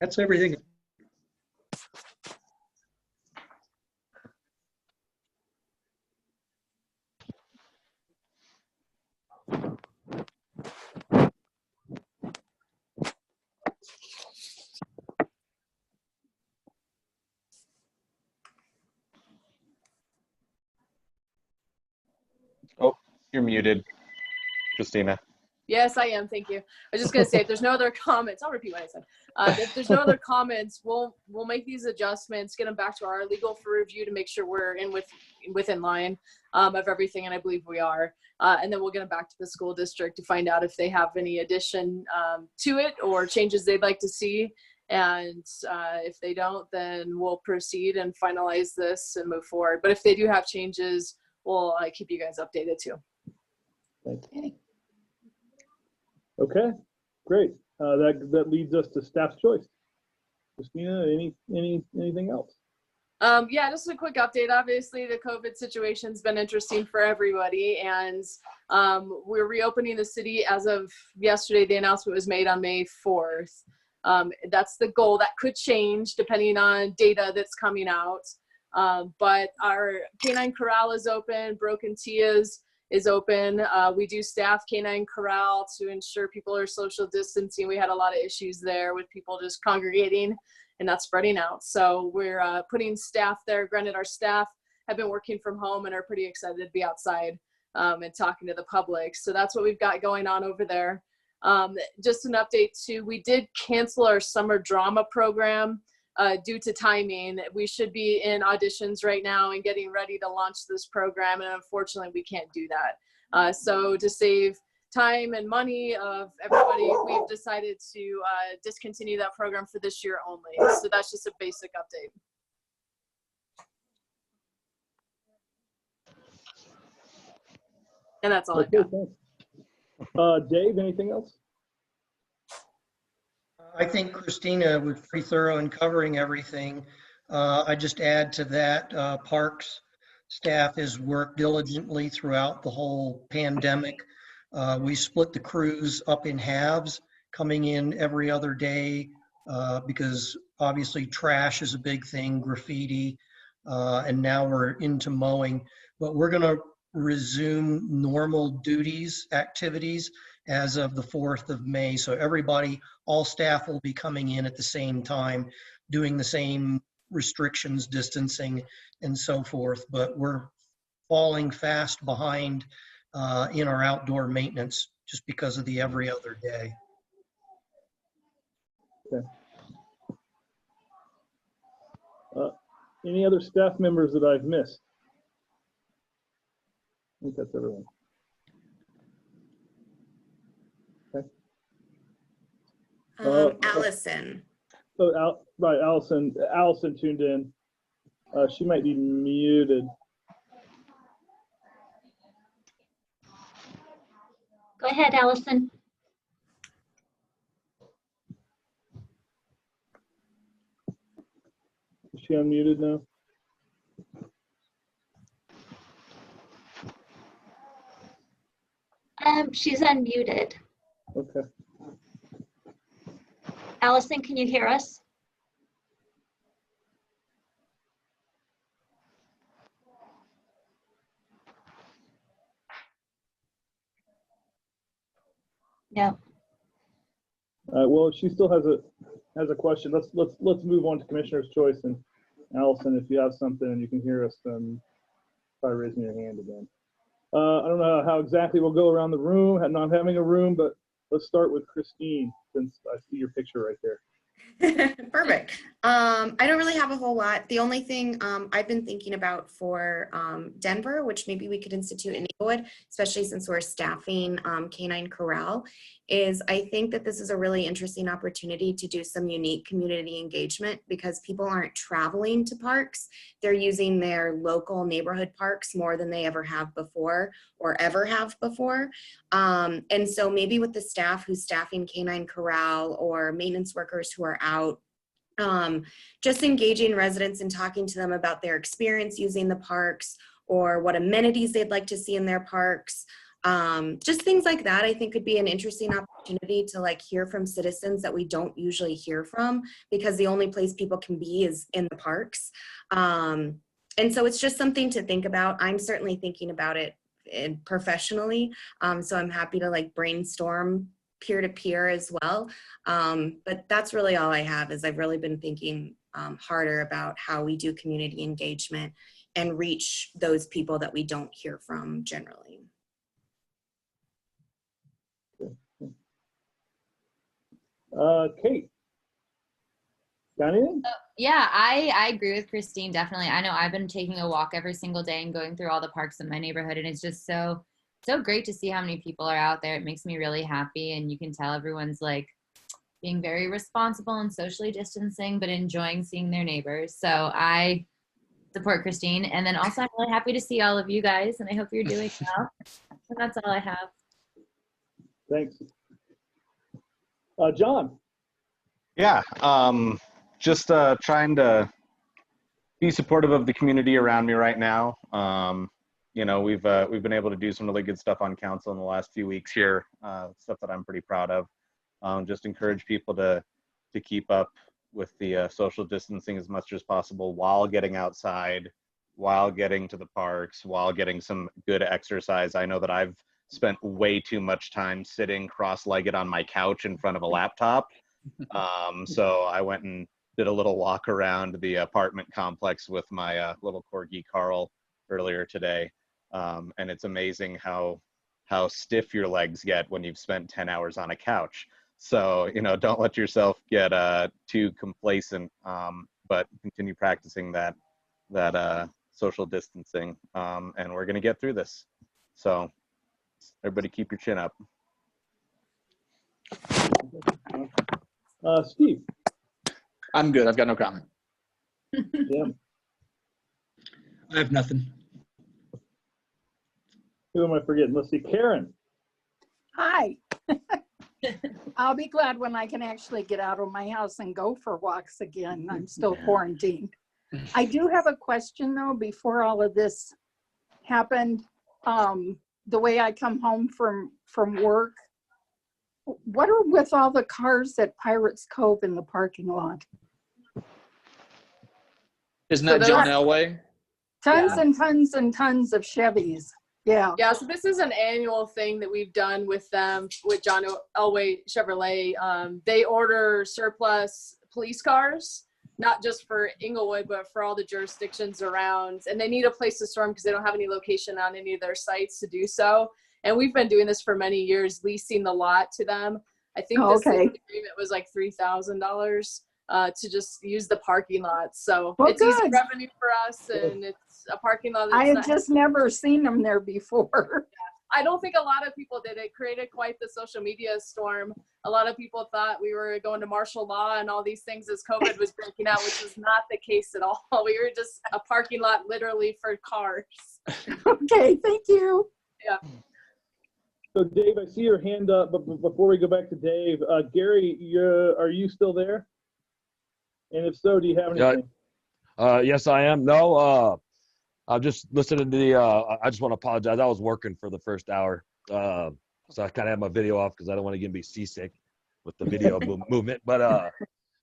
Speaker 10: That's everything.
Speaker 9: Oh, you're muted, Christina.
Speaker 1: Yes, I am. Thank you. I was just going to say, if there's no other comments, I'll repeat what I said. If there's no other comments, we'll make these adjustments, get them back to our legal for review to make sure we're within line of everything, and I believe we are. And then we'll get them back to the school district to find out if they have any addition to it or changes they'd like to see. And if they don't, then we'll proceed and finalize this and move forward. But if they do have changes, we'll keep you guys updated too.
Speaker 3: Okay. Okay, great. That leads us to staff choice. Christina, anything else?
Speaker 1: Yeah, just a quick update. Obviously, the COVID situation's been interesting for everybody, and we're reopening the city as of yesterday. The announcement was made on May 4th. That's the goal. That could change depending on data that's coming out. But our canine corral is open. Broken Tias is open. We do staff canine corral to ensure people are social distancing. We had a lot of issues there with people just congregating and not spreading out. So we're putting staff there. Granted, our staff have been working from home and are pretty excited to be outside and talking to the public. So that's what we've got going on over there. Just an update too, we did cancel our summer drama program due to timing. We should be in auditions right now and getting ready to launch this program, and unfortunately we can't do that. So to save time and money of everybody, we've decided to discontinue that program for this year only. So that's just a basic update. And that's all I've got.
Speaker 3: Dave, anything else?
Speaker 6: I think Christina was pretty thorough in covering everything. I just add to that, Parks staff has worked diligently throughout the whole pandemic. We split the crews up in halves, coming in every other day because obviously trash is a big thing, graffiti, and now we're into mowing. But we're going to resume normal duties, activities as of the 4th of May. So everybody, all staff will be coming in at the same time, doing the same restrictions, distancing, and so forth. But we're falling fast behind in our outdoor maintenance just because of the every other day.
Speaker 3: Okay. Any other staff members that I've missed? I think that's everyone. Okay.
Speaker 7: Allison.
Speaker 3: So, right, Allison tuned in. She might be muted.
Speaker 2: Go ahead, Allison.
Speaker 3: Is she unmuted now?
Speaker 2: She's unmuted.
Speaker 3: Okay.
Speaker 2: Allison, can you hear us? No.
Speaker 3: Well, she still has a question. Let's move on to Commissioner's choice. And Allison, if you have something and you can hear us, then try raising your hand again. I don't know how exactly we'll go around the room, not having a room, but let's start with Christine, since I see your picture right there.
Speaker 7: Perfect. I don't really have a whole lot. The only thing I've been thinking about for Denver, which maybe we could institute in Englewood, especially since we're staffing Canine Corral, is I think that this is a really interesting opportunity to do some unique community engagement because people aren't traveling to parks. They're using their local neighborhood parks more than they ever have before or ever have before. And so maybe with the staff who's staffing Canine Corral or maintenance workers who are out, just engaging residents and talking to them about their experience using the parks or what amenities they'd like to see in their parks. Just things like that I think could be an interesting opportunity to like hear from citizens that we don't usually hear from because the only place people can be is in the parks. And so it's just something to think about. I'm certainly thinking about it professionally. So I'm happy to like brainstorm peer-to-peer as well. But that's really all I have is I've really been thinking harder about how we do community engagement and reach those people that we don't hear from generally.
Speaker 3: Okay. Kate, got anything?
Speaker 12: Yeah, I agree with Christine, definitely. I know I've been taking a walk every single day and going through all the parks in my neighborhood, and it's just so great to see how many people are out there. It makes me really happy, and you can tell everyone's like being very responsible and socially distancing, but enjoying seeing their neighbors. So I support Christine, and then also I'm really happy to see all of you guys, and I hope you're doing well. And that's all I have.
Speaker 3: Thanks. John.
Speaker 9: Yeah, just trying to be supportive of the community around me right now. You know, we've been able to do some really good stuff on council in the last few weeks here, stuff that I'm pretty proud of. Just encourage people to keep up with the social distancing as much as possible while getting outside, while getting to the parks, while getting some good exercise. I know that I've spent way too much time sitting cross-legged on my couch in front of a laptop. So I went and did a little walk around the apartment complex with my little corgi Carl earlier today. And it's amazing how stiff your legs get when you've spent 10 hours on a couch. So, you know, don't let yourself get too complacent, but continue practicing that social distancing. And we're going to get through this. So everybody keep your chin up.
Speaker 3: Steve.
Speaker 11: I'm good. I've got no comment.
Speaker 3: Yeah.
Speaker 10: I have nothing.
Speaker 3: Who am I forgetting? Let's see, Karen.
Speaker 5: Hi. I'll be glad when I can actually get out of my house and go for walks again. I'm still quarantined. I do have a question though, before all of this happened. The way I come home from work, what are with all the cars at Pirates Cove in the parking lot?
Speaker 11: Isn't that John Elway?
Speaker 5: Tons and tons and tons of Chevys. Yeah.
Speaker 1: Yeah, so this is an annual thing that we've done with them, with John Elway Chevrolet. They order surplus police cars, not just for Englewood, but for all the jurisdictions around. And they need a place to store them because they don't have any location on any of their sites to do so. And we've been doing this for many years, leasing the lot to them. I think this agreement was like $3,000 to just use the parking lot. So it's easy revenue for us, and it's a parking lot.
Speaker 5: I had just never seen them there before.
Speaker 1: I don't think a lot of people did. It created quite the social media storm. A lot of people thought we were going to martial law and all these things as COVID was breaking out, which was not the case at all. We were just a parking lot literally for cars.
Speaker 5: Okay, thank you.
Speaker 1: Yeah.
Speaker 3: So Dave, I see your hand up, but before we go back to Dave, Gary, are you still there? And if so, do you have anything?
Speaker 4: Yes, I am. No, I'm just listening to the, I just want to apologize. I was working for the first hour. So I kind of had my video off because I don't want to get me seasick with the video movement. But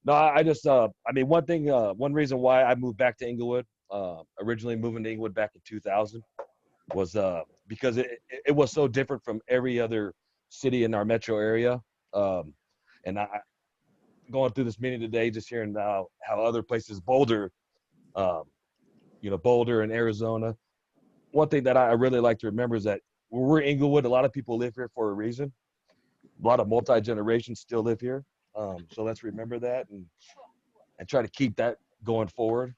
Speaker 4: no, I just, I mean, one reason why I moved back to Englewood, originally moving to Englewood back in 2000 was because it was so different from every other city in our metro area. And I going through this meeting today, just hearing how other places, Boulder, Boulder and Arizona. One thing that I really like to remember is that when we're Englewood, a lot of people live here for a reason. A lot of multi-generations still live here. So let's remember that and try to keep that going forward.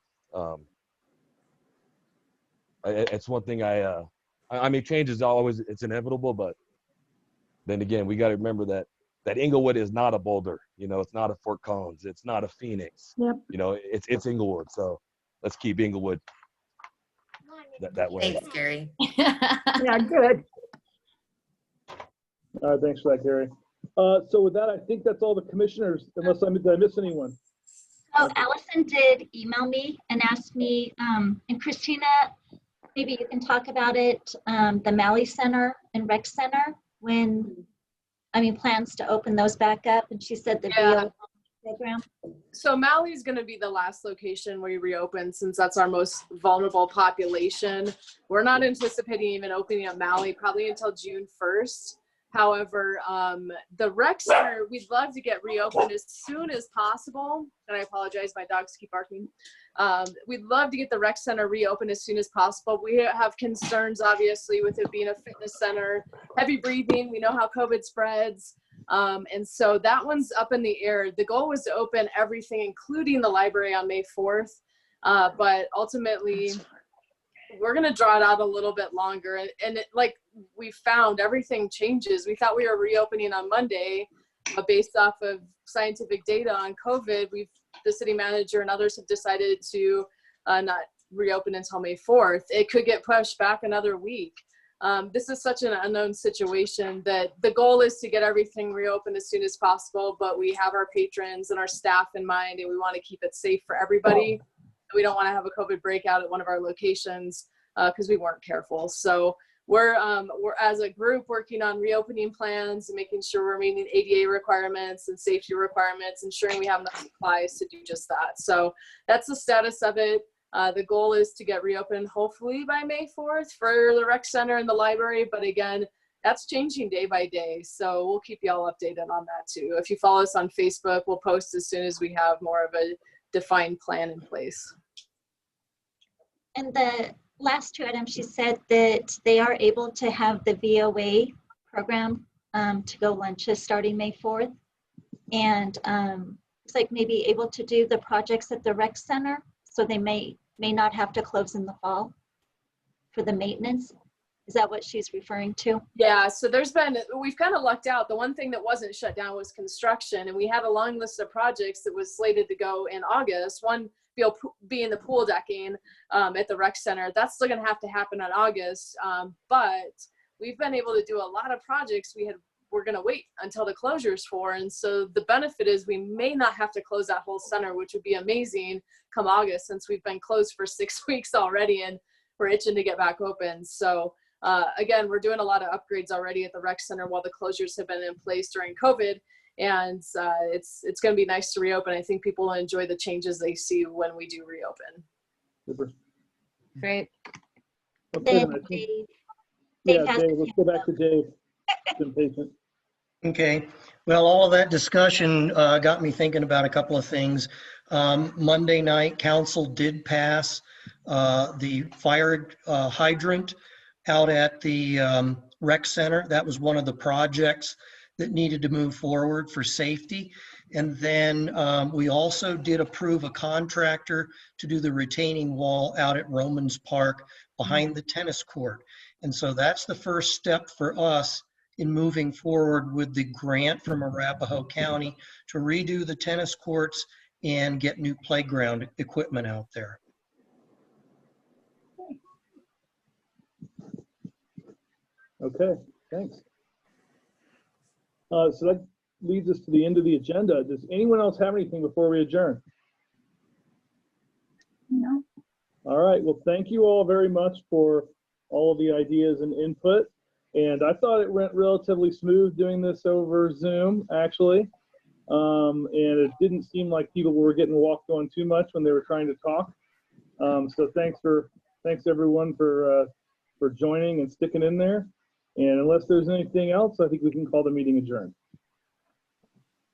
Speaker 4: It's one thing I mean, change is always, it's inevitable, but then again, we got to remember that Englewood is not a Boulder, it's not a Fort Collins, it's not a Phoenix, it's Englewood. So let's keep Englewood that way.
Speaker 7: Thanks, Gary.
Speaker 5: Yeah, good.
Speaker 3: Thanks for that, Gary. So with that, I think that's all the commissioners, unless did I miss anyone?
Speaker 2: So Allison did email me and ask me, and Christina, maybe you can talk about it, the Malley Center and Rec Center, plans to open those back up. And she said the VO program.
Speaker 1: So Malley's going to be the last location we reopen, since that's our most vulnerable population. We're not anticipating even opening up Malley probably until June 1st. However, the rec center, we'd love to get reopened as soon as possible. And I apologize, my dogs keep barking. We'd love to get the rec center reopened as soon as possible. We have concerns, obviously, with it being a fitness center, heavy breathing. We know how COVID spreads. And so that one's up in the air. The goal was to open everything, including the library, on May 4th. But ultimately, we're going to draw it out a little bit longer. And like we found, everything changes. We thought we were reopening on Monday, but based off of scientific data on COVID, the city manager and others have decided to not reopen until May 4th. It could get pushed back another week. This is such an unknown situation that the goal is to get everything reopened as soon as possible, but we have our patrons and our staff in mind, and we want to keep it safe for everybody. We don't want to have a COVID breakout at one of our locations because we weren't careful. So we're as a group working on reopening plans and making sure we're meeting ADA requirements and safety requirements, ensuring we have enough supplies to do just that. So that's the status of it. The goal is to get reopened hopefully by May 4th for the rec center and the library. But again, that's changing day by day. So we'll keep y'all updated on that too. If you follow us on Facebook, we'll post as soon as we have more of a defined plan in place.
Speaker 2: And the last two items, she said that they are able to have the VOA program to go lunches starting May 4th. And it's like maybe able to do the projects at the rec center. So they may not have to close in the fall for the maintenance. Is that what she's referring to?
Speaker 1: Yeah, so we've kind of lucked out. The one thing that wasn't shut down was construction, and we had a long list of projects that was slated to go in August. One being the pool decking at the rec center. That's still gonna have to happen in August, but we've been able to do a lot of projects we're gonna wait until the closures for. And so the benefit is we may not have to close that whole center, which would be amazing come August, since we've been closed for 6 weeks already and we're itching to get back open. So again, we're doing a lot of upgrades already at the rec center while the closures have been in place during COVID. And it's going to be nice to reopen. I think people will enjoy the changes they see when we do reopen.
Speaker 3: Super.
Speaker 12: Great.
Speaker 3: Okay, Dave, let's go back to Dave. He's been patient.
Speaker 6: Okay, well, all of that discussion got me thinking about a couple of things. Monday night, council did pass the fire hydrant out at the rec center. That was one of the projects that needed to move forward for safety. And then we also did approve a contractor to do the retaining wall out at Romans Park behind the tennis court. And so that's the first step for us in moving forward with the grant from Arapahoe County to redo the tennis courts and get new playground equipment out there.
Speaker 3: Okay, thanks. So that leads us to the end of the agenda. Does anyone else have anything before we adjourn?
Speaker 2: No.
Speaker 3: All right, well, thank you all very much for all of the ideas and input. And I thought it went relatively smooth doing this over Zoom, actually. And it didn't seem like people were getting walked on too much when they were trying to talk. So thanks everyone for joining and sticking in there. And unless there's anything else, I think we can call the meeting adjourned.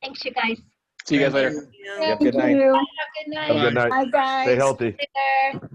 Speaker 2: Thanks, you guys.
Speaker 11: See you guys later.
Speaker 9: Have a good night.
Speaker 2: Have a good night.
Speaker 4: Have a good night.
Speaker 5: Bye, guys.
Speaker 4: Stay healthy.
Speaker 2: Stay there.